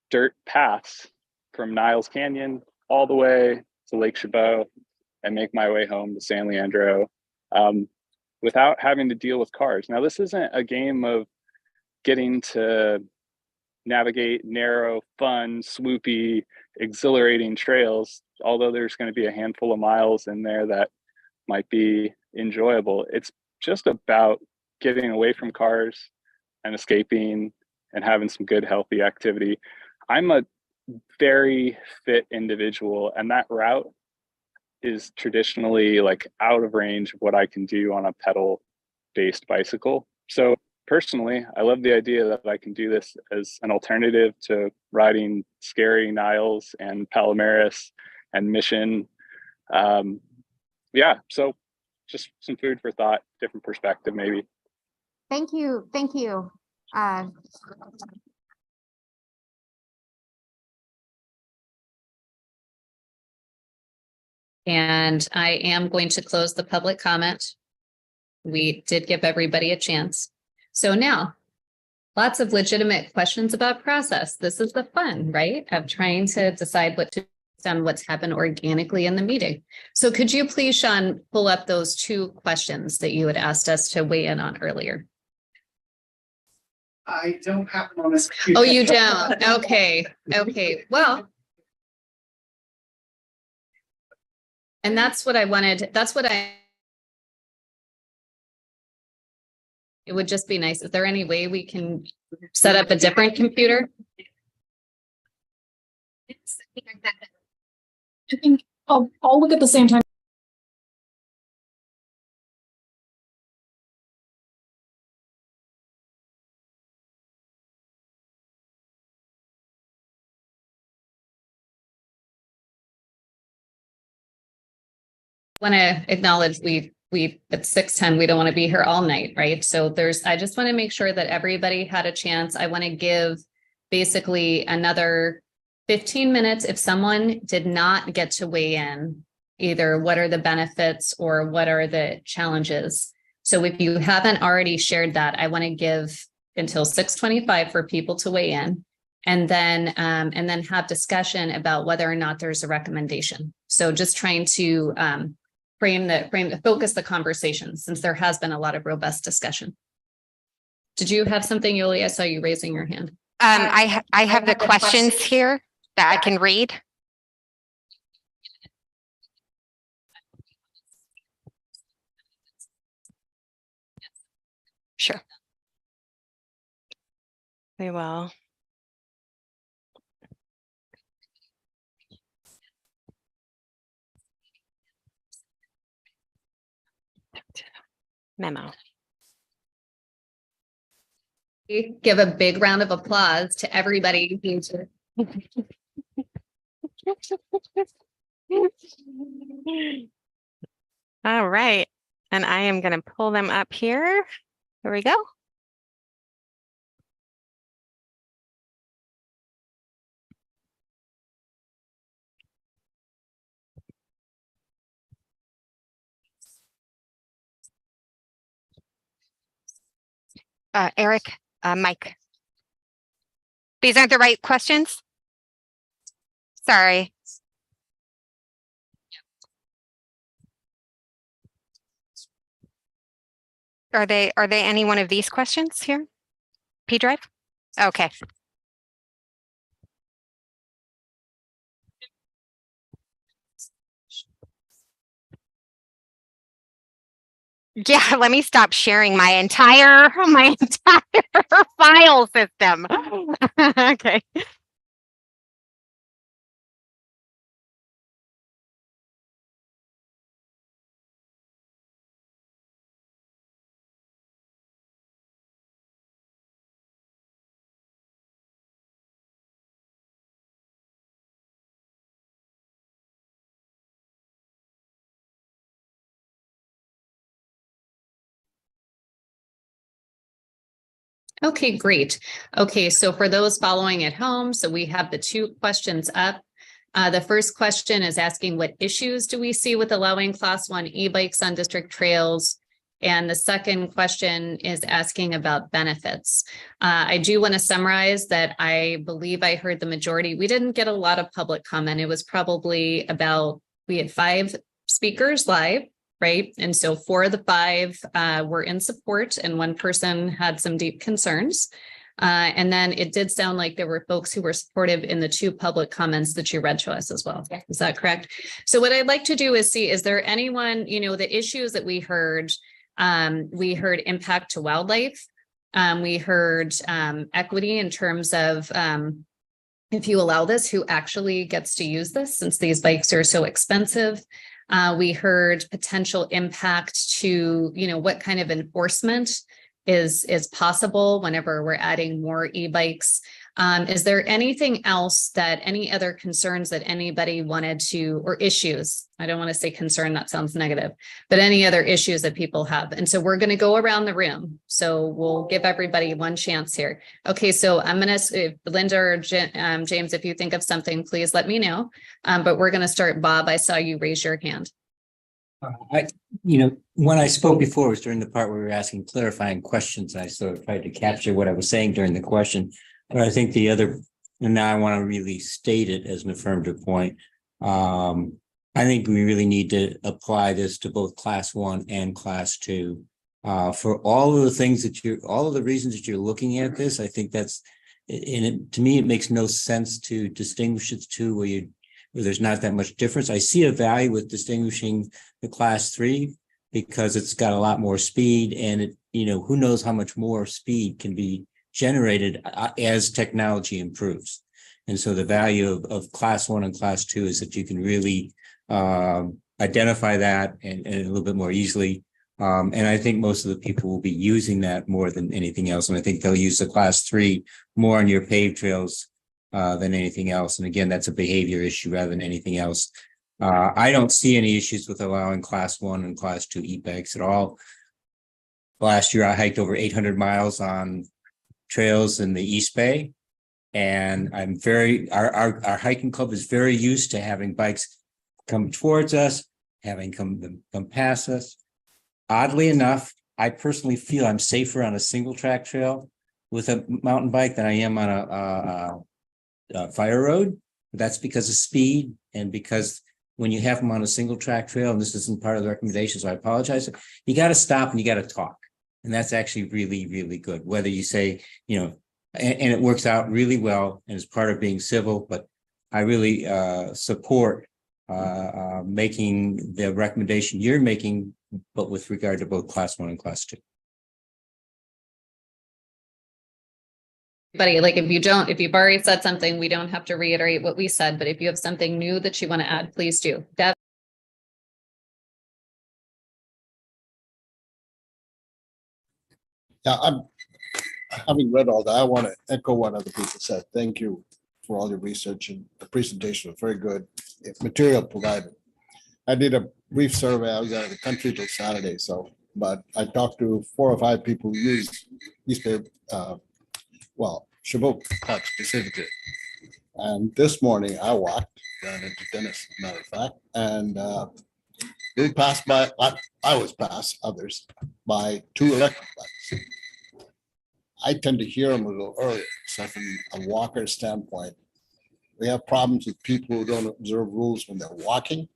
Speaker 11: dirt paths from Niles Canyon all the way to Lake Chabot and make my way home to San Leandro without having to deal with cars. Now, this isn't a game of getting to navigate narrow, fun, swoopy, exhilarating trails, although there's going to be a handful of miles in there that might be enjoyable. It's just about getting away from cars and escaping and having some good, healthy activity. I'm a very fit individual, and that route is traditionally like out of range of what I can do on a pedal-based bicycle. So personally, I love the idea that I can do this as an alternative to riding scary Niles and Palomares and Mission. Yeah, so just some food for thought. different perspective maybe.
Speaker 10: Thank you. Thank you.
Speaker 2: And I am going to close the public comment. We did give everybody a chance. So now, lots of legitimate questions about process. This is the fun, right? Of trying to decide what to on what's happened organically in the meeting. So could you please, Sean, pull up those 2 questions that you had asked us to weigh in on earlier?
Speaker 14: I don't have them on this.
Speaker 2: Oh, you don't? Okay. Okay. Well. And that's what I wanted. It would just be nice. Is there any way we can set up a different computer?
Speaker 13: I think I'll look at the same time.
Speaker 2: Want to acknowledge we it's 6:10. We don't want to be here all night, right? So I just want to make sure that everybody had a chance. I want to give basically another 15 minutes if someone did not get to weigh in, either what are the benefits or what are the challenges. So if you haven't already shared that, I want to give until 6:25 for people to weigh in, and then have discussion about whether or not there's a recommendation. So just trying to focus the conversation, since there has been a lot of robust discussion. Did you have something, Yuli? I saw you raising your hand.
Speaker 3: I have the questions here that I can read. Sure. We will. Memo.
Speaker 2: Give a big round of applause to everybody.
Speaker 3: All right. And I am going to pull them up here. Here we go. Eric, Mike. These aren't the right questions? Sorry. Are they any one of these questions here? P drive? Okay. Yeah, let me stop sharing my entire file system. Okay.
Speaker 2: Okay, great. Okay, so for those following at home, so we have the 2 questions up. The first question is asking what issues do we see with allowing class 1 e-bikes on district trails? And the second question is asking about benefits. I do want to summarize that I believe I heard the majority. We didn't get a lot of public comment. It was probably we had 5 speakers live. Right. And so 4 of the 5 were in support, and 1 person had some deep concerns. And then it did sound like there were folks who were supportive in the 2 public comments that you read to us as well. Is that correct? So what I'd like to do is see, is there anyone, the issues that we heard impact to wildlife. We heard equity in terms of if you allow this, who actually gets to use this, since these bikes are so expensive. We heard potential impact to, what kind of enforcement is possible whenever we're adding more e-bikes. Is there anything else that any other concerns that anybody wanted to, or issues? I don't want to say concern, that sounds negative, but any other issues that people have. And so we're going to go around the room. So we'll give everybody one chance here. Okay, so I'm going to, Linda or James, if you think of something, please let me know. But we're going to start. Bob, I saw you raise your hand.
Speaker 17: When I spoke before was during the part where we were asking clarifying questions. I sort of tried to capture what I was saying during the question. But I think the other, and now I want to really state it as an affirmative point. I think we really need to apply this to both class 1 and class 2. For all of the things that all of the reasons that you're looking at this, I think that's, to me, it makes no sense to distinguish the two where there's not that much difference. I see a value with distinguishing the class 3 because it's got a lot more speed, and who knows how much more speed can be generated as technology improves. And so the value of class 1 and class 2 is that you can really identify that and a little bit more easily. And I think most of the people will be using that more than anything else. And I think they'll use the class 3 more on your paved trails than anything else. And again, that's a behavior issue rather than anything else. I don't see any issues with allowing class 1 and class 2 e-bikes at all. Last year, I hiked over 800 miles on trails in the East Bay. And I'm our hiking club is very used to having bikes come towards us, having come past us. Oddly enough, I personally feel I'm safer on a single track trail with a mountain bike than I am on a fire road. That's because of speed, and because when you have them on a single track trail, and this isn't part of the recommendation, so I apologize, you got to stop and you got to talk. And that's actually really, really good. Whether you say, and it works out really well and it's part of being civil, but I really support making the recommendation you're making, but with regard to both class 1 and class 2.
Speaker 2: Buddy, like if you've already said something, we don't have to reiterate what we said, but if you have something new that you want to add, please do. Deb?
Speaker 6: Yeah, having read all that, I want to echo what other people said. Thank you for all your research, and the presentation was very good. Material provided. I did a brief survey. I was out of the country till Saturday, but I talked to 4 or 5 people who use East Bay, Chabot Park specifically. And this morning I walked down into Dennis, as a matter of fact, and we passed by, I was past others by 2 electric bikes. I tend to hear them a little earlier. So from a walker standpoint, we have problems with people who don't observe rules when they're walking,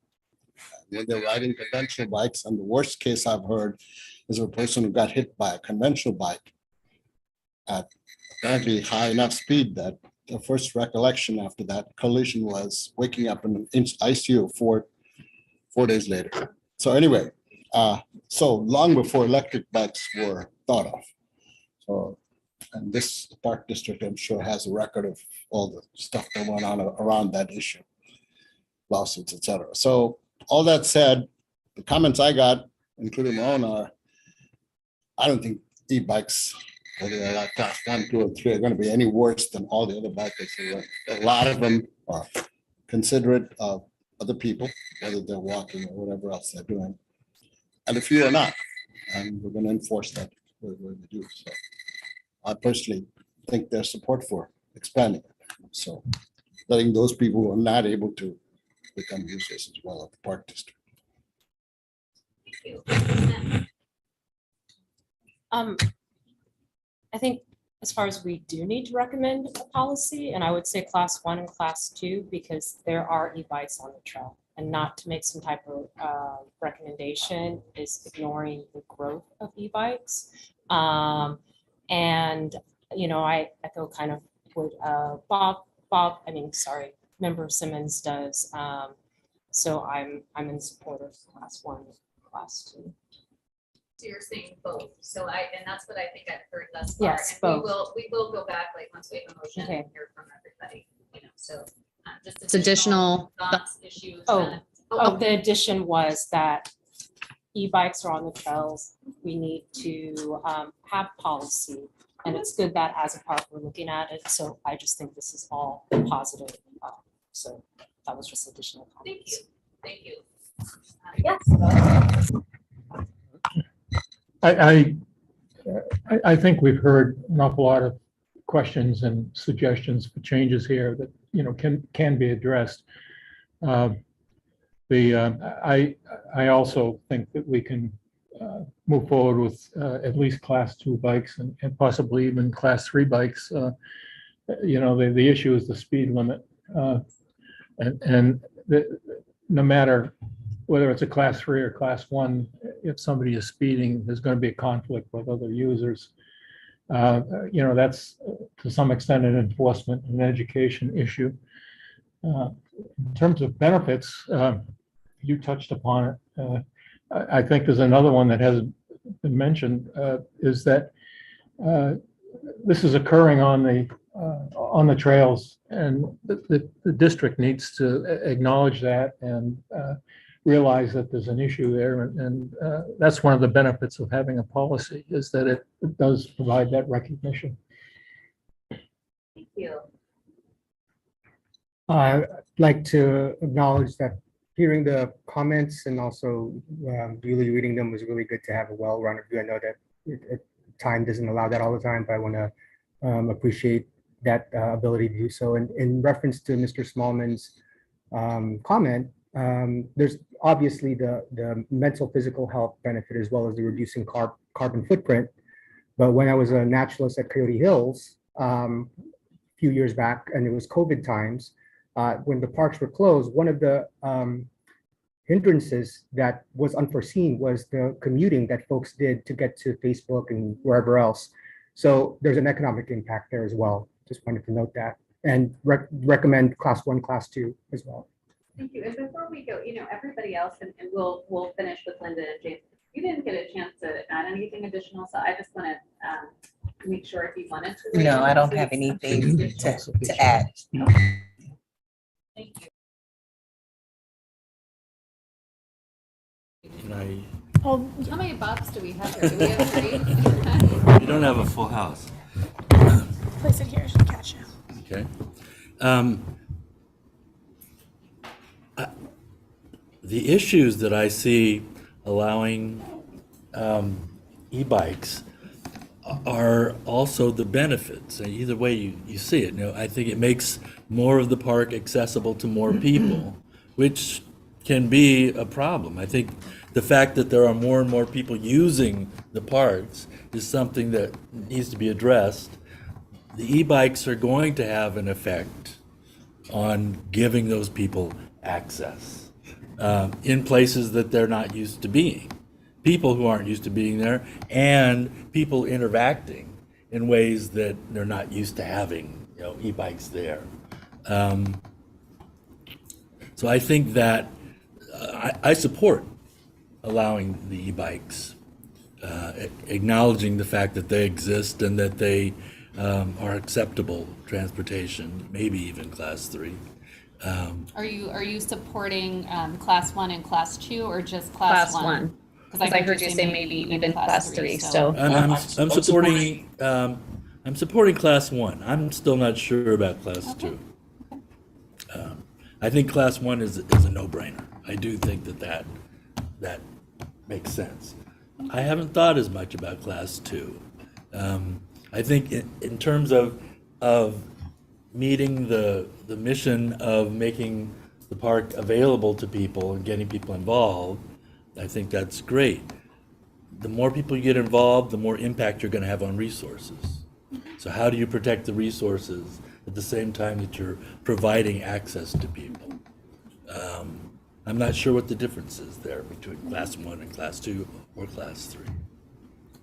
Speaker 6: when they're riding conventional bikes. And the worst case I've heard is a person who got hit by a conventional bike at apparently high enough speed that the first recollection after that collision was waking up in an ICU 4 days later. So anyway, so long before electric bikes were thought of. So, and this park district, I'm sure, has a record of all the stuff that went on around that issue, lawsuits, et cetera. So all that said, the comments I got, including my own, are, I don't think e-bikes, whether they're like class 1, 2, or 3, are going to be any worse than all the other bikes. A lot of them are considerate of other people, whether they're walking or whatever else they're doing. And a few are not. And we're going to enforce that where we do. So I personally think there's support for expanding it. So letting those people who are not able to become users as well of the park district.
Speaker 15: I think as far as we do need to recommend a policy, and I would say class 1 and class 2, because there are e-bikes on the trail, and not to make some type of recommendation is ignoring the growth of e-bikes. And, I echo kind of what Member Simmons does. So I'm in support of class 1, class 2.
Speaker 2: So you're saying both. So and that's what I think I've heard thus far.
Speaker 15: Yes,
Speaker 2: and
Speaker 15: both.
Speaker 2: We will go back once we have a motion
Speaker 15: Okay.
Speaker 2: and hear from everybody. So just additional thoughts, issues.
Speaker 15: The addition was that e-bikes are on the trails, we need to have policy. And it's good that as a park, we're looking at it. So I just think this is all positive. So that was just additional comments.
Speaker 2: Thank you. Yes.
Speaker 5: I think we've heard an awful lot of questions and suggestions for changes here that, you know, can be addressed. I also think that we can move forward with at least class 2 bikes and possibly even class 3 bikes. You know, the issue is the speed limit. No matter whether it's a class 3 or class 1, if somebody is speeding, there's going to be a conflict with other users. You know, that's to some extent an enforcement and education issue. In terms of benefits, you touched upon it. I think there's another one that hasn't been mentioned, is that this is occurring on the trails, and the district needs to acknowledge that and realize that there's an issue there. And that's one of the benefits of having a policy, is that it does provide that recognition.
Speaker 2: Thank you.
Speaker 9: I'd like to acknowledge that hearing the comments and also really reading them was really good to have a well-run review. I know that time doesn't allow that all the time, but I want to appreciate that ability to do so. And in reference to Mr. Smallman's comment, there's obviously the mental physical health benefit as well as the reducing carbon footprint. But when I was a naturalist at Coyote Hills a few years back, and it was COVID times, when the parks were closed, one of the hindrances that was unforeseen was the commuting that folks did to get to Facebook and wherever else. So there's an economic impact there as well. Just wanted to note that, and recommend class 1, class 2 as well.
Speaker 2: Thank you. And before we go, you know, everybody else, and we'll finish with Linda and James. You didn't get a chance to add anything additional, so I just want to make sure if you wanted to.
Speaker 16: No, I don't have anything to add.
Speaker 2: Thank you. How many Bobs do we have here? Do we have 3?
Speaker 23: You don't have a full house.
Speaker 13: Place it here, should catch you.
Speaker 23: Okay. The issues that I see allowing e-bikes are also the benefits. Either way you see it. You know, I think it makes more of the park accessible to more people, which can be a problem. I think the fact that there are more and more people using the parks is something that needs to be addressed. The e-bikes are going to have an effect on giving those people access in places that they're not used to being. People who aren't used to being there, and people interacting in ways that they're not used to having, you know, e-bikes there. So I think that I support allowing the e-bikes, acknowledging the fact that they exist and that they are acceptable transportation, maybe even class 3.
Speaker 2: Are you supporting class 1 and class 2, or just class 1? Because I heard you say maybe even class 3. So
Speaker 23: I'm supporting class 1. I'm still not sure about class 2. I think class 1 is a no-brainer. I do think that makes sense. I haven't thought as much about class 2. I think in terms of meeting the mission of making the park available to people and getting people involved, I think that's great. The more people you get involved, the more impact you're going to have on resources. So how do you protect the resources at the same time that you're providing access to people? I'm not sure what the difference is there between class 1 and class 2 or class 3.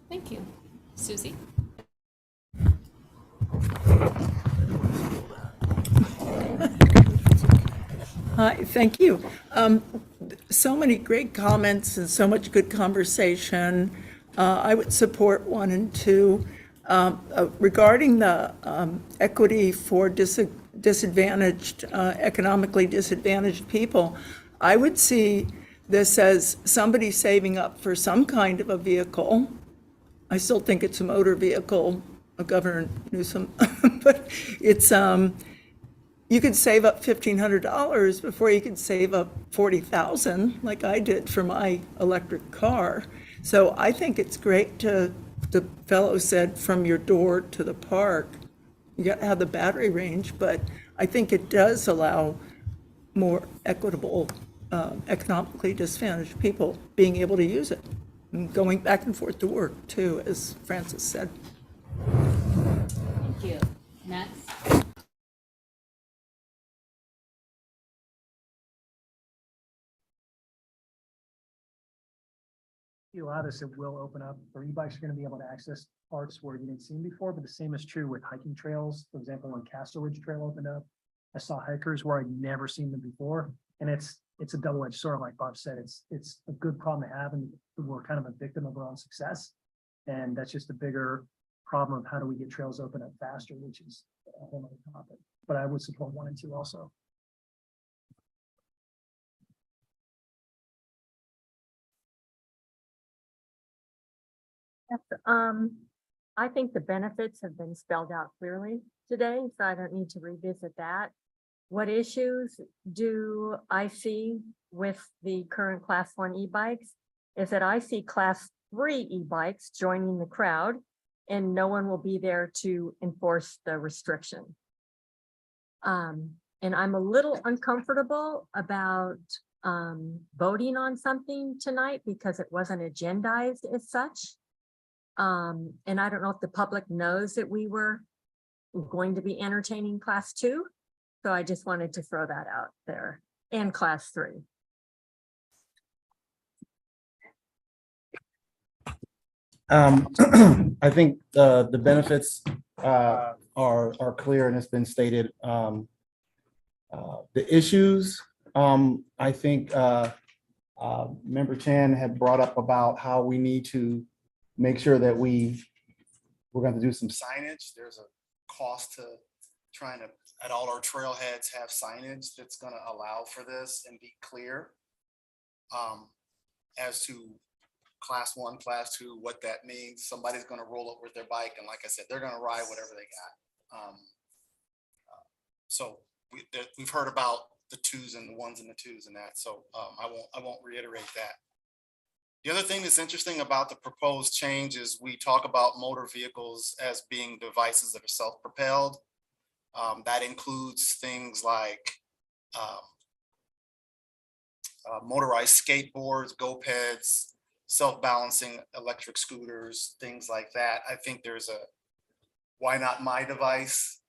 Speaker 2: Thank you. Susie?
Speaker 24: Hi, thank you. So many great comments and so much good conversation. I would support 1 and 2. Regarding the equity for disadvantaged, economically disadvantaged people, I would see that says somebody saving up for some kind of a vehicle. I still think it's a motor vehicle, Governor Newsom, but it's, you could save up $1,500 before you could save up $40,000, like I did for my electric car. So I think it's great the fellow said, from your door to the park. You got to have the battery range, but I think it does allow more equitable, economically disadvantaged people being able to use it. And going back and forth to work too, as Francis said.
Speaker 2: Thank you. Next.
Speaker 1: You allow this, it will open up, or e-bikes are going to be able to access parts where you didn't see them before, but the same is true with hiking trails. For example, when Castle Ridge Trail opened up, I saw hikers where I'd never seen them before. And it's a double-edged sword, like Bob said. It's a good problem to have, and we're kind of a victim of our own success. And that's just a bigger problem of how do we get trails open up faster, which is a whole other topic. But I would support 1 and 2 also.
Speaker 18: Yes, I think the benefits have been spelled out clearly today, so I don't need to revisit that. What issues do I see with the current Class 1 e-bikes is that I see Class 3 e-bikes joining the crowd and no one will be there to enforce the restriction. And I'm a little uncomfortable about voting on something tonight because it wasn't agendized as such. And I don't know if the public knows that we were going to be entertaining Class 2. So I just wanted to throw that out there, and Class 3.
Speaker 20: I think the benefits are clear and it's been stated. The issues, I think Member Chan had brought up about how we need to make sure that we're going to do some signage. There's a cost to trying to, at all our trailheads, have signage that's going to allow for this and be clear as to Class 1, Class 2, what that means. Somebody's going to roll up with their bike, and like I said, they're going to ride whatever they got. So we've heard about the 2s and the 1s and the 2s and that. So I won't reiterate that. The other thing that's interesting about the proposed change is we talk about motor vehicles as being devices that are self-propelled. That includes things like motorized skateboards, GoPeds, self-balancing electric scooters, things like that. I think there's a why not my device?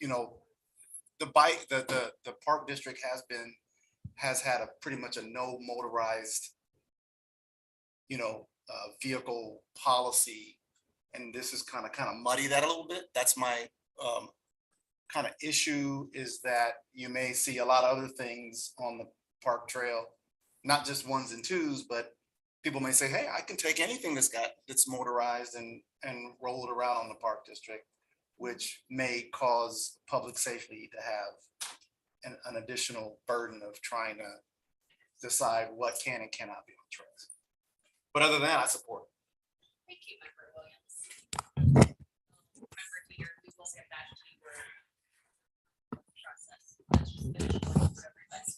Speaker 20: You know, the bike, the park district has had a pretty much a no motorized, you know, vehicle policy, and this is kind of muddy that a little bit. That's my kind of issue, is that you may see a lot of other things on the park trail, not just 1s and 2s, but people may say, hey, I can take anything that's motorized and roll it around on the park district, which may cause public safety to have an additional burden of trying to decide what can and cannot be on trails. But other than that, I support it.
Speaker 2: Thank you, Member Williams. Member Peter, we will get back to your process. Let's just finish going through everybody.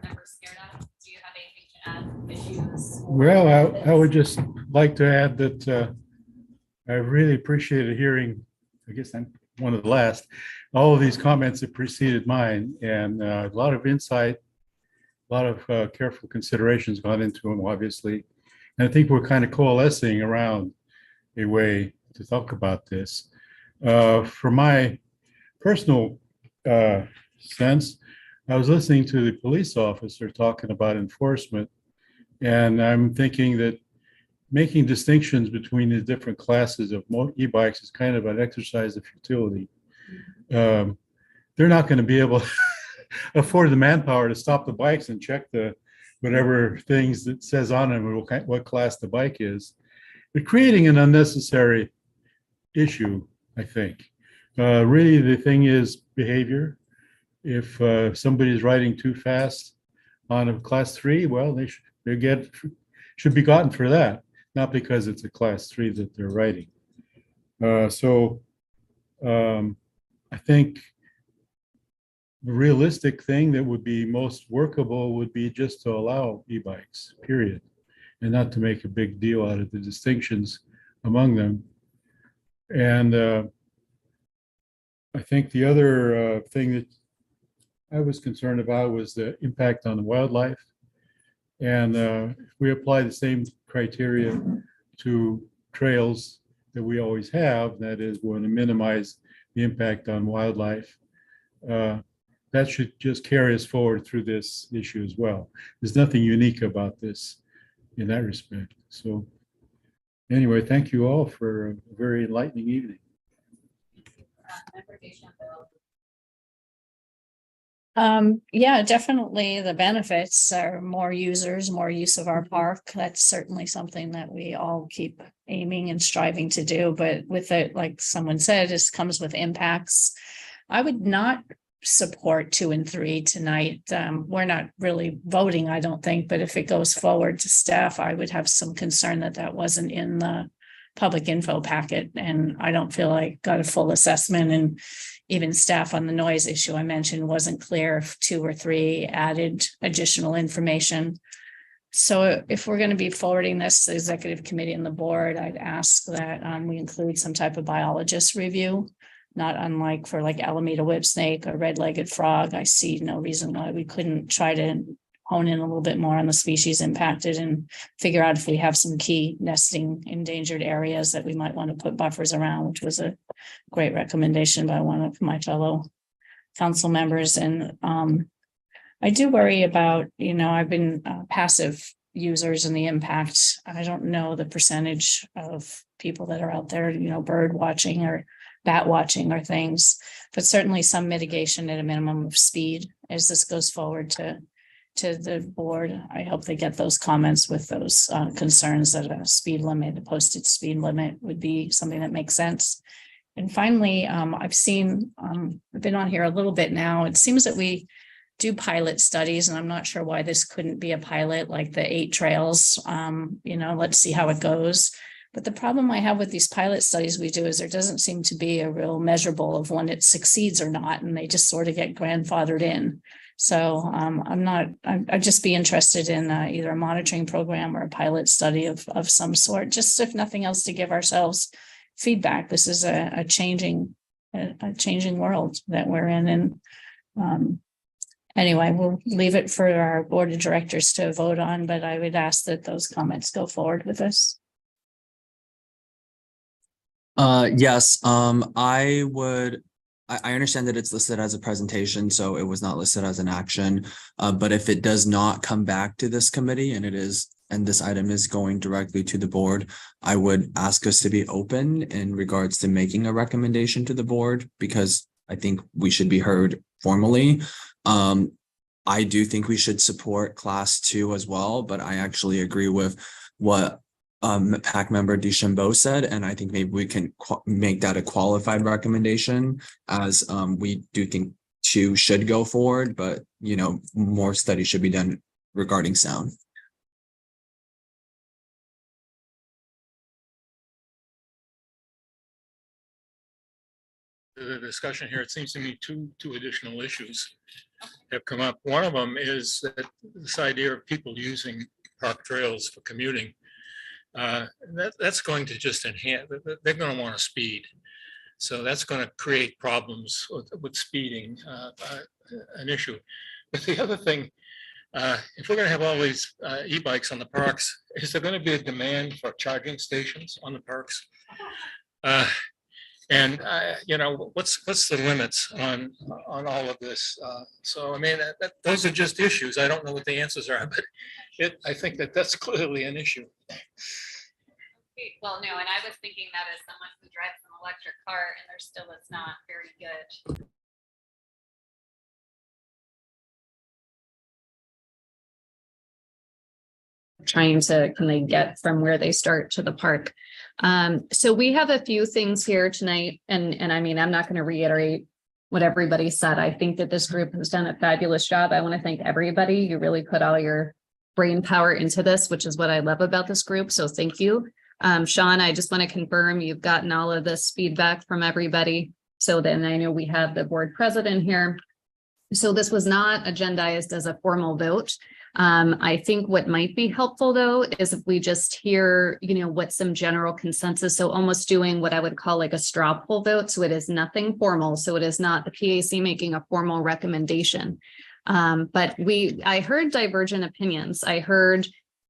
Speaker 2: Member Scared, do you have anything to add? Issues?
Speaker 5: Well, I would just like to add that I really appreciated hearing, I guess I'm one of the last, all of these comments that preceded mine, and a lot of insight, a lot of careful considerations gone into them, obviously. And I think we're kind of coalescing around a way to talk about this. For my personal sense, I was listening to the police officer talking about enforcement, and I'm thinking that making distinctions between the different classes of e-bikes is kind of an exercise of futility. They're not going to be able to afford the manpower to stop the bikes and check the whatever things that says on them what class the bike is. But creating an unnecessary issue, I think. Really, the thing is behavior. If somebody is riding too fast on a class 3, well, should be gotten for that, not because it's a class 3 that they're writing. I think the realistic thing that would be most workable would be just to allow e-bikes, period, and not to make a big deal out of the distinctions among them. And I think the other thing that I was concerned about was the impact on the wildlife. And if we apply the same criteria to trails that we always have, that is, we want to minimize the impact on wildlife, that should just carry us forward through this issue as well. There's nothing unique about this in that respect. So anyway, thank you all for a very enlightening evening.
Speaker 19: Yeah, definitely the benefits are more users, more use of our park. That's certainly something that we all keep aiming and striving to do. But with it, like someone said, this comes with impacts. I would not support 2 and 3 tonight. We're not really voting, I don't think, but if it goes forward to staff, I would have some concern that that wasn't in the public info packet. And I don't feel I got a full assessment, and even staff on the noise issue I mentioned wasn't clear if 2 or 3 added additional information. So if we're going to be forwarding this to the executive committee and the board, I'd ask that we include some type of biologist review, not unlike for like Alameda whipsnake or red-legged frog. I see no reason why we couldn't try to hone in a little bit more on the species impacted and figure out if we have some key nesting endangered areas that we might want to put buffers around, which was a great recommendation by one of my fellow council members. And I do worry about, I've been passive users and the impact. I don't know the percentage of people that are out there, bird watching or bat watching or things, but certainly some mitigation at a minimum of speed as this goes forward to the board. I hope they get those comments with those concerns that a speed limit, a posted speed limit would be something that makes sense. And finally, I've been on here a little bit now. It seems that we do pilot studies, and I'm not sure why this couldn't be a pilot like the 8 trails. Let's see how it goes. But the problem I have with these pilot studies we do is there doesn't seem to be a real measurable of when it succeeds or not, and they just sort of get grandfathered in. So I'd just be interested in either a monitoring program or a pilot study of some sort, just if nothing else to give ourselves feedback. This is a changing world that we're in. And anyway, we'll leave it for our board of directors to vote on, but I would ask that those comments go forward with us.
Speaker 4: Yes, I understand that it's listed as a presentation, so it was not listed as an action. But if it does not come back to this committee and this item is going directly to the board, I would ask us to be open in regards to making a recommendation to the board, because I think we should be heard formally. I do think we should support class 2 as well, but I actually agree with what PAC member DeChambeau said, and I think maybe we can make that a qualified recommendation, as we do think 2 should go forward, but more studies should be done regarding sound.
Speaker 5: The discussion here, it seems to me two additional issues have come up. One of them is that this idea of people using park trails for commuting. That's going to just enhance, they're going to want to speed. So that's going to create problems with speeding, an issue. But the other thing, if we're going to have all these e-bikes on the parks, is there going to be a demand for charging stations on the parks? What's the limits on all of this? So I mean, those are just issues. I don't know what the answers are, but I think that's clearly an issue.
Speaker 2: Well, no, and I was thinking that as someone who drives an electric car, and there still is not very good. Can they get from where they start to the park? So we have a few things here tonight, and I mean, I'm not going to reiterate what everybody said. I think that this group has done a fabulous job. I want to thank everybody. You really put all your brain power into this, which is what I love about this group. So thank you. Sean, I just want to confirm you've gotten all of this feedback from everybody. So then I know we have the board president here. So this was not agendized as a formal vote. I think what might be helpful though, is if we just hear, what some general consensus. So almost doing what I would call like a straw poll vote. So it is nothing formal. So it is not the PAC making a formal recommendation. But I heard divergent opinions. I heard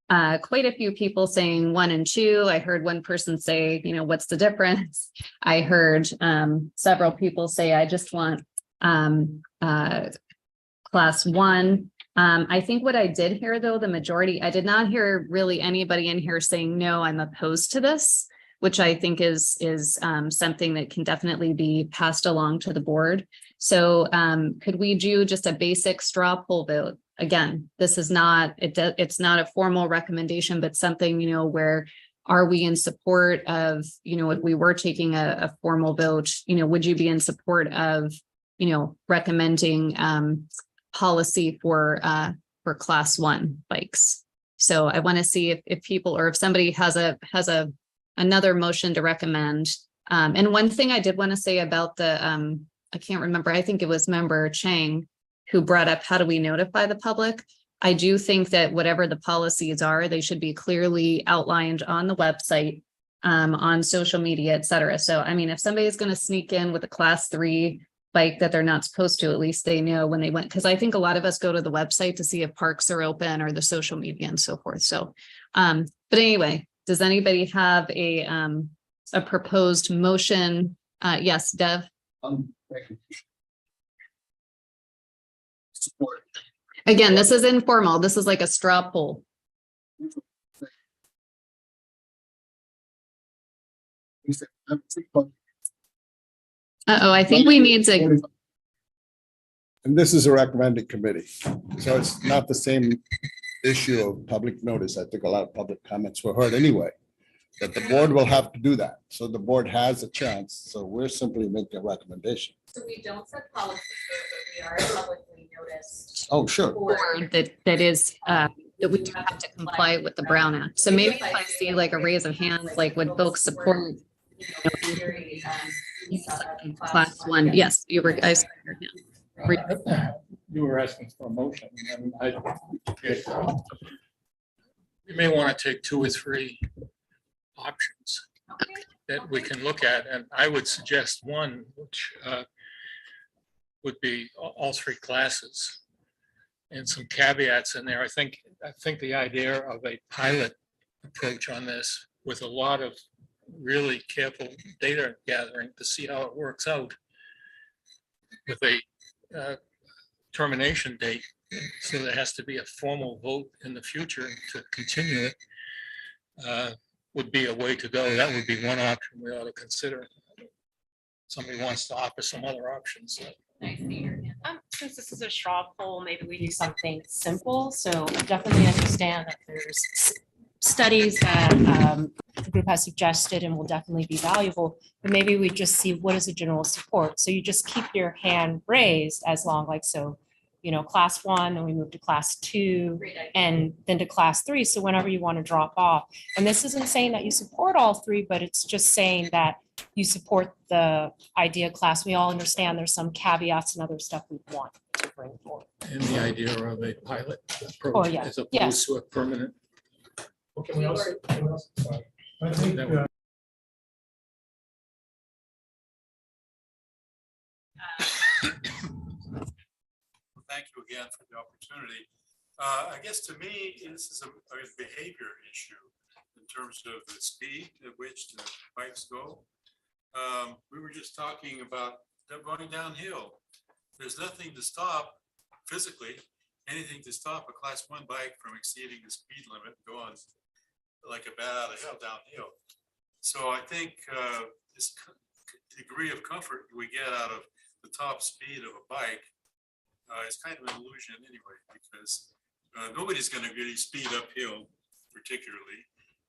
Speaker 2: quite a few people saying 1 and 2. I heard one person say, what's the difference? I heard several people say, I just want class 1. I think what I did hear though, the majority, I did not hear really anybody in here saying, no, I'm opposed to this, which I think is something that can definitely be passed along to the board. So could we do just a basic straw poll vote? Again, this is not, it's not a formal recommendation, but something, where are we in support of, if we were taking a formal vote, would you be in support of, recommending policy for class 1 bikes? So I want to see if people, or if somebody has another motion to recommend. And one thing I did want to say about the, I can't remember, I think it was member Chang who brought up, how do we notify the public? I do think that whatever the policies are, they should be clearly outlined on the website, on social media, et cetera. So, I mean, if somebody's going to sneak in with a class 3 bike that they're not supposed to, at least they know when they went, because I think a lot of us go to the website to see if parks are open or the social media and so forth. So, but anyway, does anybody have a proposed motion? Yes, Dev.
Speaker 6: Support.
Speaker 2: Again, this is informal. This is like a straw poll. Uh-oh, I think we need to.
Speaker 6: And this is a recommended committee, so it's not the same issue of public notice. I think a lot of public comments were heard anyway, that the board will have to do that. So the board has a chance. So we're simply making a recommendation.
Speaker 2: So we don't set policy, but we are publicly noticed.
Speaker 6: Oh, sure.
Speaker 2: Board that is, that we have to comply with the Brown Act. So maybe if I see like a raise of hands, like would folks support class 1? Yes, you were, I saw your hand.
Speaker 5: You were asking for a motion. You may want to take 2 or 3 options that we can look at, and I would suggest one, which would be all 3 classes and some caveats in there. I think the idea of a pilot approach on this with a lot of really careful data gathering to see how it works out with a termination date. So there has to be a formal vote in the future to continue it, would be a way to go. That would be one option we ought to consider. Somebody wants to offer some other options.
Speaker 15: Since this is a straw poll, maybe we do something simple. So definitely understand that there's studies that the group has suggested and will definitely be valuable, but maybe we just see what is the general support. So you just keep your hand raised as long, like, so, class 1, then we move to class 2 and then to class 3. So whenever you want to drop off, and this isn't saying that you support all 3, but it's just saying that you support the idea of class. We all understand there's some caveats and other stuff we want to bring forward.
Speaker 5: And the idea of a pilot
Speaker 15: Oh,
Speaker 5: approach
Speaker 15: yeah.
Speaker 5: as
Speaker 15: Yeah.
Speaker 5: opposed to a permanent.
Speaker 1: Can we also, sorry.
Speaker 5: I think,
Speaker 7: Thank you again for the opportunity. I guess to me, this is a behavior issue in terms of the speed at which the bikes go. We were just talking about them going downhill. There's nothing to stop physically, anything to stop a class 1 bike from exceeding the speed limit, going like a bat out of hell downhill. So I think this degree of comfort we get out of the top speed of a bike is kind of an illusion anyway, because nobody's going to really speed uphill particularly,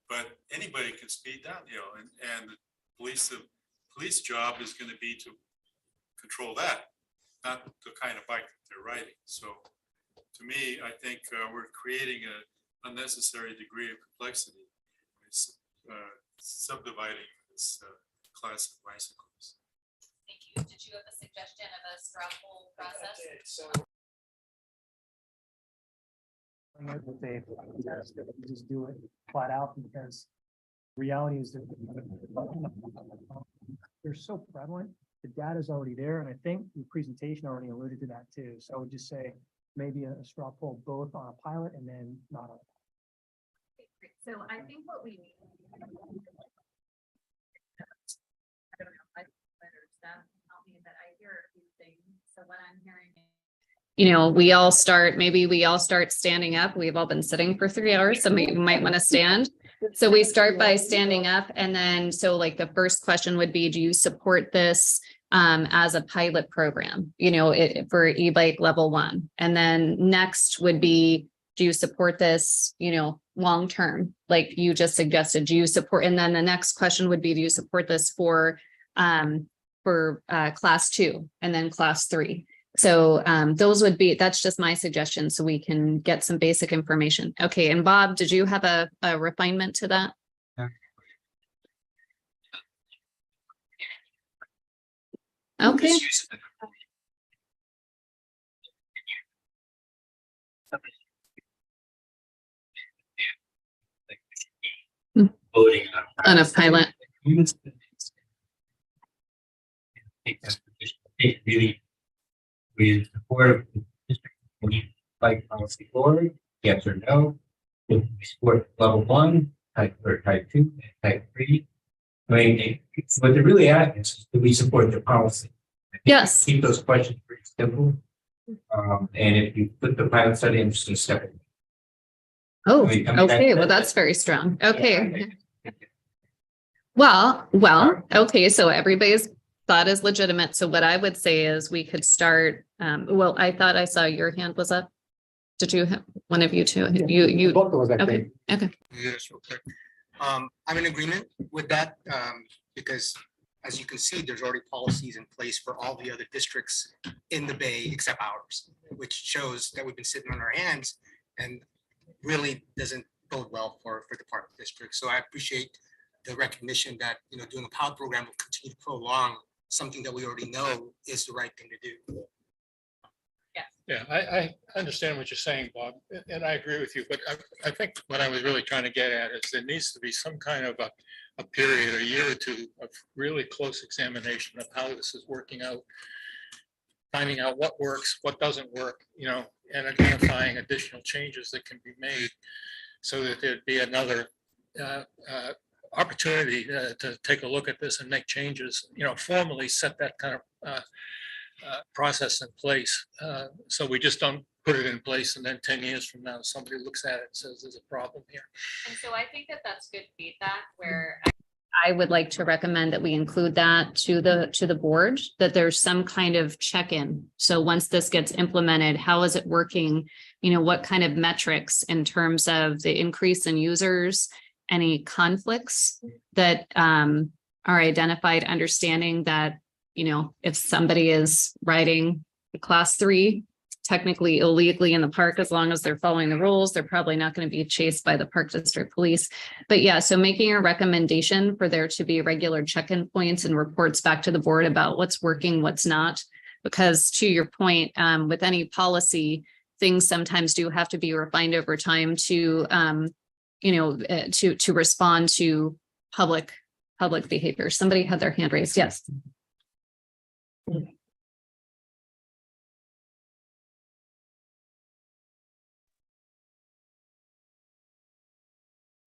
Speaker 7: but anybody can speed downhill, and the police job is going to be to control that. not the kind of bike that they're riding. So to me, I think we're creating an unnecessary degree of complexity. It's subdividing this class of bicycles.
Speaker 2: Thank you. Did you have a suggestion of a straw poll process?
Speaker 1: Just do it flat out, because reality is that they're so prevalent. The data is already there, and I think the presentation already alluded to that too. So I would just say maybe a straw poll both on a pilot and then not on.
Speaker 2: So I think what we need. I don't know, I staff help me, but I hear a few things. So what I'm hearing is, you know, maybe we all start standing up. We've all been sitting for 3 hours, so we might want to stand. So we start by standing up, and then, so like the first question would be, do you support this as a pilot program, you know, for e-bike level 1? And then next would be, do you support this, you know, long-term, like you just suggested, do you support? And then the next question would be, do you support this for class 2 and then class 3? So those would be, that's just my suggestion, so we can get some basic information. Okay, and Bob, did you have a refinement to that? Okay.
Speaker 8: Voting
Speaker 2: on a pilot.
Speaker 8: Really, we support the district bike policy forward, yes or no? If we support level 1, type 2, and type 3. I mean, what they're really asking is, do we support the policy?
Speaker 2: Yes.
Speaker 8: Keep those questions pretty simple. And if you put the pilot study, I'm just going to step in.
Speaker 2: Oh,
Speaker 8: I mean,
Speaker 2: okay, well, that's very strong. Okay. Well, okay, so everybody's thought is legitimate. So what I would say is we could start, well, I thought I saw your hand was up. Did you have one of you two? You.
Speaker 9: Both of us, I
Speaker 2: Okay,
Speaker 9: think.
Speaker 2: okay.
Speaker 9: Yes, real quick. I'm in agreement with that, because as you can see, there's already policies in place for all the other districts in the Bay except ours, which shows that we've been sitting on our hands and really doesn't bode well for the Park District. So I appreciate the recognition that, you know, doing a pilot program will continue to prolong something that we already know is the right thing to do.
Speaker 12: Yeah, I understand what you're saying, Bob, and I agree with you, but I think what I was really trying to get at is there needs to be some kind of a period, a year or two of really close examination of how this is working out, finding out what works, what doesn't work, you know, and identifying additional changes that can be made so that there'd be another opportunity to take a look at this and make changes, you know, formally set that kind of process in place. So we just don't put it in place and then 10 years from now, somebody looks at it and says there's a problem here.
Speaker 2: And so I think that that's good feedback, where I would like to recommend that we include that to the board, that there's some kind of check-in. So once this gets implemented, how is it working? You know, what kind of metrics in terms of the increase in users, any conflicts that are identified, understanding that, you know, if somebody is riding a class 3, technically illegally in the park, as long as they're following the rules, they're probably not going to be chased by the Park District Police. But yeah, so making a recommendation for there to be regular check-in points and reports back to the board about what's working, what's not. Because to your point, with any policy, things sometimes do have to be refined over time to, you know, to respond to public behavior. Somebody had their hand raised. Yes.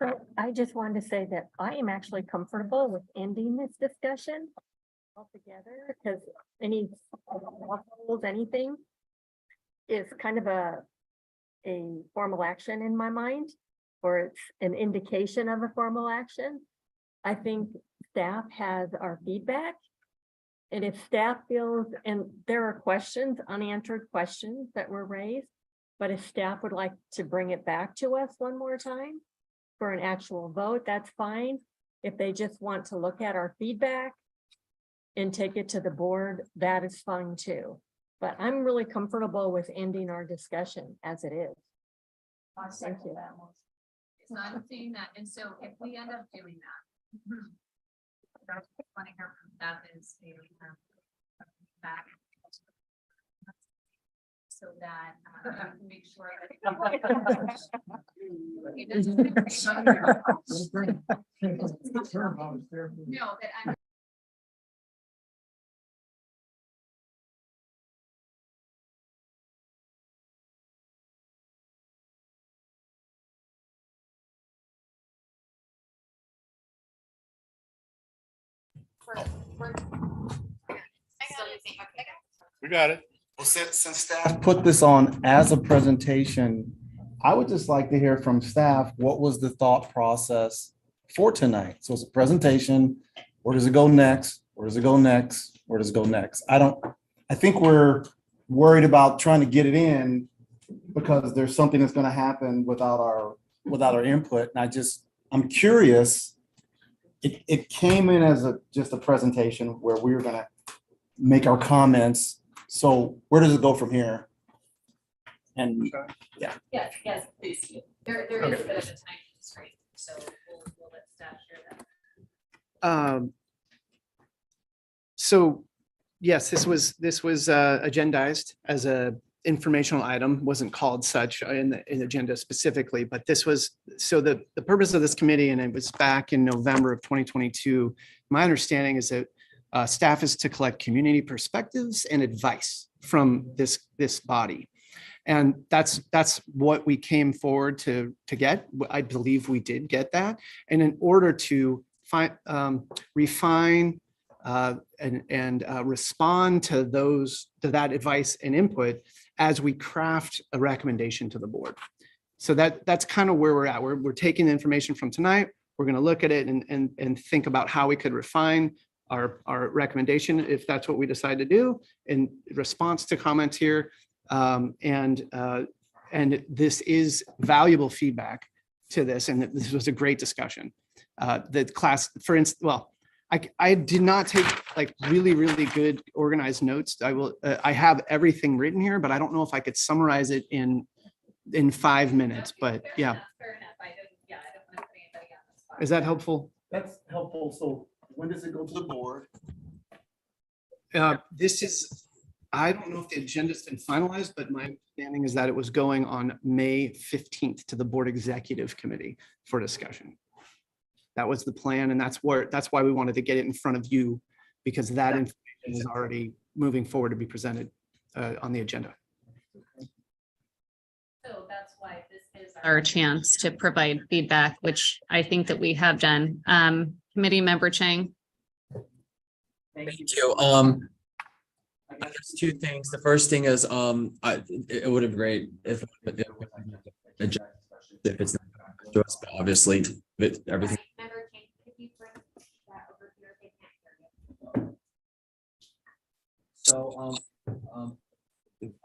Speaker 18: So I just wanted to say that I am actually comfortable with ending this discussion altogether, because any anything is kind of a formal action in my mind, or it's an indication of a formal action. I think staff has our feedback. And if staff feels, and there are questions, unanswered questions that were raised, but if staff would like to bring it back to us one more time for an actual vote, that's fine. If they just want to look at our feedback and take it to the board, that is fine too. But I'm really comfortable with ending our discussion as it is. Thank you.
Speaker 2: So I'm seeing that, and so if we end up doing that. That's want to hear from staff is maybe back. So that we can make sure that. No, but I'm.
Speaker 12: We got it.
Speaker 20: Well, since staff put this on as a presentation, I would just like to hear from staff, what was the thought process for tonight? So it's a presentation. Where does it go next? Where does it go next? Where does it go next? I think we're worried about trying to get it in because there's something that's going to happen without our input. And I'm curious. It came in as just a presentation where we were going to make our comments. So where does it go from here? And yeah.
Speaker 2: Yes, please. There is a bit of a time constraint, so we'll let staff share that.
Speaker 14: So yes, this was agendized as a informational item, wasn't called such in the agenda specifically, but this was, so the purpose of this committee, and it was back in November of 2022. My understanding is that staff is to collect community perspectives and advice from this body. And that's what we came forward to get. I believe we did get that. And in order to refine and respond to that advice and input as we craft a recommendation to the board. So that's kind of where we're at. We're taking the information from tonight. We're going to look at it and think about how we could refine our recommendation, if that's what we decide to do, in response to comments here. And this is valuable feedback to this, and this was a great discussion. The class, for instance, well, I did not take like really good organized notes. I have everything written here, but I don't know if I could summarize it in 5 minutes, but yeah. Is that helpful?
Speaker 20: That's helpful. So when does it go to the board?
Speaker 14: This is, I don't know if the agenda's been finalized, but my understanding is that it was going on May 15th to the Board Executive Committee for discussion. That was the plan, and that's why we wanted to get it in front of you, because that information is already moving forward to be presented on the agenda.
Speaker 2: So that's why this is our chance to provide feedback, which I think that we have done. Committee Member Chang.
Speaker 10: Thank you. I guess two things. The first thing is, it would have been great if it's not to us, but obviously everything. So,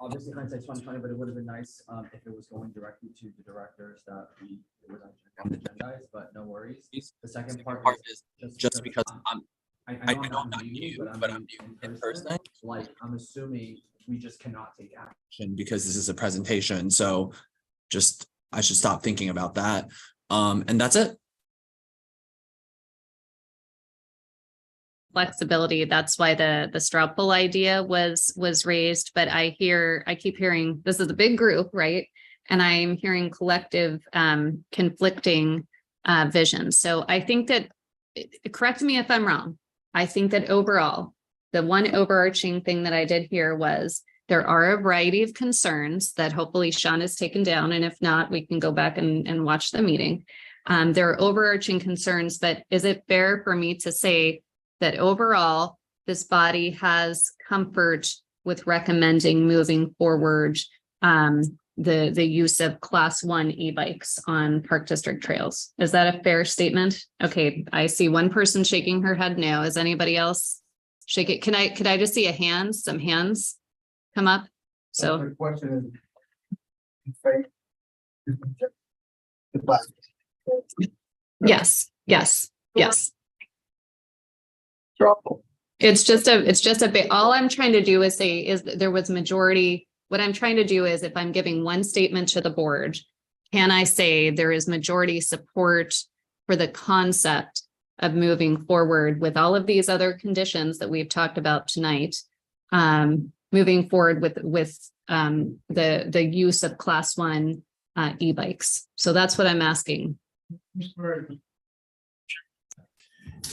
Speaker 10: obviously hindsight's 20/20, but it would have been nice if it was going directly to the directors that it was on the agendas, but no worries. The second part is just because I don't know you, but I'm new in person. Like, I'm assuming we just cannot take action because this is a presentation. So I should stop thinking about that. And that's it.
Speaker 2: Flexibility. That's why the straw poll idea was raised. But I keep hearing this is a big group, right? And I'm hearing collective conflicting visions. So I think that, correct me if I'm wrong, I think that overall, the one overarching thing that I did hear was there are a variety of concerns that hopefully Sean has taken down. And if not, we can go back and watch the meeting. There are overarching concerns, but is it fair for me to say that overall, this body has comfort with recommending moving forward the use of Class 1 e-bikes on Park District trails? Is that a fair statement? Okay, I see one person shaking her head no. Is anybody else shake it? Could I just see some hands come up? So
Speaker 6: The question is.
Speaker 2: yes. It's just a bit, all I'm trying to do is say is that there was majority. What I'm trying to do is if I'm giving one statement to the board, can I say there is majority support for the concept of moving forward with all of these other conditions that we've talked about tonight? Moving forward with the use of class 1 e-bikes. So that's what I'm asking.
Speaker 12: Because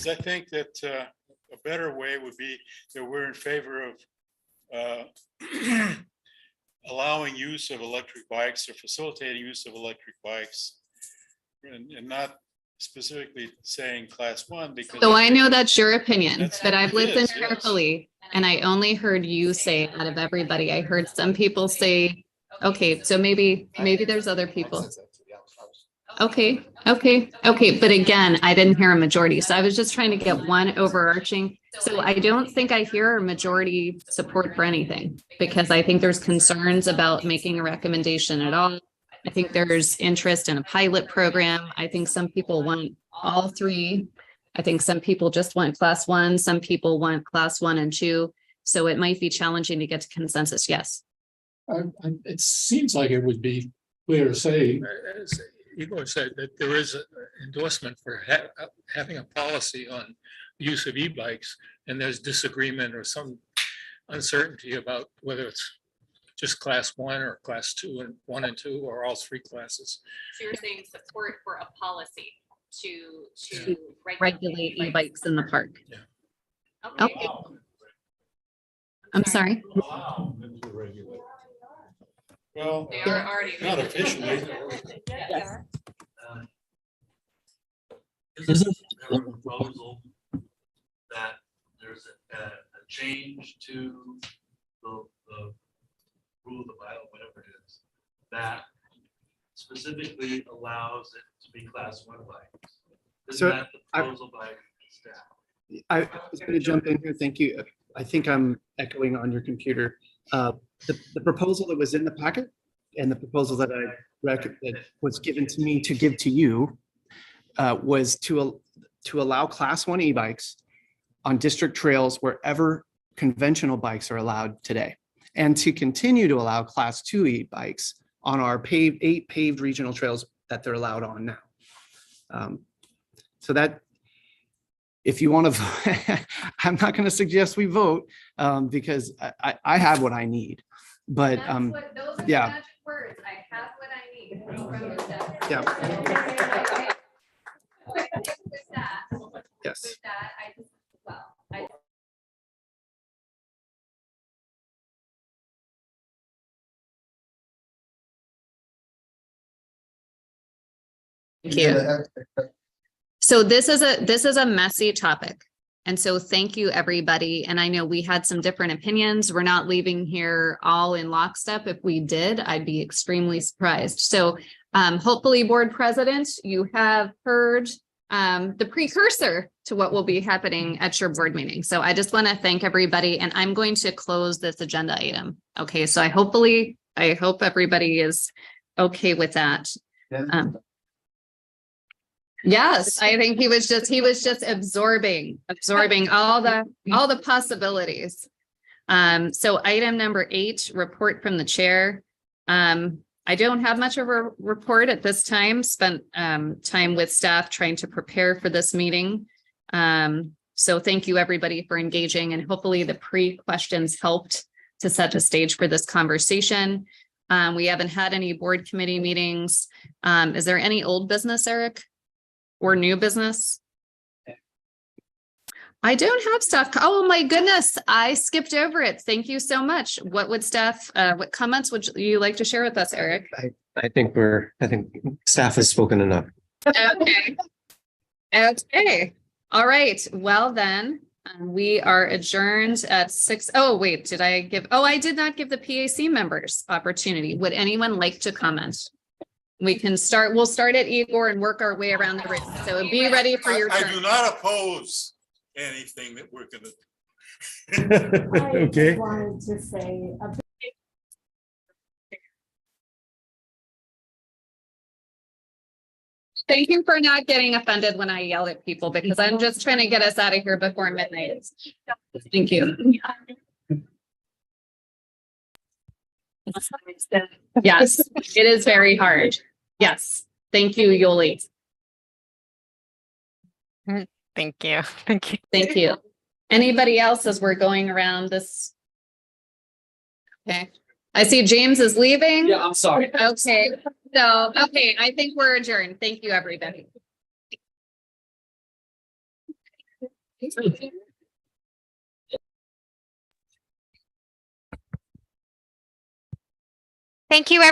Speaker 12: I think that a better way would be that we're in favor of allowing use of electric bikes or facilitating use of electric bikes and not specifically saying class 1 because.
Speaker 2: So I know that's your opinion, but I've
Speaker 12: It
Speaker 2: listened
Speaker 12: is, yes.
Speaker 2: carefully and I only heard you say out of everybody. I heard some people say, okay, so maybe there's other people. Okay. But again, I didn't hear a majority. So I was just trying to get one overarching. So I don't think I hear a majority support for anything because I think there's concerns about making a recommendation at all. I think there's interest in a pilot program. I think some people want all three. I think some people just want class 1. Some people want class 1 and 2. So it might be challenging to get to consensus. Yes.
Speaker 12: It seems like it would be clear to say, as Igor said, that there is an endorsement for having a policy on use of e-bikes, and there's disagreement or some uncertainty about whether it's just class 1 or class 2 and 1 and 2 or all 3 classes.
Speaker 2: So you're saying support for a policy to regulate e-bikes in the park?
Speaker 12: Yeah.
Speaker 2: Okay. I'm sorry.
Speaker 12: Well,
Speaker 2: They are already
Speaker 12: not officially.
Speaker 2: Yes.
Speaker 23: Isn't there a proposal that there's a change to the rule of the bylaw, whatever it is, that specifically allows it to be class 1 bikes?
Speaker 14: So
Speaker 23: Isn't that the proposal by staff?
Speaker 14: I was going to jump in here. Thank you. I think I'm echoing on your computer. The proposal that was in the packet and the proposal that that was given to me to give to you was to allow class 1 e-bikes on district trails wherever conventional bikes are allowed today, and to continue to allow class 2 e-bikes on our 8 paved regional trails that they're allowed on now. So that, if you want to, I'm not going to suggest we vote because I have what I need. But
Speaker 2: Those are
Speaker 14: yeah.
Speaker 2: the magic words. I have what I need from your staff.
Speaker 14: Yeah.
Speaker 2: With that,
Speaker 14: Yes.
Speaker 2: I just, well, I. Thank you. So this is a messy topic. And so thank you, everybody. And I know we had some different opinions. We're not leaving here all in lockstep. If we did, I'd be extremely surprised. So hopefully, board president, you have heard the precursor to what will be happening at your board meeting. So I just want to thank everybody, and I'm going to close this agenda item. Okay, so I hope everybody is okay with that. Yes, I think he was just absorbing all the possibilities. So item number 8, report from the chair. I don't have much of a report at this time. Spent time with staff trying to prepare for this meeting. So thank you, everybody, for engaging, and hopefully the pre-questions helped to set the stage for this conversation. We haven't had any board committee meetings. Is there any old business, Eric? Or new business? I don't have staff. Oh my goodness, I skipped over it. Thank you so much. What comments would you like to share with us, Eric?
Speaker 3: I think staff has spoken enough.
Speaker 2: Okay. Okay. All right. Well then, we are adjourned at 6. Oh, wait, I did not give the PAC members opportunity. Would anyone like to comment? We'll start at Igor and work our way around the room. So be ready for your turn.
Speaker 7: I do not oppose anything that we're gonna.
Speaker 5: Okay.
Speaker 18: Wanted to say a
Speaker 2: Thank you for not getting offended when I yell at people because I'm just trying to get us out of here before midnight. Thank you. Yes, it is very hard. Yes. Thank you, Yoli.
Speaker 11: Thank you. Thank you.
Speaker 2: Thank you. Anybody else as we're going around this? Okay. I see James is leaving.
Speaker 10: Yeah, I'm sorry.
Speaker 2: Okay, so, okay, I think we're adjourned. Thank you, everybody.
Speaker 11: Thank you,